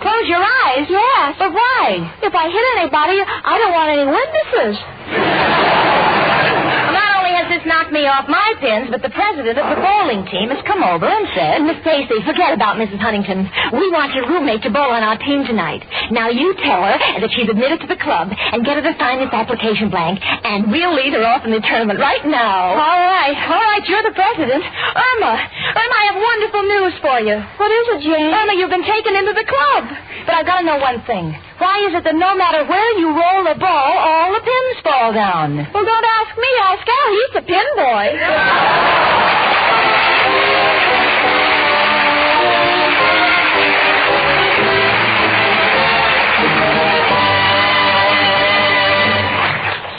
Close your eyes? Yes. But why? If I hit anybody, I don't want any witnesses. Well, not only has this knocked me off my pins, but the president of the bowling team has come over and said, Miss Stacy, forget about Mrs. Huntington. We want your roommate to bowl on our team tonight. Now you tell her that she's admitted to the club and get her to sign this application blank, and we'll lead her off in the tournament right now. All right, you're the president. Irma, I have wonderful news for you. What is it, Jane? Irma, you've been taken into the club. But I've got to know one thing. Why is it that no matter where you roll the ball, all the pins fall down? Well, don't ask me. Ask Al. He's the pin boy.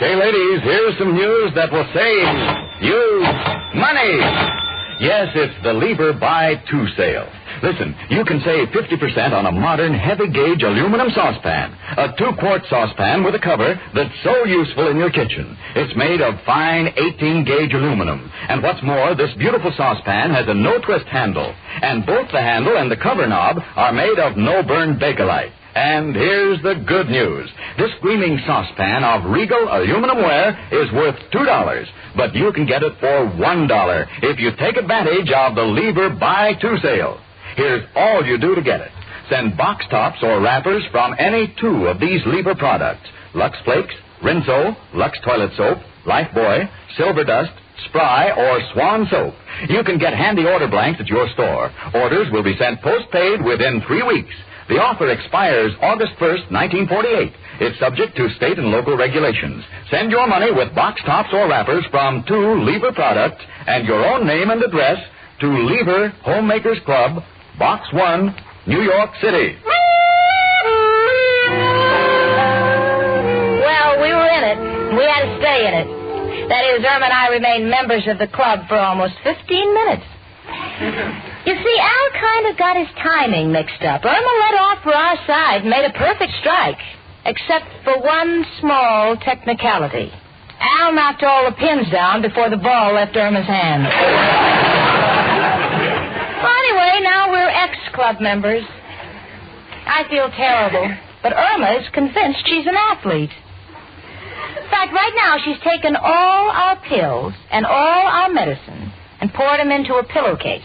Say, ladies, here's some news that will save you money. Yes, it's the Lever Buy 2 sale. Listen, you can save 50% on a modern, heavy-gauge aluminum saucepan. A 2-quart saucepan with a cover that's so useful in your kitchen. It's made of fine 18-gauge aluminum. And what's more, this beautiful saucepan has a no-twist handle. And both the handle and the cover knob are made of no-burn Bakelite. And here's the good news. This gleaming saucepan of Regal aluminum ware is worth $2, but you can get it for $1 if you take advantage of the Lever Buy 2 sale. Here's all you do to get it. Send box tops or wrappers from any 2 of these Lever products: Lux Flakes, Rinso, Lux Toilet Soap, Lifebuoy, Silver Dust, Spry, or Swan Soap. You can get handy order blanks at your store. Orders will be sent postpaid within 3 weeks. The offer expires August 1st, 1948. It's subject to state and local regulations. Send your money with box tops or wrappers from 2 Lever products and your own name and address to Lever Homemakers Club, Box 1, New York City. Well, we were in it. We had to stay in it. That is, Irma and I remained members of the club for almost 15 minutes. You see, Al kind of got his timing mixed up. Irma led off for our side and made a perfect strike, except for one small technicality. Al knocked all the pins down before the ball left Irma's hand. Well, anyway, now we're ex-club members. I feel terrible, but Irma is convinced she's an athlete. In fact, right now she's taken all our pills and all our medicine and poured them into a pillowcase.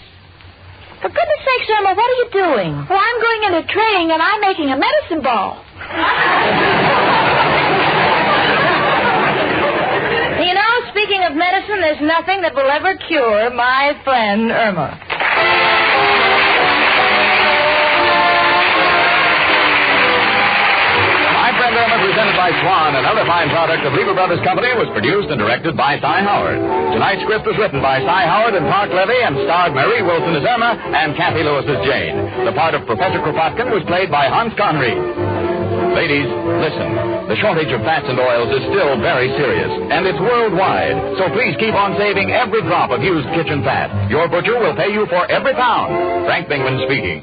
For goodness sakes, Irma, what are you doing? Well, I'm going into training, and I'm making a medicine ball. You know, speaking of medicine, there's nothing that will ever cure my friend Irma. My Friend Irma, presented by Swan, another fine product of Lever Brothers Company, was produced and directed by Cy Howard. Tonight's script was written by Cy Howard and Park Levy and starred Mary Wilson as Irma and Kathy Lewis as Jane. The part of Professor Kropotkin was played by Hans Conried. Ladies, listen. The shortage of fats and oils is still very serious, and it's worldwide. So please keep on saving every drop of used kitchen fat. Your butcher will pay you for every pound. Frank Bingman speaking.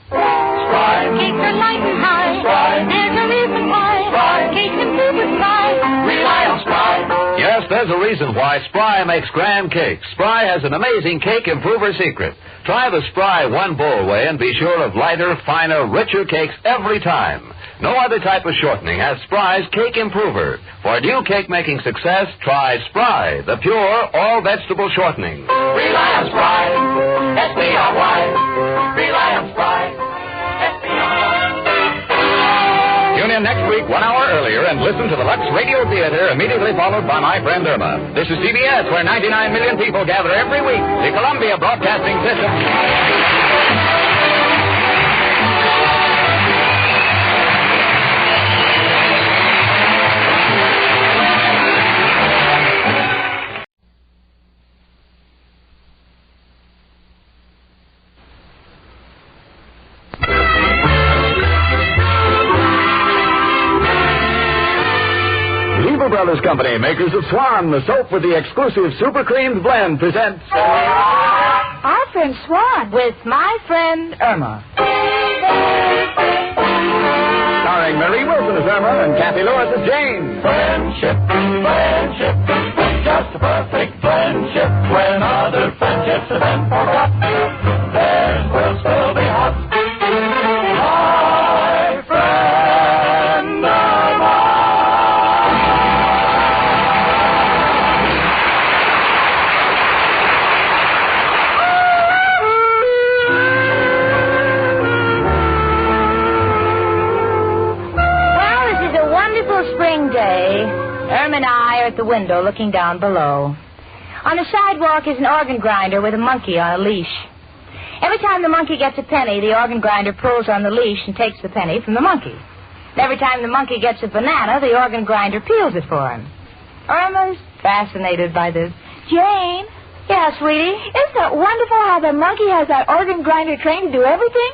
Spry. Cakes are light and high. Spry. There's a reason why. Spry. Cakes improve with Spry. Rely on Spry. Yes, there's a reason why Spry makes grand cakes. Spry has an amazing cake improver secret. Try the Spry one bowl way and be sure of lighter, finer, richer cakes every time. No other type of shortening has Spry's cake improver. For new cake-making success, try Spry, the pure, all-vegetable shortening. Rely on Spry. S-P-R-Y. Rely on Spry. Tune in next week, 1 hour earlier, and listen to the Lux Radio Theater, immediately followed by My Friend Irma. This is CBS, where 99 million people gather every week. The Columbia Broadcasting System. Brothers Company, makers of Swan, the soap with the exclusive super creamed blend, presents... Our friend Swan. With my friend Irma. Starring Marie Wilson as Irma and Kathy Lewis as Jane. Friendship, friendship, just a perfect friendship. When other friendships have been forgot, theirs will still be hot. My friend Irma. Spring day, Irma and I are at the window looking down below. On the sidewalk is an organ grinder with a monkey on a leash. Every time the monkey gets a penny, the organ grinder pulls on the leash and takes the penny from the monkey. And every time the monkey gets a banana, the organ grinder peels it for him. Irma's fascinated by this. Jane? Yeah, sweetie? Isn't it wonderful how the monkey has that organ grinder trained to do everything?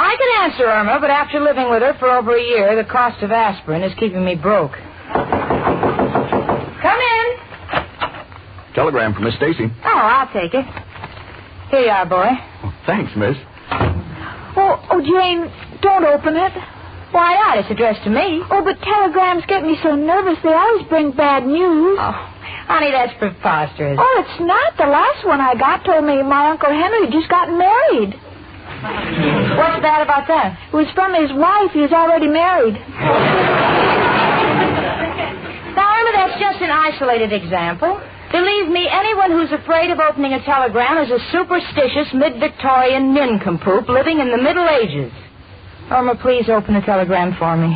I could answer Irma, but after living with her for over a year, the cost of aspirin is keeping me broke. Come in. Telegram from Miss Stacy. Oh, I'll take it. Here you are, boy. Oh, thanks, Miss. Oh, Jane, don't open it. Why not? It's addressed to me. Oh, but telegrams get me so nervous. They always bring bad news. Oh, honey, that's preposterous. Oh, it's not. The last one I got told me my Uncle Henry had just gotten married. What's bad about that? It was from his wife. He's already married. Now, Irma, that's just an isolated example. Believe me, anyone who's afraid of opening a telegram is a superstitious mid-Victorian nincompoop living in the Middle Ages. Irma, please open the telegram for me.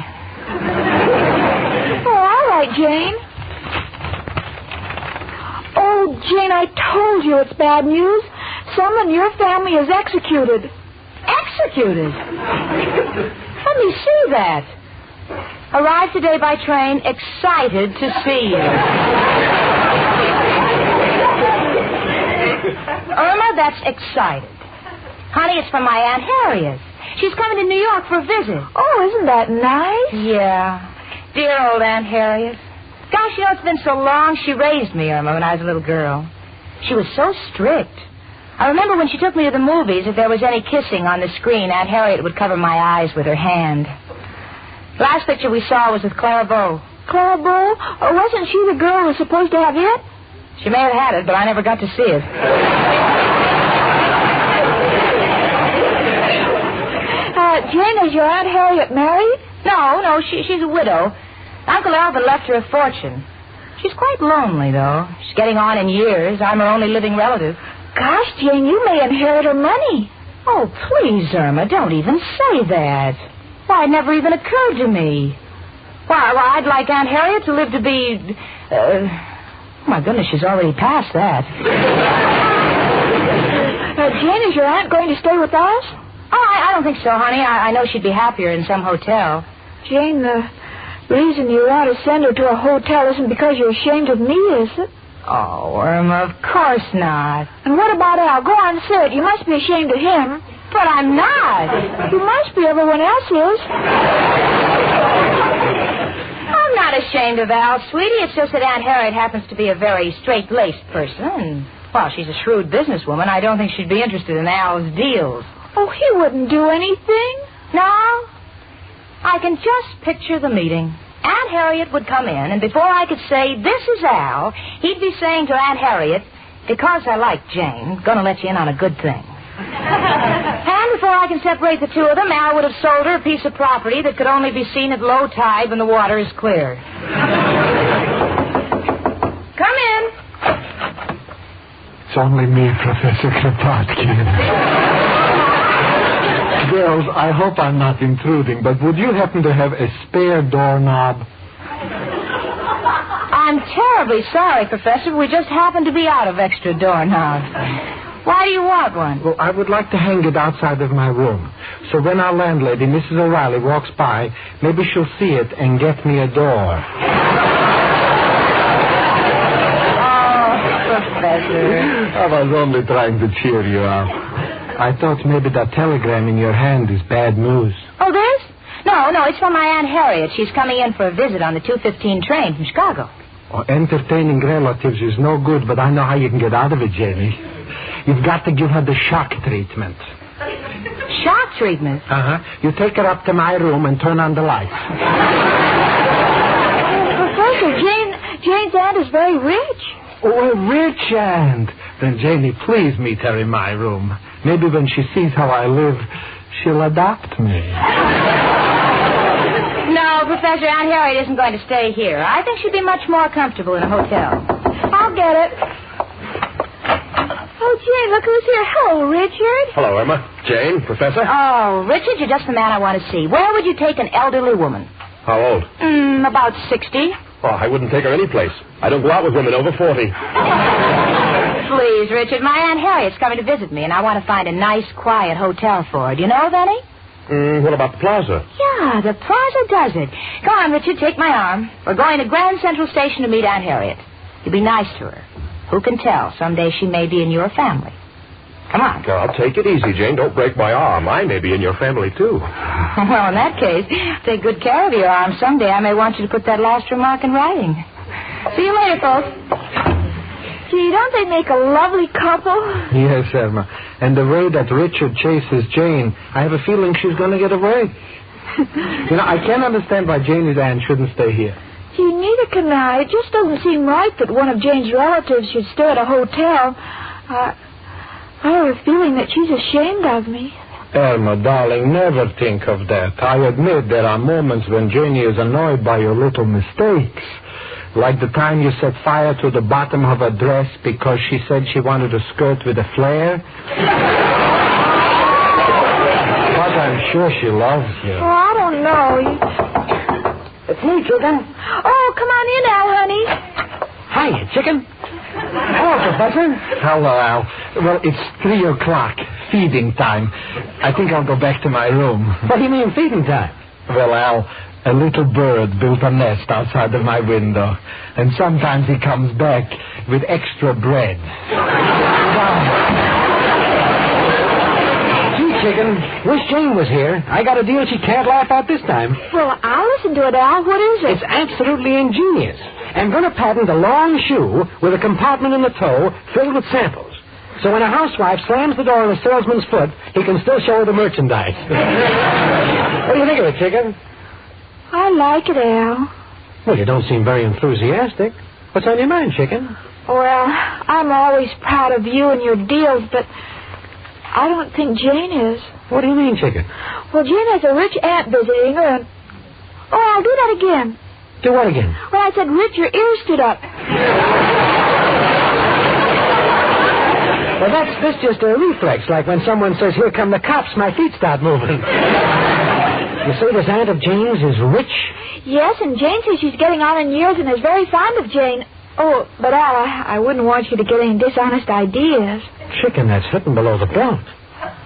Oh, all right, Jane. Oh, Jane, I told you it's bad news. Someone in your family is executed. Executed? Let me see that. Arrived today by train, excited to see you. Irma, that's excited. Honey, it's from my Aunt Harriet. She's coming to New York for a visit. Oh, isn't that nice? Yeah. Dear old Aunt Harriet. Gosh, you know, it's been so long. She raised me, Irma, when I was a little girl. She was so strict. I remember when she took me to the movies, if there was any kissing on the screen, Aunt Harriet would cover my eyes with her hand. The last picture we saw was with Clara Bow. Clara Bow? Or wasn't she the girl who was supposed to have it? She may have had it, but I never got to see it. Jane, is your Aunt Harriet married? No, she's a widow. Uncle Alvin left her a fortune. She's quite lonely, though. She's getting on in years. I'm her only living relative. Gosh, Jane, you may inherit her money. Oh, please, Irma, don't even say that. Why, it never even occurred to me. Why, I'd like Aunt Harriet to live to be... oh, my goodness, she's already past that. Jane, is your aunt going to stay with us? Oh, I don't think so, honey. I know she'd be happier in some hotel. Jane, the reason you want to send her to a hotel isn't because you're ashamed of me, is it? Oh, Irma, of course not. And what about Al? Go on, say it. You must be ashamed of him. But I'm not. You must be. Everyone else is. I'm not ashamed of Al, sweetie. It's just that Aunt Harriet happens to be a very straight-laced person. And, well, she's a shrewd businesswoman. I don't think she'd be interested in Al's deals. Oh, he wouldn't do anything. No? I can just picture the meeting. Aunt Harriet would come in, and before I could say, "This is Al," he'd be saying to Aunt Harriet, "Because I like Jane, gonna let you in on a good thing." And before I can separate the two of them, Al would have sold her a piece of property that could only be seen at low tide when the water is clear. Come in. It's only me, Professor Kropotkin. Girls, I hope I'm not intruding, but would you happen to have a spare doorknob? I'm terribly sorry, Professor. We just happen to be out of extra doorknobs. Why do you want one? Well, I would like to hang it outside of my room. So when our landlady, Mrs. O'Reilly, walks by, maybe she'll see it and get me a door. Oh, Professor. I was only trying to cheer you up. I thought maybe that telegram in your hand is bad news. Oh, this? No, No, it's from my Aunt Harriet. She's coming in for a visit on the 2:15 train from Chicago. Oh, entertaining relatives is no good, but I know how you can get out of it, Janie. You've got to give her the shock treatment. Shock treatment? Uh-huh. You take her up to my room and turn on the lights. Professor, Jane's aunt is very rich. Oh, a rich aunt. Then, Janie, please meet her in my room. Maybe when she sees how I live, she'll adopt me. No, Professor, Aunt Harriet isn't going to stay here. I think she'd be much more comfortable in a hotel. I'll get it. Oh, Jane, look who's here. Hello, Richard. Hello, Irma. Jane, Professor. Oh, Richard, you're just the man I want to see. Where would you take an elderly woman? How old? About 60. Oh, I wouldn't take her any place. I don't go out with women over 40. Please, Richard, my Aunt Harriet's coming to visit me, and I want to find a nice, quiet hotel for her. Do you know of any? What about the Plaza? Yeah, the Plaza does it. Come on, Richard, take my arm. We're going to Grand Central Station to meet Aunt Harriet. You be nice to her. Who can tell? Someday she may be in your family. Come on. Now, take it easy, Jane. Don't break my arm. I may be in your family, too. Well, in that case, take good care of your arm. Someday I may want you to put that last remark in writing. See you later, folks. Gee, don't they make a lovely couple? Yes, Irma. And the way that Richard chases Jane, I have a feeling she's going to get away. I can't understand why Jane's aunt shouldn't stay here. Gee, neither can I. It just doesn't seem right that one of Jane's relatives should stay at a hotel. I have a feeling that she's ashamed of me. Irma, darling, never think of that. I admit there are moments when Janie is annoyed by your little mistakes. Like the time you set fire to the bottom of her dress because she said she wanted a skirt with a flare. But I'm sure she loves you. Oh, I don't know. It's me, Chicken. Oh, come on in, Al, honey. Hi, Chicken. Hello, Professor. Hello, Al. Well, it's 3 o'clock. Feeding time. I think I'll go back to my room. What do you mean, feeding time? Well, Al, a little bird built a nest outside of my window. And sometimes he comes back with extra bread. Gee, Chicken, wish Jane was here. I got a deal she can't laugh at this time. Well, I'll listen to it, Al. What is it? It's absolutely ingenious. I'm going to patent a long shoe with a compartment in the toe filled with samples. So when a housewife slams the door on a salesman's foot, he can still show her the merchandise. What do you think of it, Chicken? I like it, Al. Well, you don't seem very enthusiastic. What's on your mind, Chicken? Well, I'm always proud of you and your deals, but I don't think Jane is. What do you mean, Chicken? Well, Jane has a rich aunt visiting her, and... Oh, I'll do that again. Do what again? Well, I said, Rich, your ears stood up. Well, that's just a reflex, like when someone says, here come the cops, my feet start moving. You say this aunt of Jane's is rich? Yes, and Jane says she's getting on in years and is very fond of Jane. Oh, but Al, I wouldn't want you to get any dishonest ideas. Chicken, that's hitting below the belt.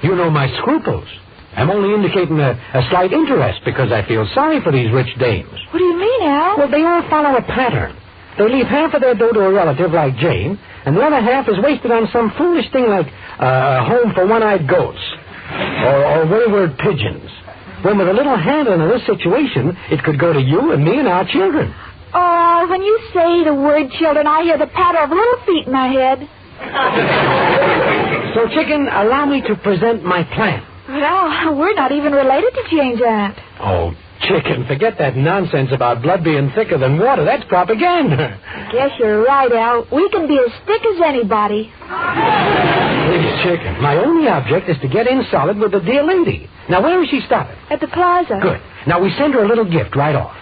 You know my scruples. I'm only indicating a slight interest because I feel sorry for these rich dames. What do you mean, Al? Well, they all follow a pattern. They leave half of their dough to a relative like Jane, and the other half is wasted on some foolish thing like a home for one-eyed goats or wayward pigeons. When with a little handling of this situation, it could go to you and me and our children. Oh, when you say the word children, I hear the patter of little feet in my head. So, Chicken, allow me to present my plan. Well, we're not even related to Jane's aunt. Oh, Chicken, forget that nonsense about blood being thicker than water. That's propaganda. Guess you're right, Al. We can be as thick as anybody. Please, Chicken, my only object is to get in solid with the dear lady. Now, where is she stopping? At the plaza. Good. Now, we send her a little gift right off.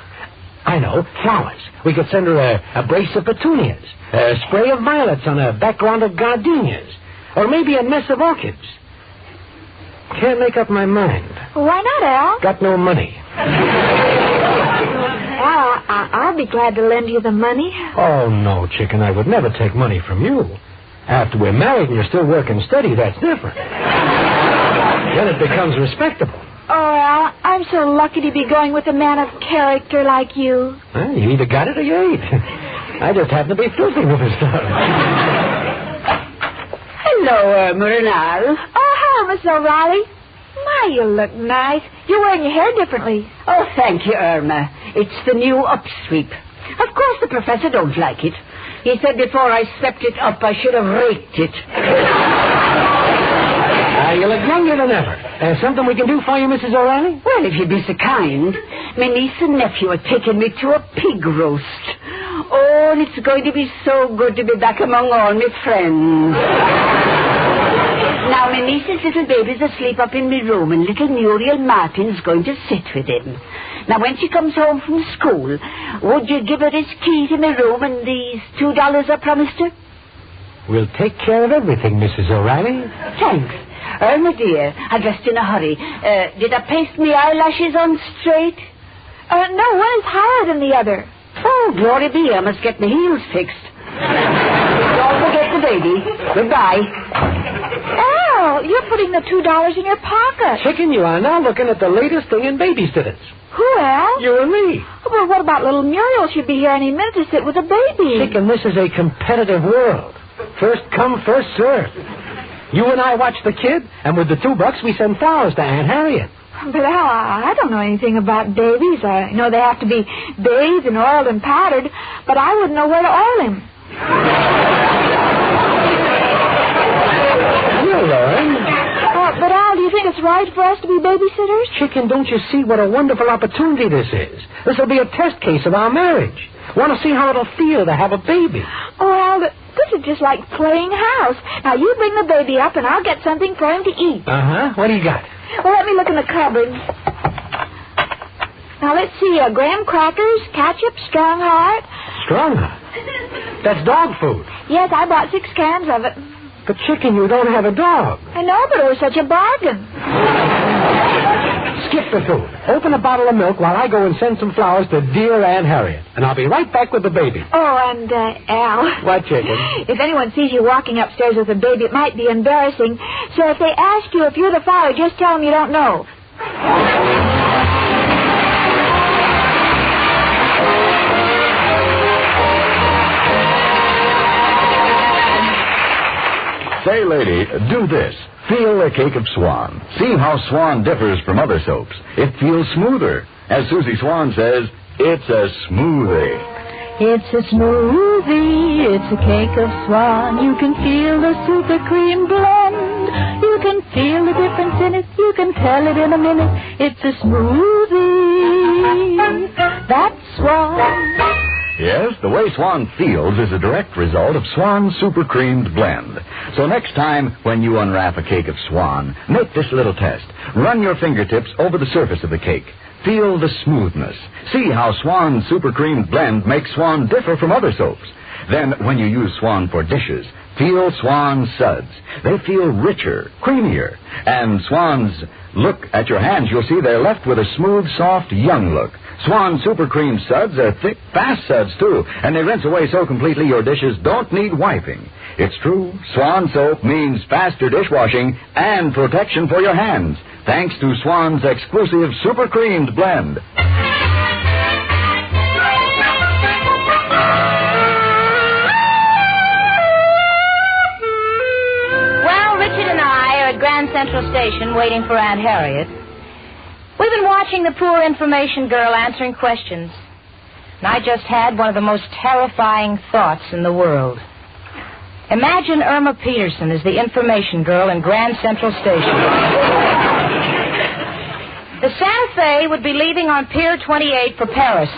I know, flowers. We could send her a brace of petunias, a spray of violets on a background of gardenias, or maybe a mess of orchids. Can't make up my mind. Why not, Al? Got no money. Al, I'll be glad to lend you the money. Oh, no, Chicken, I would never take money from you. After we're married and you're still working steady, that's different. Then it becomes respectable. Oh, Al, I'm so lucky to be going with a man of character like you. Well, you either got it or you ain't. I just happen to be flirting with her stuff. Hello, Irma and Al. Oh, hello, Miss O'Reilly. My, you look nice. You're wearing your hair differently. Oh, thank you, Irma. It's the new upsweep. Of course the professor don't like it. He said before I swept it up, I should have raked it. You look younger than ever. Something we can do for you, Mrs. O'Reilly? Well, if you'd be so kind. My niece and nephew are taking me to a pig roast. Oh, and it's going to be so good to be back among all my friends. Now, my niece's little baby's asleep up in my room, and little Muriel Martin's going to sit with him. Now, when she comes home from school, would you give her this key to my room and these $2 I promised her? We'll take care of everything, Mrs. O'Reilly. Thanks. Irma, dear, I dressed in a hurry. Did I paste my eyelashes on straight? No, one is higher than the other. Oh, glory be, I must get my heels fixed. Don't forget the baby. Goodbye. Al, you're putting the $2 in your pocket. Chicken, you are now looking at the latest thing in babysitters. Who, Al? You and me. Well, what about little Muriel? She'll be here any minute to sit with a baby. Chicken, this is a competitive world. First come, first served. You and I watch the kid, and with the $2, we send flowers to Aunt Harriet. But, Al, I don't know anything about babies. I know they have to be bathed and oiled and powdered, but I wouldn't know where to oil him. You'll learn. But, Al, do you think it's right for us to be babysitters? Chicken, don't you see what a wonderful opportunity this is? This will be a test case of our marriage. Want to see how it'll feel to have a baby. Oh, Al, this is just like playing house. Now, you bring the baby up, and I'll get something for him to eat. Uh-huh. What do you got? Well, let me look in the cupboard. Now, let's see. Graham crackers, ketchup, Strong Heart. Strong Heart? That's dog food. Yes, I bought 6 cans of it. But, Chicken, you don't have a dog. I know, but it was such a bargain. Skip the food. Open a bottle of milk while I go and send some flowers to dear Aunt Harriet. And I'll be right back with the baby. Oh, and, Al. What, Chicken? If anyone sees you walking upstairs with a baby, it might be embarrassing. So if they ask you if you're the father, just tell them you don't know. Say, lady, do this. Feel a cake of Swan. See how Swan differs from other soaps. It feels smoother. As Susie Swan says, it's a smoothie. It's a smoothie, it's a cake of Swan. You can feel the super cream blend. You can feel the difference in it. You can tell it in a minute. It's a smoothie. That's Swan. Yes, the way Swan feels is a direct result of Swan's super creamed blend. So next time when you unwrap a cake of Swan, make this little test. Run your fingertips over the surface of the cake. Feel the smoothness. See how Swan's super creamed blend makes Swan differ from other soaps. Then when you use Swan for dishes, feel Swan's suds. They feel richer, creamier. And Swan's, look at your hands, you'll see they're left with a smooth, soft, young look. Swan Super Cream suds are thick, fast suds, too, and they rinse away so completely your dishes don't need wiping. It's true, Swan soap means faster dishwashing and protection for your hands, thanks to Swan's exclusive Super Creamed blend. Well, Richard and I are at Grand Central Station waiting for Aunt Harriet. We've been watching the poor information girl answering questions. And I just had one of the most terrifying thoughts in the world. Imagine Irma Peterson as the information girl in Grand Central Station. The Santa Fe would be leaving on Pier 28 for Paris.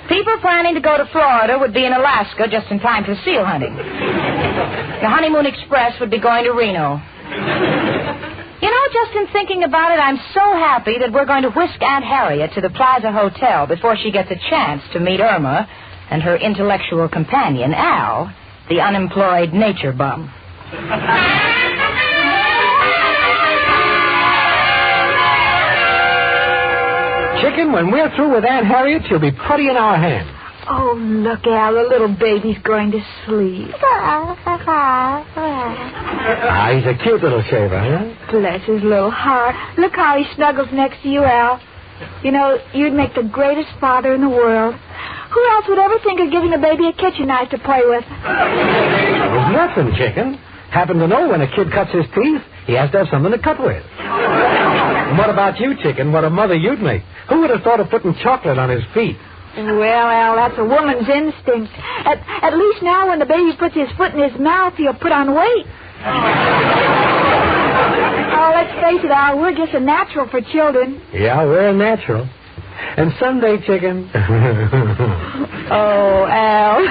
People planning to go to Florida would be in Alaska just in time for seal hunting. The Honeymoon Express would be going to Reno. You know, just in thinking about it, I'm so happy that we're going to whisk Aunt Harriet to the Plaza Hotel before she gets a chance to meet Irma and her intellectual companion, Al, the unemployed nature bum. Chicken, when we're through with Aunt Harriet, she'll be putty in our hands. Oh, look, Al, the little baby's going to sleep. He's a cute little shaver, huh? Bless his little heart. Look how he snuggles next to you, Al. You know, you'd make the greatest father in the world. Who else would ever think of giving a baby a kitchen knife to play with? It was nothing, Chicken. Happen to know when a kid cuts his teeth, he has to have something to cut with. And what about you, Chicken? What a mother you'd make. Who would have thought of putting chocolate on his feet? Well, Al, that's a woman's instinct. At least now when the baby puts his foot in his mouth, he'll put on weight. Oh, let's face it, Al, we're just a natural for children. Yeah, we're a natural. And someday, Chicken... Oh, Al.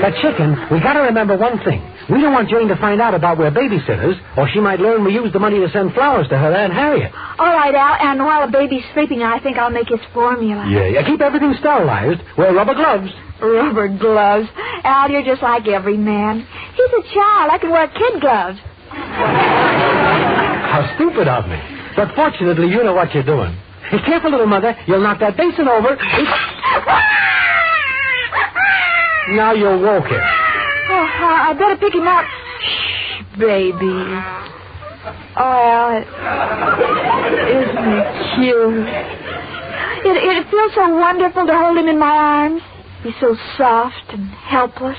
But, Chicken, we got to remember one thing. We don't want Jane to find out about we're babysitters, or she might learn we used the money to send flowers to her Aunt Harriet. All right, Al, and while the baby's sleeping, I think I'll make his formula. Yeah, keep everything sterilized. Wear rubber gloves. Rubber gloves. Al, you're just like every man. He's a child. I can wear kid gloves. How stupid of me. But fortunately, you know what you're doing. Hey, careful, little mother. You'll knock that basin over. Now you're woke him. Oh, I better pick him up. Shh, baby. Oh, Al, isn't it cute? It feels so wonderful to hold him in my arms. He's so soft and helpless.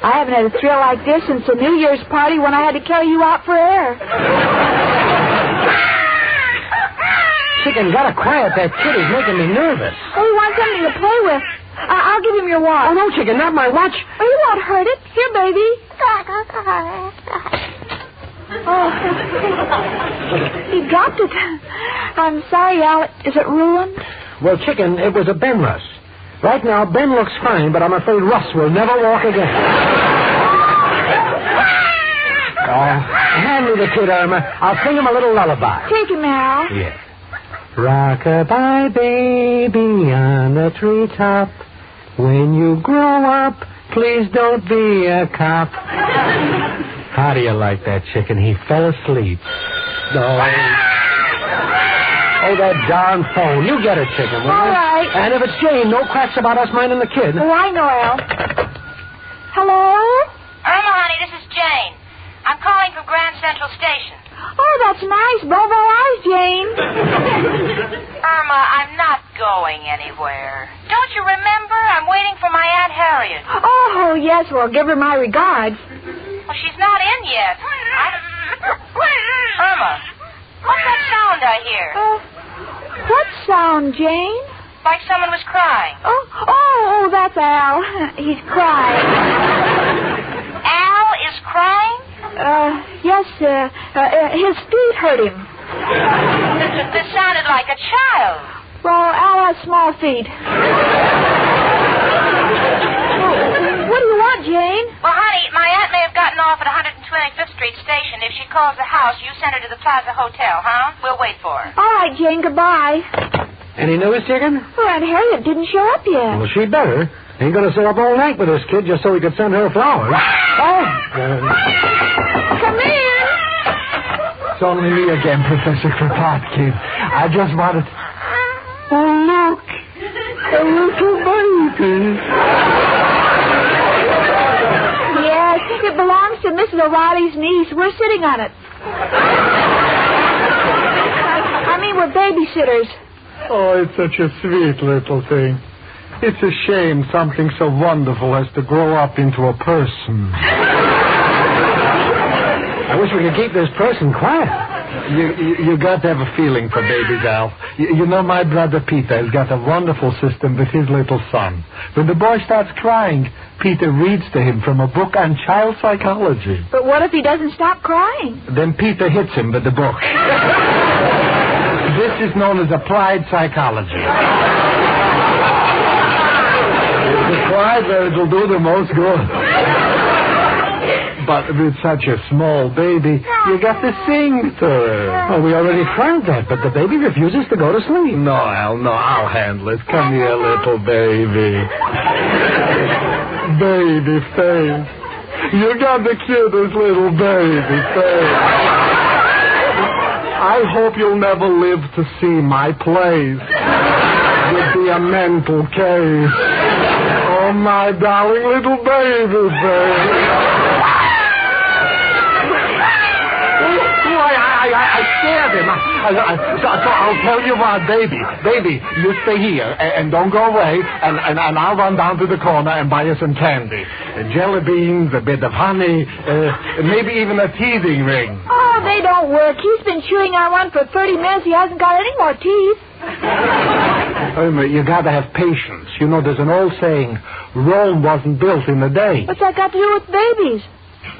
I haven't had a thrill like this since the New Year's party when I had to carry you out for air. Chicken, gotta quiet that kid. He's making me nervous. Oh, he wants something to play with. I'll give him your watch. Oh, no, Chicken, not my watch. Oh, you won't hurt it. Here, baby. Oh, he dropped it. I'm sorry, Al. Is it ruined? Well, Chicken, it was a Ben Russ. Right now, Ben looks fine, but I'm afraid Russ will never walk again. Oh, hand me the kid, Irma. I'll sing him a little lullaby. Take him, Al. Yeah. Rock-a-bye, baby, on the treetop. When you grow up, please don't be a cop. How do you like that, Chicken? He fell asleep. Oh, that darn phone. You get it, Chicken. All right. And if it's Jane, no cracks about us minding the kid. Oh, I know, Al. Hello? Irma, honey, this is Jane. I'm calling from Grand Central Station. Oh, that's nice. Bon voyage, Jane. Irma, I'm not going anywhere. Don't you remember? I'm waiting for my Aunt Harriet. Oh, yes. Well, give her my regards. Well, she's not in yet. Irma, what's that sound I hear? What sound, Jane? Like someone was crying. Oh, that's Al. He's crying. Al is crying? Yes, his feet hurt him. This sounded like a child. Well, Al has small feet. What do you want, Jane? Well, honey, my aunt may have gotten off at 125th Street Station. If she calls the house, you send her to the Plaza Hotel, huh? We'll wait for her. All right, Jane, goodbye. Any news, Chicken? Well, Aunt Harriet didn't show up yet. Well, she better. Ain't gonna sit up all night with this kid just so we could send her flowers. Come in. It's only me again, Professor Kropotkin. I just wanted... Oh, look. A little baby. Yes, it belongs to Mrs. O'Reilly's niece. We're sitting on it. I mean, we're babysitters. Oh, it's such a sweet little thing. It's a shame something so wonderful has to grow up into a person. I wish we could keep this person quiet. You got to have a feeling for babies, Al. You know, my brother Peter has got a wonderful system with his little son. When the boy starts crying, Peter reads to him from a book on child psychology. But what if he doesn't stop crying? Then Peter hits him with the book. This is known as applied psychology. It's the cry where it'll do the most good. But with such a small baby, you got to sing to her. Well, we already tried that, but the baby refuses to go to sleep. No, Al, no, I'll handle it. Come here, little baby. Baby face. You got the cutest little baby face. I hope you'll never live to see my plays. You'll be a mental case. Oh, my darling little baby face. I scared him. So I'll tell you what, baby. Baby, you stay here and don't go away, and I'll run down to the corner and buy you some candy. Jelly beans, a bit of honey, maybe even a teething ring. Oh, they don't work. He's been chewing on one for 30 minutes. He hasn't got any more teeth. Irma, you gotta have patience. You know, there's an old saying, Rome wasn't built in a day. What's that got to do with babies?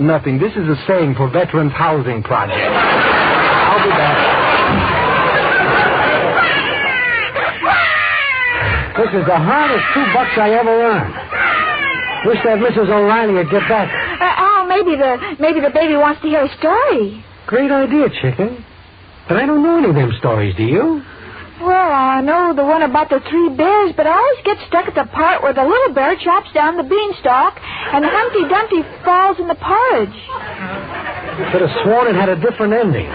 Nothing. This is a saying for Veterans Housing Project. I'll be back. This is the hardest $2 I ever earned. Wish that Mrs. O'Reilly would get back. Maybe the baby wants to hear a story. Great idea, Chicken. But I don't know any of them stories, do you? Well, I know the one about the 3 bears, but I always get stuck at the part where the little bear chops down the beanstalk and Humpty Dumpty falls in the porridge. You could have sworn it had a different ending.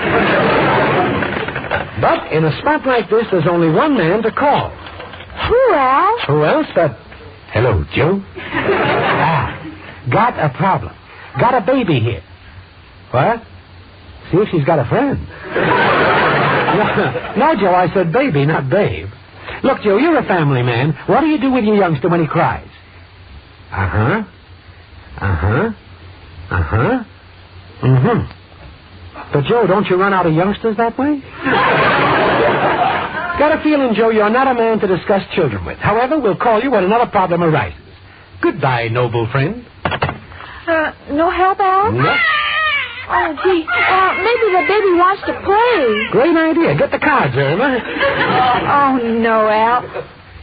But in a spot like this, there's only one man to call. Who, Al? Who else but... Hello, Joe. Got a problem. Got a baby here. What? See if she's got a friend. No, Joe, I said baby, not babe. Look, Joe, you're a family man. What do you do with your youngster when he cries? Uh-huh. Uh-huh. Uh-huh. Mm-hmm. But, Joe, don't you run out of youngsters that way? Got a feeling, Joe, you're not a man to discuss children with. However, we'll call you when another problem arises. Goodbye, noble friend. No help, Al? No. Oh, gee. Maybe the baby wants to play. Great idea. Get the cards, Irma. Oh, no, Al.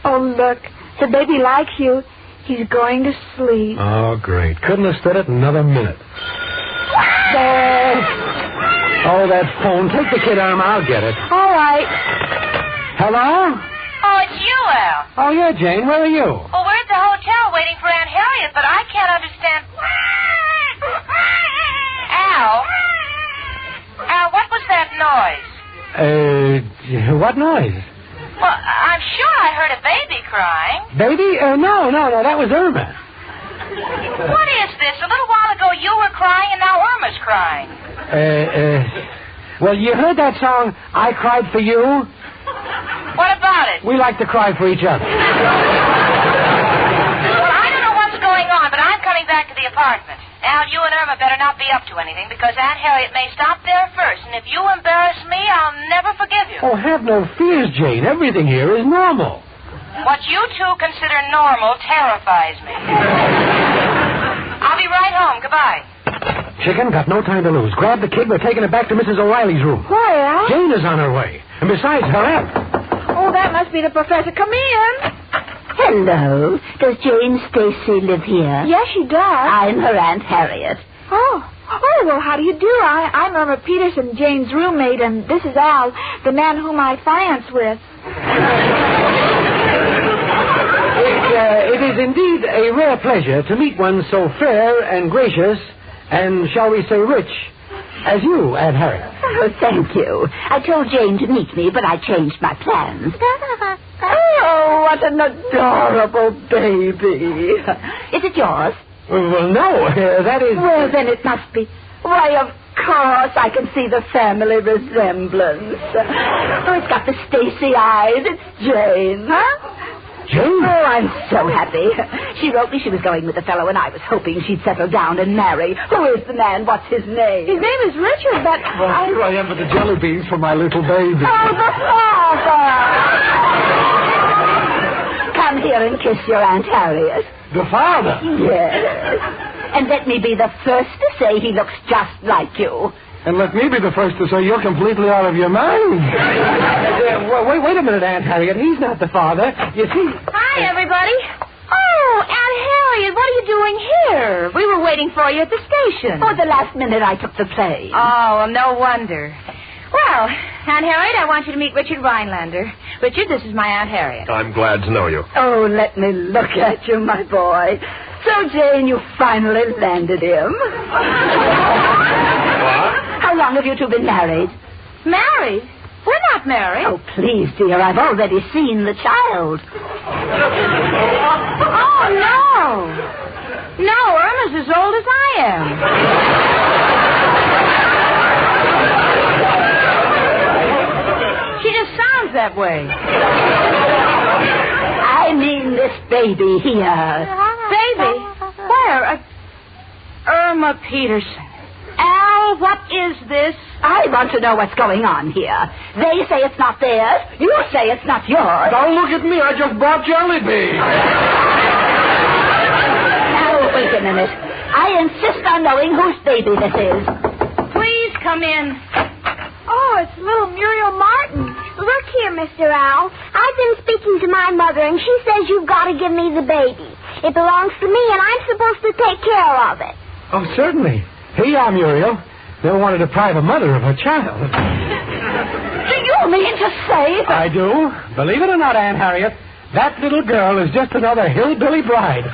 Oh, look. The baby likes you. He's going to sleep. Oh, great. Couldn't have stood it another minute. Oh, that phone. Take the kid, Irma. I'll get it. All right. Hello? Oh, it's you, Al. Oh, yeah, Jane. Where are you? Well, we're at the hotel waiting for Aunt Harriet, but I can't understand... Al, what was that noise? What noise? Well, I'm sure I heard a baby crying. Baby? No, that was Irma. What is this? A little while ago you were crying and now Irma's crying. Well, you heard that song, I Cried for You? What about it? We like to cry for each other. Well, I don't know what's going on, but I'm coming back to the apartment. Al, you and Irma better not be up to anything because Aunt Harriet may stop there first, and if you embarrass me, I'll never forgive you. Oh, have no fears, Jane. Everything here is normal. What you two consider normal terrifies me. I'll be right home. Goodbye. Chicken, got no time to lose. Grab the kid. We're taking it back to Mrs. O'Reilly's room. Why, Al? Jane is on her way. And besides, hurry up. Oh, that must be the professor. Come in. Hello. Does Jane Stacy live here? Yes, she does. I'm her Aunt Harriet. Oh, well, how do you do? I'm Irma Peterson, Jane's roommate, and this is Al, the man whom I finance with. It is indeed a rare pleasure to meet one so fair and gracious and, shall we say, rich as you, Aunt Harriet. Oh, thank you. I told Jane to meet me, but I changed my plans. Oh, what an adorable baby. Is it yours? Well, no, that is... Well, then it must be. Why, of course, I can see the family resemblance. Oh, it's got the Stacy eyes. It's Jane, huh? Jane? Oh, I'm so happy. She wrote me she was going with a fellow, and I was hoping she'd settle down and marry. Who is the man? What's his name? His name is Richard, but... Well, here I am with the jelly beans for my little baby. Oh, the father! Come here and kiss your Aunt Harriet. The father? Yes. And let me be the first to say he looks just like you. And let me be the first to say you're completely out of your mind. Wait a minute, Aunt Harriet. He's not the father. You see... Hi, everybody. Oh, Aunt Harriet, what are you doing here? We were waiting for you at the station. Oh, the last minute I took the plane. Oh, well, no wonder. Well, Aunt Harriet, I want you to meet Richard Rhinelander. Richard, this is my Aunt Harriet. I'm glad to know you. Oh, let me look at you, my boy. So, Jane, you finally landed him. What? How long have you two been married? Married? We're not married. Oh, please, dear, I've already seen the child. Oh, no. No, Irma's as old as I am. sounds that way. I mean this baby here. Baby? Where? Irma Peterson. Al, what is this? I want to know what's going on here. They say it's not theirs. You say it's not yours. Don't look at me. I just bought jelly beans. Now, wait a minute. I insist on knowing whose baby this is. Please come in. Oh, it's little Muriel Martin. Look here, Mr. Owl. I've been speaking to my mother, and she says you've got to give me the baby. It belongs to me, and I'm supposed to take care of it. Oh, certainly. Here you are, Muriel. Never want to deprive a mother of her child. Do you mean to say that... I do. Believe it or not, Aunt Harriet, that little girl is just another hillbilly bride.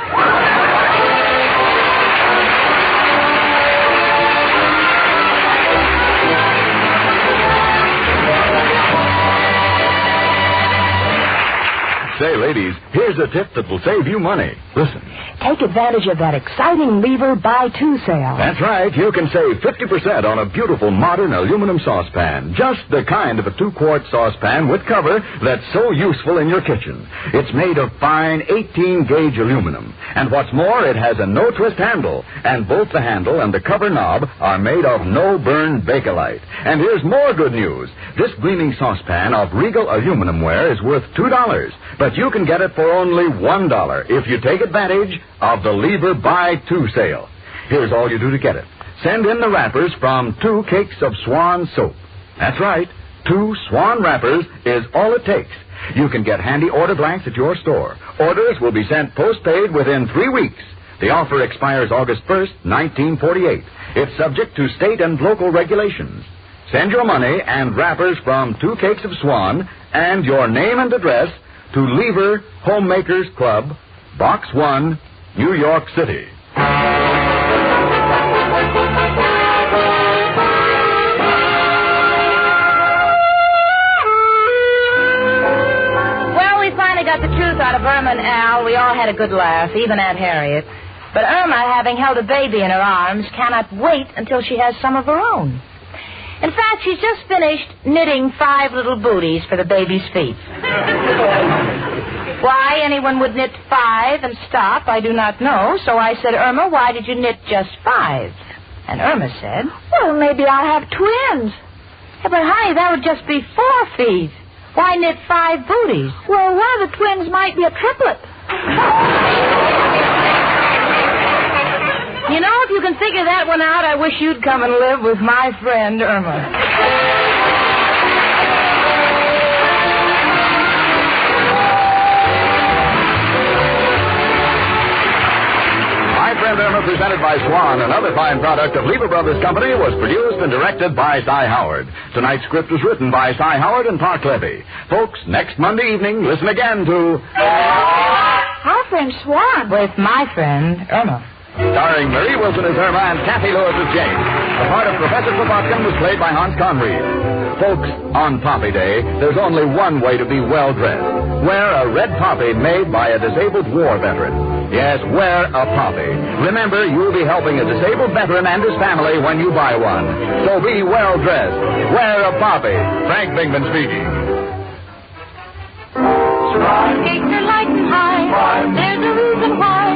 Say, ladies, here's a tip that will save you money. Listen. Take advantage of that exciting lever buy-two sale. That's right. You can save 50% on a beautiful modern aluminum saucepan. Just the kind of a 2-quart saucepan with cover that's so useful in your kitchen. It's made of fine 18-gauge aluminum. And what's more, it has a no-twist handle. And both the handle and the cover knob are made of no-burn Bakelite. And here's more good news. This gleaming saucepan of Regal aluminum ware is worth $2. But you can get it for only $1 if you take advantage of the Lever Buy 2 sale. Here's all you do to get it. Send in the wrappers from 2 cakes of Swan soap. That's right. 2 Swan wrappers is all it takes. You can get handy order blanks at your store. Orders will be sent postpaid within 3 weeks. The offer expires August 1st, 1948. It's subject to state and local regulations. Send your money and wrappers from 2 cakes of Swan and your name and address to Lever Homemakers Club, Box 1, New York City. Well, we finally got the truth out of Irma and Al. We all had a good laugh, even Aunt Harriet. But Irma, having held a baby in her arms, cannot wait until she has some of her own. In fact, she's just finished knitting 5 little booties for the baby's feet. Why anyone would knit 5 and stop, I do not know. So I said, Irma, why did you knit just 5? And Irma said, well, maybe I'll have twins. Yeah, but honey, that would just be 4 feet. Why knit 5 booties? Well, one of the twins might be a triplet. You know, if you can figure that one out, I wish you'd come and live with my friend, Irma. My Friend Irma, presented by Swan, another fine product of Lever Brothers Company, was produced and directed by Cy Howard. Tonight's script was written by Cy Howard and Park Levy. Folks, next Monday evening, listen again to... Our friend Swan. With my friend, Irma. Starring Marie Wilson as Irma and Kathy Lewis as Jane. The part of Professor Kropotkin was played by Hans Conried. Folks, on Poppy Day, there's only one way to be well-dressed. Wear a red poppy made by a disabled war veteran. Yes, wear a poppy. Remember, you'll be helping a disabled veteran and his family when you buy one. So be well-dressed. Wear a poppy. Frank Bingman speaking. Cakes are light and high. There's a reason why.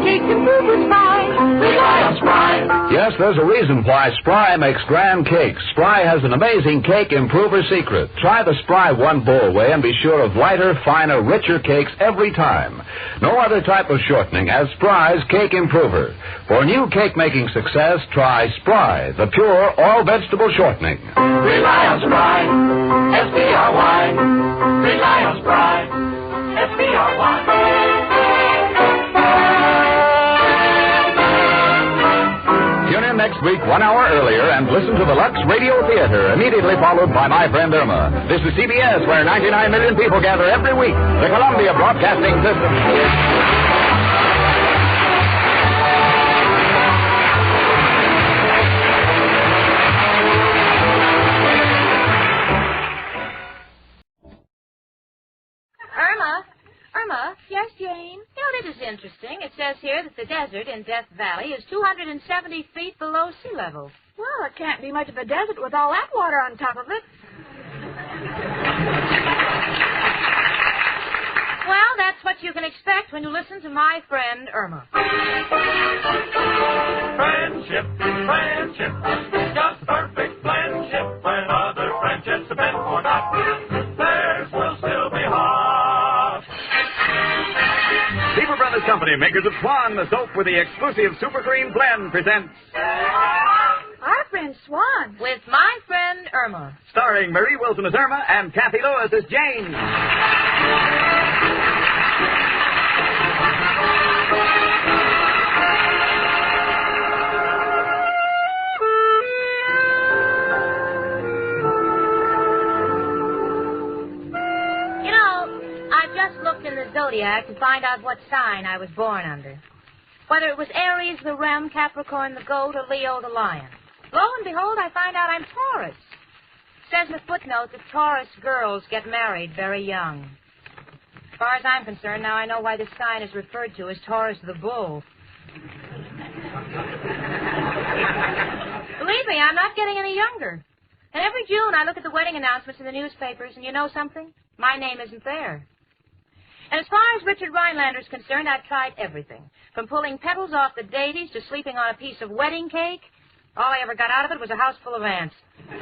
Cake Improver's fine. Rely on Spry. Yes, there's a reason why Spry makes grand cakes. Spry has an amazing cake improver secret. Try the Spry one bowl way and be sure of lighter, finer, richer cakes every time. No other type of shortening as Spry's cake improver. For new cake-making success, try Spry, the pure all-vegetable shortening. Rely on Spry. S-P-R-Y. Rely on Spry. S-P-R-Y. Tune in next week 1 hour earlier and listen to the Lux Radio Theater, immediately followed by My Friend Irma. This is CBS, where 99 million people gather every week. The Columbia Broadcasting System. Irma? Yes, Jane? You know, this is interesting. It says here that the desert in Death Valley is 270 feet below sea level. Well, it can't be much of a desert with all that water on top of it. listen to my friend Irma. Friendship, friendship, just perfect friendship. When other friendships have been forgot, theirs will still be hot. Lever Brothers Company, makers of Swan, the soap with the exclusive Super Cream Blend, presents Our friend Swan. With my friend Irma. starring Marie Wilson as Irma and Kathy Lewis as Jane. You know, I've just looked in the zodiac to find out what sign I was born under. Whether it was Aries, the Ram, Capricorn, the Goat, or Leo, the Lion. Lo and behold, I find out I'm Taurus. Says in the footnote that Taurus girls get married very young. As far as I'm concerned, now I know why this sign is referred to as Taurus the Bull. Believe me, I'm not getting any younger. And every June I look at the wedding announcements in the newspapers, and you know something? My name isn't there. And as far as Richard Rhinelander is concerned, I've tried everything. From pulling petals off the daisies to sleeping on a piece of wedding cake. All I ever got out of it was a house full of ants. Well,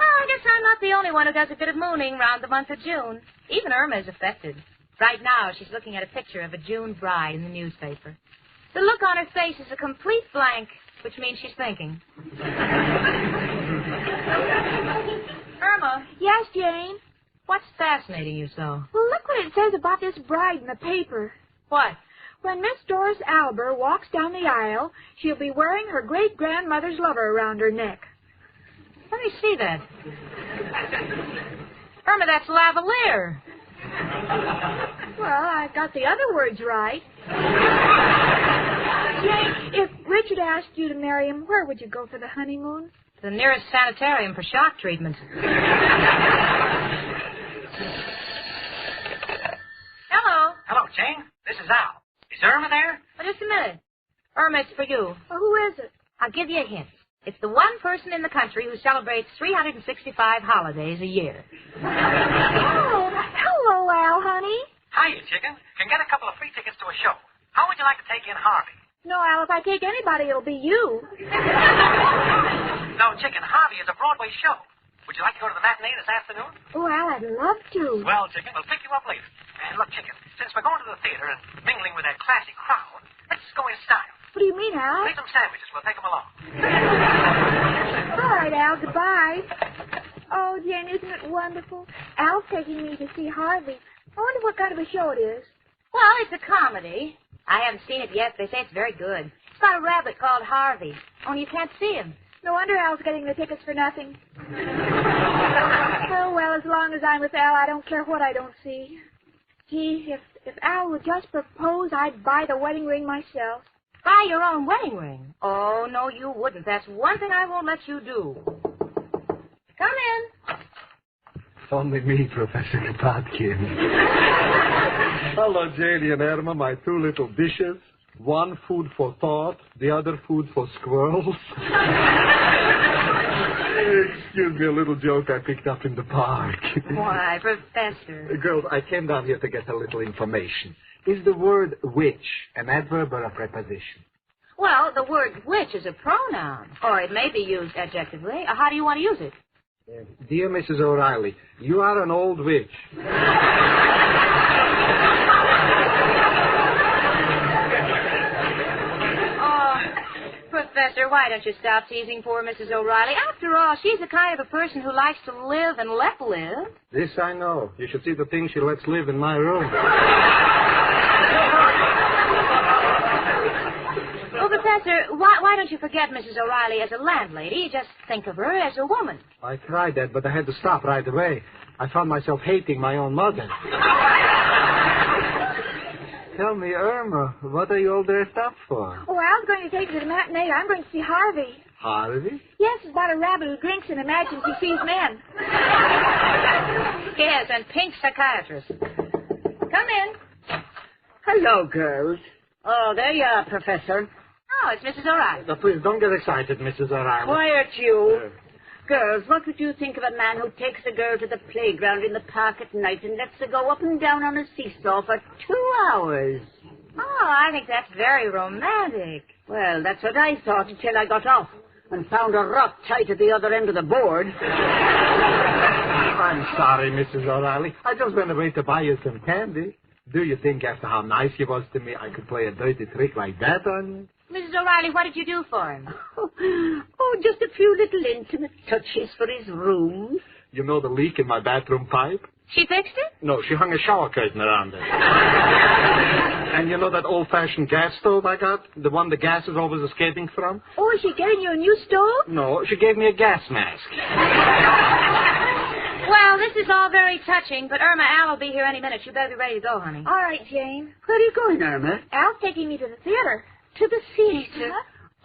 I guess I'm not the only one who does a bit of mooning round the month of June. Even Irma is affected. Right now, she's looking at a picture of a June bride in the newspaper. The look on her face is a complete blank, which means she's thinking. Irma. Yes, Jane? What's fascinating you so? Well, look what it says about this bride in the paper. What? When Miss Doris Albert walks down the aisle, she'll be wearing her great-grandmother's lover around her neck. Let me see that. Irma, that's lavalier. Well, I got the other words right. Jane, if Richard asked you to marry him, where would you go for the honeymoon? To the nearest sanitarium for shock treatment. Hello. Hello, Jane. This is Al. Is Irma there? Oh, just a minute. Irma, it's for you. Well, who is it? I'll give you a hint. It's the one person in the country who celebrates 365 holidays a year. Oh, hello, Al, honey. Hiya, chicken. Can get a couple of free tickets to a show. How would you like to take in Harvey? No, Al, if I take anybody, it'll be you. No, chicken, Harvey is a Broadway show. Would you like to go to the matinee this afternoon? Oh, Al, I'd love to. Well, chicken, we'll pick you up later. And look, chicken, since we're going to the theater and mingling with that classy crowd, let's go in style. What do you mean, Al? Leave them sandwiches. We'll take them along. All right, Al, goodbye. Oh, Jane, isn't it wonderful? Al's taking me to see Harvey. I wonder what kind of a show it is. Well, it's a comedy. I haven't seen it yet, but they say it's very good. It's about a rabbit called Harvey, only you can't see him. No wonder Al's getting the tickets for nothing. Oh, well, as long as I'm with Al, I don't care what I don't see. Gee, if Al would just propose, I'd buy the wedding ring myself. Buy your own wedding ring? Oh, no, you wouldn't. That's one thing I won't let you do. Come in. It's only me, Professor Kropotkin. Hello, Janie and Irma, my two little dishes. One food for thought, the other food for squirrels. Excuse me, a little joke I picked up in the park. Why, Professor? Girls, I came down here to get a little information. Is the word which an adverb or a preposition? Well, the word which is a pronoun, or it may be used adjectively. How do you want to use it? Dear Mrs. O'Reilly, you are an old witch. Professor, why don't you stop teasing poor Mrs. O'Reilly? After all, she's the kind of a person who likes to live and let live. This I know. You should see the things she lets live in my room. Well, Professor, why don't you forget Mrs. O'Reilly as a landlady? Just think of her as a woman. I tried that, but I had to stop right away. I found myself hating my own mother. Tell me, Irma, what are you all dressed up for? Oh, Al's going to take me to the matinee. I'm going to see Harvey. Harvey? Yes, it's about a rabbit who drinks and imagines he sees men. Yes, and pink psychiatrist. Come in. Hello, girls. Oh, there you are, Professor. Oh, it's Mrs. O'Reilly. Please, don't get excited, Mrs. O'Reilly. Quiet, you. Girls, what would you think of a man who takes a girl to the playground in the park at night and lets her go up and down on a seesaw for 2 hours? Oh, I think that's very romantic. Well, that's what I thought until I got off and found a rock tight at the other end of the board. I'm sorry, Mrs. O'Reilly. I just went away to buy you some candy. Do you think after how nice you was to me, I could play a dirty trick like that on you? Mrs. O'Reilly, what did you do for him? Oh, just a few little intimate touches for his room. You know the leak in my bathroom pipe? She fixed it? No, she hung a shower curtain around it. And you know that old-fashioned gas stove I got? The one the gas is always escaping from? Oh, is she getting you a new stove? No, she gave me a gas mask. Well, this is all very touching, but Irma, Al will be here any minute. You better be ready to go, honey. All right, Jane. Where are you going, Irma? Al's taking me to the theater. To the theater?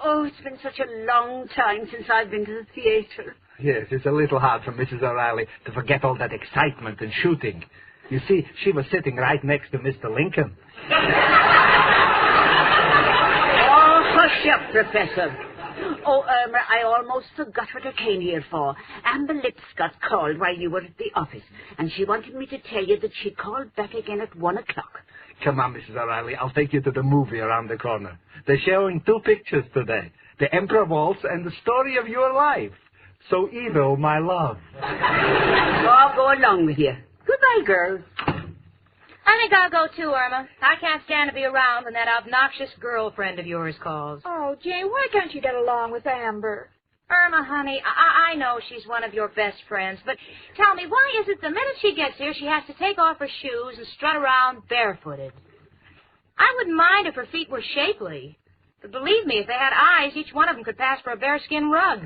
Oh, it's been such a long time since I've been to the theater. Yes, it's a little hard for Mrs. O'Reilly to forget all that excitement and shooting. You see, she was sitting right next to Mr. Lincoln. Oh, hush up, Professor. Oh, Irma, I almost forgot what I came here for. Amber Lipscott called while you were at the office, and she wanted me to tell you that she called back again at 1 o'clock. Come on, Mrs. O'Reilly, I'll take you to the movie around the corner. They're showing 2 pictures today. The Emperor Waltz and the story of your life. So evil, my love. I'll go along with you. Goodbye, girls. I think I'll go too, Irma. I can't stand to be around when that obnoxious girlfriend of yours calls. Oh, Jane, why can't you get along with Amber? Irma, honey, I know she's one of your best friends, but tell me, why is it the minute she gets here, she has to take off her shoes and strut around barefooted? I wouldn't mind if her feet were shapely. But believe me, if they had eyes, each one of them could pass for a bearskin rug.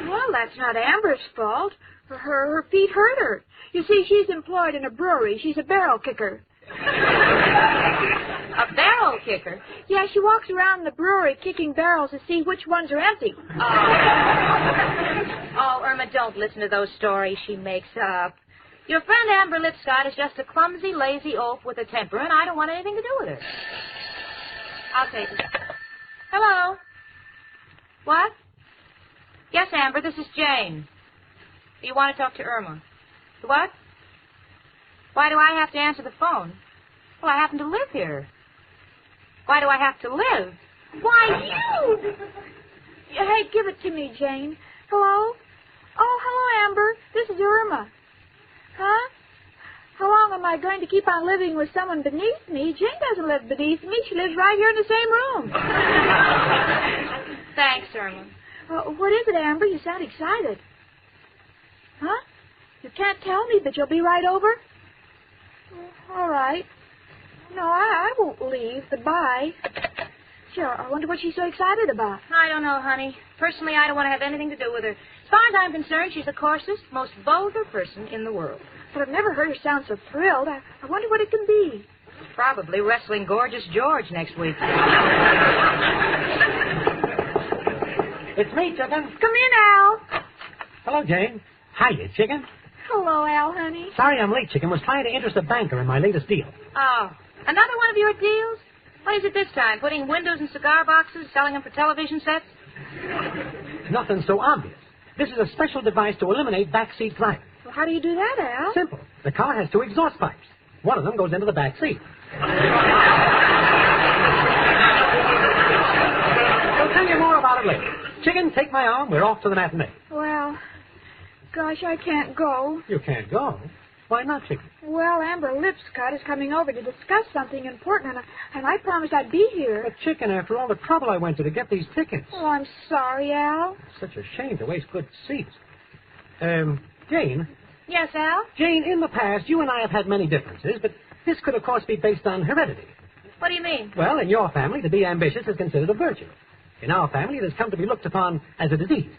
Well, that's not Amber's fault. Her feet hurt her. You see, she's employed in a brewery. She's a barrel kicker. A barrel kicker? Yeah, she walks around the brewery kicking barrels to see which ones are empty. Oh, Irma, don't listen to those stories she makes up. Your friend Amber Lipscott is just a clumsy, lazy oaf with a temper, and I don't want anything to do with her. I'll take it. Hello? What? Yes, Amber, this is Jane. You want to talk to Irma? What? Why do I have to answer the phone? Well, I happen to live here. Why do I have to live? Why, you! Hey, give it to me, Jane. Hello? Oh, hello, Amber. This is Irma. Huh? How long am I going to keep on living with someone beneath me? Jane doesn't live beneath me. She lives right here in the same room. Thanks, Irma. What is it, Amber? You sound excited. Huh? You can't tell me, but you'll be right over? All right. No, I won't leave. Goodbye. Sure, I wonder what she's so excited about. I don't know, honey. Personally, I don't want to have anything to do with her. As far as I'm concerned, she's the coarsest, most vulgar person in the world. But I've never heard her sound so thrilled. I wonder what it can be. Probably wrestling Gorgeous George next week. It's me, Chicken. Come in, Al. Hello, Jane. Hiya, Chicken. Hello, Al, honey. Sorry I'm late, Chicken. Was trying to interest a banker in my latest deal. Oh, another one of your deals? What is it this time? Putting windows in cigar boxes, selling them for television sets? Nothing so obvious. This is a special device to eliminate backseat driving. Well, how do you do that, Al? Simple. The car has 2 exhaust pipes. One of them goes into the back seat. I'll tell you more about it later. Chicken, take my arm. We're off to the matinee. Well, gosh, I can't go. You can't go? Why not, Chicken? Well, Amber Lipscott is coming over to discuss something important, and I promised I'd be here. But, Chicken, after all the trouble I went to get these tickets. Oh, I'm sorry, Al. It's such a shame to waste good seats. Jane? Yes, Al? Jane, in the past, you and I have had many differences, but this could, of course, be based on heredity. What do you mean? Well, in your family, to be ambitious is considered a virtue. In our family, it has come to be looked upon as a disease.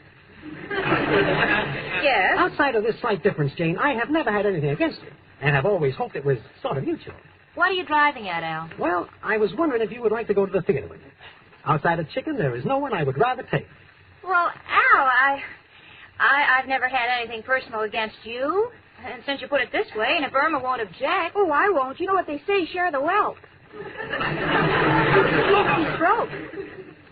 Yes? Outside of this slight difference, Jane, I have never had anything against you, and have always hoped it was sort of mutual. What are you driving at, Al? Well, I was wondering if you would like to go to the theater with me. Outside of Chicken, there is no one I would rather take. Well, Al, I've never had anything personal against you. And since you put it this way, and if Irma won't object... Oh, I won't. You know what they say, share the wealth. He's broke.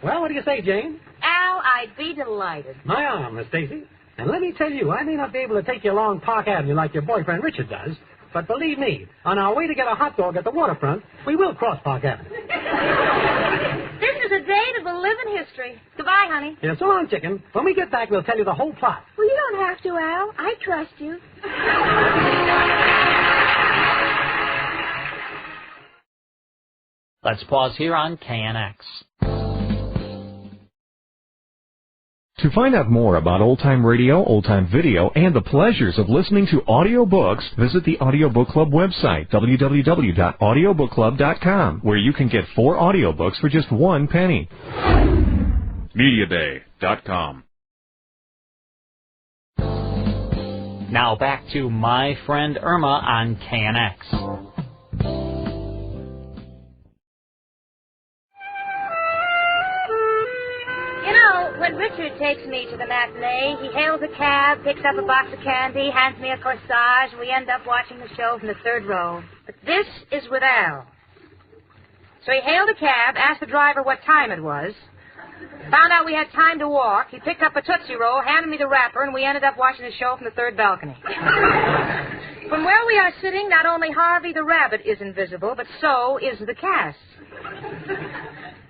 Well, what do you say, Jane? Al, Al, I'd be delighted. My arm, Miss Stacy. And let me tell you, I may not be able to take you along Park Avenue like your boyfriend Richard does, but believe me, on our way to get a hot dog at the waterfront, we will cross Park Avenue. This is a day that will live in history. Goodbye, honey. Yeah, so long, chicken. When we get back, we'll tell you the whole plot. Well, you don't have to, Al. I trust you. Let's pause here on KNX. To find out more about old-time radio, old-time video, and the pleasures of listening to audiobooks, visit the Audiobook Club website, www.audiobookclub.com, where you can get 4 audiobooks for just 1 penny. Mediabay.com. Now back to My Friend Irma on KNX. When Richard takes me to the matinee, he hails a cab, picks up a box of candy, hands me a corsage, and we end up watching the show from the 3rd row. But this is with Al. So he hailed a cab, asked the driver what time it was, found out we had time to walk, he picked up a Tootsie Roll, handed me the wrapper, and we ended up watching the show from the 3rd balcony. From where we are sitting, not only Harvey the rabbit is invisible, but so is the cast.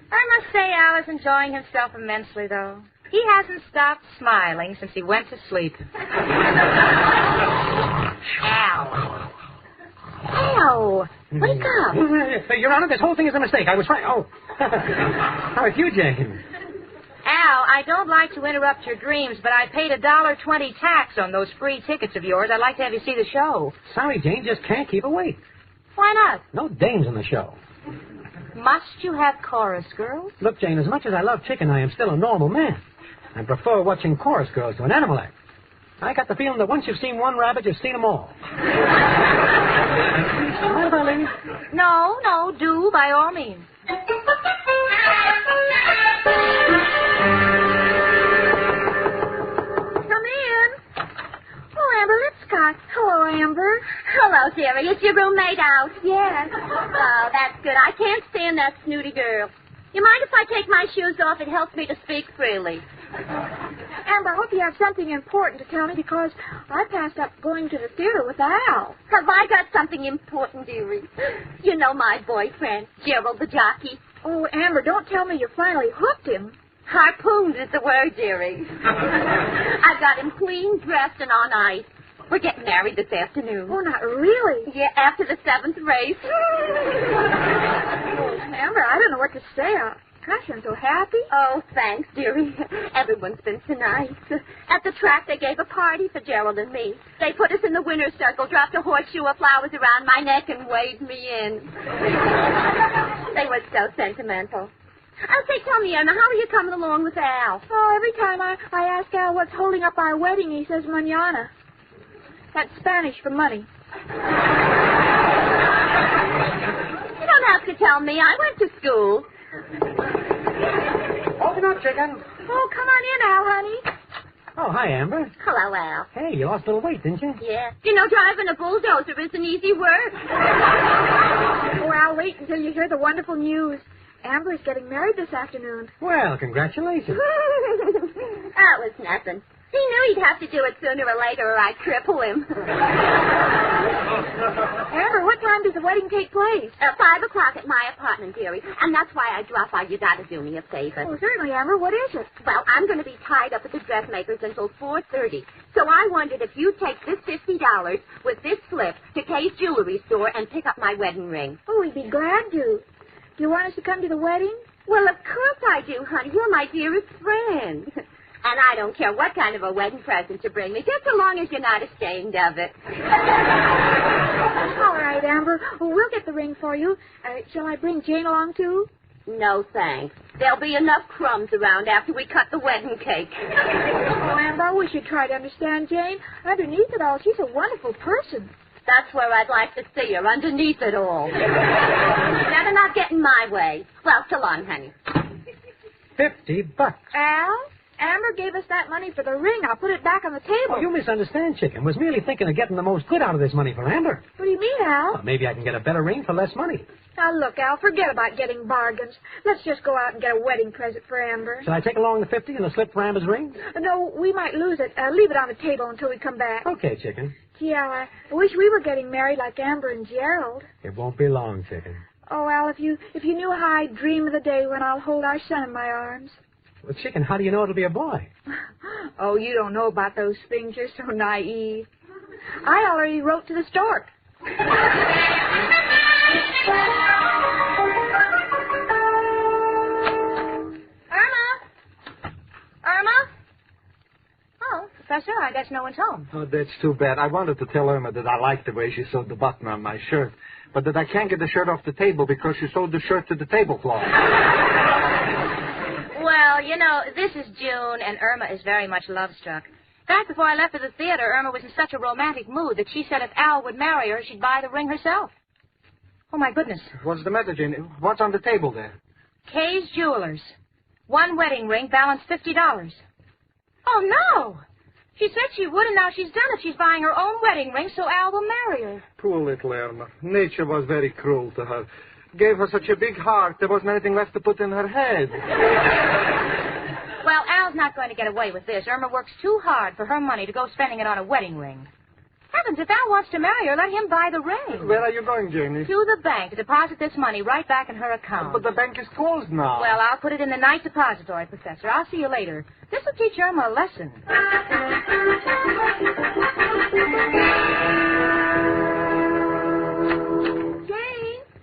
I must say Al is enjoying himself immensely, though. He hasn't stopped smiling since he went to sleep. Al. Al, wake up. Your Honor, this whole thing is a mistake. I was trying... Oh. How are you, Jane? Al, I don't like to interrupt your dreams, but I paid $1.20 tax on those free tickets of yours. I'd like to have you see the show. Sorry, Jane, just can't keep awake. Why not? No dames in the show. Must you have chorus girls? Look, Jane, as much as I love chicken, I am still a normal man. I prefer watching chorus girls to an animal act. I got the feeling that once you've seen one rabbit, you've seen them all. Mind if I leave? No, do, by all means. Come in. Oh, Amber, it's Scott. Hello, Amber. Hello, dearie. Is your roommate out? Yes. Oh, that's good. I can't stand that snooty girl. You mind if I take my shoes off? It helps me to speak freely. Amber, I hope you have something important to tell me because I passed up going to the theater with Al. Have I got something important, dearie? You know my boyfriend, Gerald the jockey. Oh, Amber, don't tell me you finally hooked him. Harpooned is the word, dearie. I got him clean dressed and on ice. We're getting married this afternoon. Oh, not really? Yeah, after the 7th race. Oh, Amber, I don't know what to say. Gosh, I'm so happy. Oh, thanks, dearie. Everyone's been so nice. At the track, they gave a party for Gerald and me. They put us in the winner's circle, dropped a horseshoe of flowers around my neck, and waved me in. They were so sentimental. Oh, say, tell me, Irma, how are you coming along with Al? Oh, every time I ask Al what's holding up our wedding, he says mañana. That's Spanish for money. You don't have to tell me. I went to school. Open up, chicken. Oh, come on in, Al, honey. Oh, hi, Amber. Hello, Al. Hey, you lost a little weight, didn't you? Yeah. You know, driving a bulldozer isn't easy work. Oh, Al, wait until you hear the wonderful news. Amber is getting married this afternoon. Well, congratulations. That was nothing. He knew he'd have to do it sooner or later or I'd cripple him. Amber, what time does the wedding take place? 5 o'clock at my apartment, dearie. And that's why I drop by. You gotta do me a favor. Oh, certainly, Amber. What is it? Well, I'm going to be tied up at the dressmaker's until 4:30. So I wondered if you'd take this $50 with this slip to Kay's jewelry store and pick up my wedding ring. Oh, we'd be glad to. Do you want us to come to the wedding? Well, of course I do, honey. You're my dearest friend. And I don't care what kind of a wedding present you bring me, just so long as you're not ashamed of it. All right, Amber. Well, we'll get the ring for you. Shall I bring Jane along, too? No, thanks. There'll be enough crumbs around after we cut the wedding cake. Oh, Amber, I wish you'd try to understand Jane. Underneath it all, she's a wonderful person. That's where I'd like to see her, underneath it all. Better not get in my way. Well, so long, honey. $50. Al? Amber gave us that money for the ring. I'll put it back on the table. Oh, you misunderstand, Chicken. Was merely thinking of getting the most good out of this money for Amber. What do you mean, Al? Well, maybe I can get a better ring for less money. Now, look, Al, forget about getting bargains. Let's just go out and get a wedding present for Amber. Shall I take along the 50 and a slip for Amber's ring? No, we might lose it. Leave it on the table until we come back. Okay, Chicken. Gee, Al, I wish we were getting married like Amber and Gerald. It won't be long, Chicken. Oh, Al, if you knew how I dream of the day when I'll hold our son in my arms. Well, Chicken, how do you know it'll be a boy? Oh, you don't know about those things. You're so naive. I already wrote to the stork. Irma? Oh, Professor, I guess no one's home. Oh, that's too bad. I wanted to tell Irma that I like the way she sewed the button on my shirt, but that I can't get the shirt off the table because she sewed the shirt to the tablecloth. Well, you know, this is June, and Irma is very much love-struck. In fact, before I left for the theater, Irma was in such a romantic mood that she said if Al would marry her, she'd buy the ring herself. Oh, my goodness. What's the matter, Jane? What's on the table there? Kay's Jewelers. One wedding ring, balance $50. Oh, no! She said she would, and now she's done it. She's buying her own wedding ring, so Al will marry her. Poor little Irma. Nature was very cruel to her. Gave her such a big heart, there wasn't anything left to put in her head. Well, Al's not going to get away with this. Irma works too hard for her money to go spending it on a wedding ring. Heavens, if Al wants to marry her, let him buy the ring. Where are you going, Janie? To the bank to deposit this money right back in her account. But the bank is closed now. Well, I'll put it in the night depository, Professor. I'll see you later. This will teach Irma a lesson.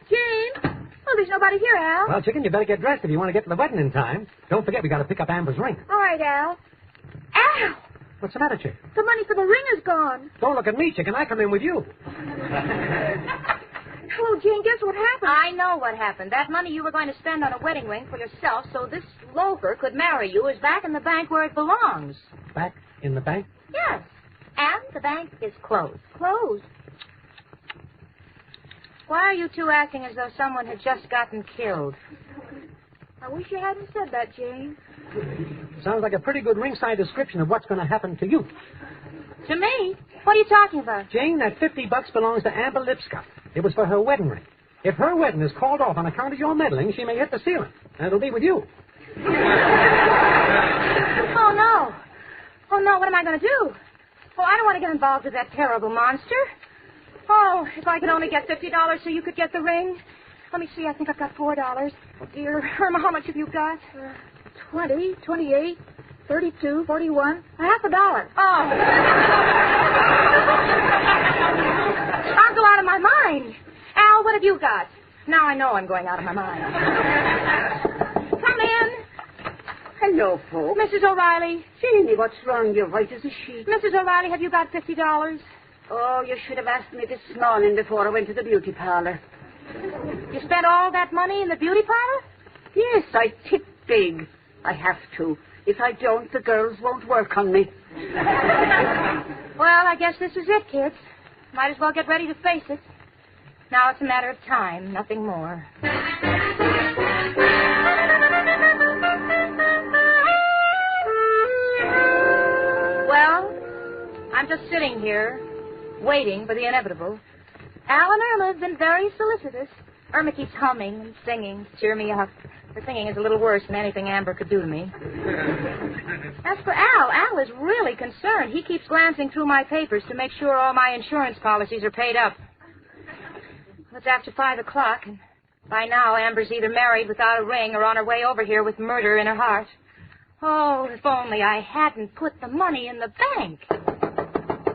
Jane! Oh, there's nobody here, Al. Well, Chicken, you better get dressed if you want to get to the wedding in time. Don't forget, we got to pick up Amber's ring. All right, Al. Al! What's the matter, Chicken? The money for the ring is gone. Don't look at me, Chicken. I come in with you. Hello, Jane. Guess what happened? I know what happened. That money you were going to spend on a wedding ring for yourself so this loafer could marry you is back in the bank where it belongs. Back in the bank? Yes. And the bank is closed. Closed? Why are you two acting as though someone had just gotten killed? I wish you hadn't said that, Jane. Sounds like a pretty good ringside description of what's going to happen to you. To me? What are you talking about? Jane, that $50 belongs to Amber Lipscott. It was for her wedding ring. If her wedding is called off on account of your meddling, she may hit the ceiling, and it'll be with you. Oh, no. Oh, no, what am I going to do? Oh, I don't want to get involved with that terrible monster. Oh, if I could only get $50 so you could get the ring. Let me see, I think I've got $4. Oh, dear. Irma, how much have you got? 20, 28, 32, 41, $50. Oh. I'll go out of my mind. Al, what have you got? Now I know I'm going out of my mind. Come in. Hello, folks. Mrs. O'Reilly. Janie, what's wrong? You're white as a sheet. Mrs. O'Reilly, have you got $50? Oh, you should have asked me this morning before I went to the beauty parlor. You spent all that money in the beauty parlor? Yes, I tip big. I have to. If I don't, the girls won't work on me. Well, I guess this is it, kids. Might as well get ready to face it. Now it's a matter of time, nothing more. Well, I'm just sitting here, waiting for the inevitable. Al and Irma have been very solicitous. Irma keeps humming and singing to cheer me up. Her singing is a little worse than anything Amber could do to me. As for Al is really concerned. He keeps glancing through my papers to make sure all my insurance policies are paid up. It's after 5 o'clock, and by now Amber's either married without a ring or on her way over here with murder in her heart. Oh, if only I hadn't put the money in the bank.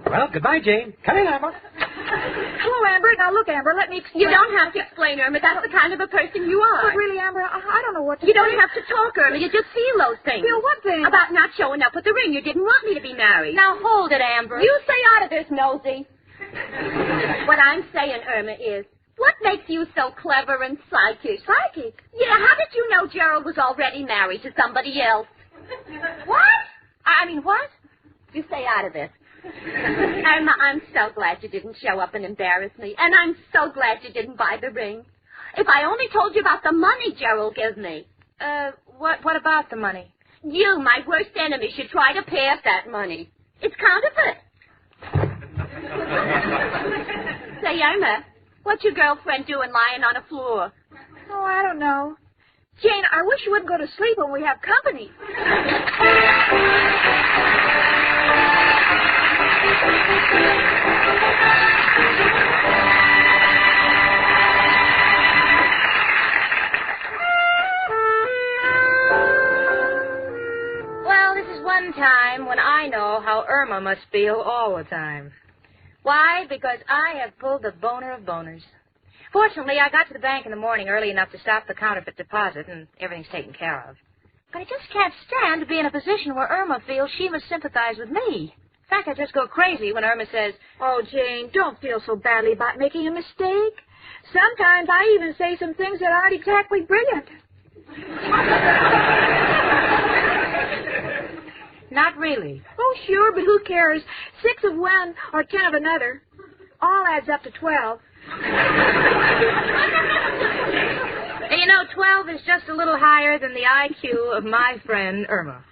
Well, goodbye, Jane. Come in, Amber. Hello, Amber. Now, look, Amber, let me explain. You don't have to explain, Irma. That's the kind of a person you are. But really, Amber, I don't know what to You say. don't have to talk, Irma. You just feel those things. Feel what things? About not showing up with the ring. You didn't want me to be married. Now, hold it, Amber. You stay out of this, nosy. What I'm saying, Irma, is what makes you so clever and psychic? Psychic? Yeah, how did you know Gerald was already married to somebody else? What? I mean, what? You stay out of this. Irma, I'm so glad you didn't show up and embarrass me. And I'm so glad you didn't buy the ring. If I only told you about the money Gerald gave me. What about the money? You, my worst enemy, should try to pay us that money. It's counterfeit. Say, Irma, what's your girlfriend doing lying on the floor? Oh, I don't know. Jane, I wish you wouldn't go to sleep when we have company. Well, this is one time when I know how Irma must feel all the time. Why? Because I have pulled the boner of boners. Fortunately, I got to the bank in the morning early enough to stop the counterfeit deposit, and everything's taken care of. But I just can't stand to be in a position where Irma feels she must sympathize with me. In fact, I just go crazy when Irma says, "Oh, Jane, don't feel so badly about making a mistake. Sometimes I even say some things that aren't exactly brilliant." Not really. Oh, sure, but who cares? 6 of one or 10 of another. All adds up to 12. And you know, 12 is just a little higher than the IQ of my friend Irma.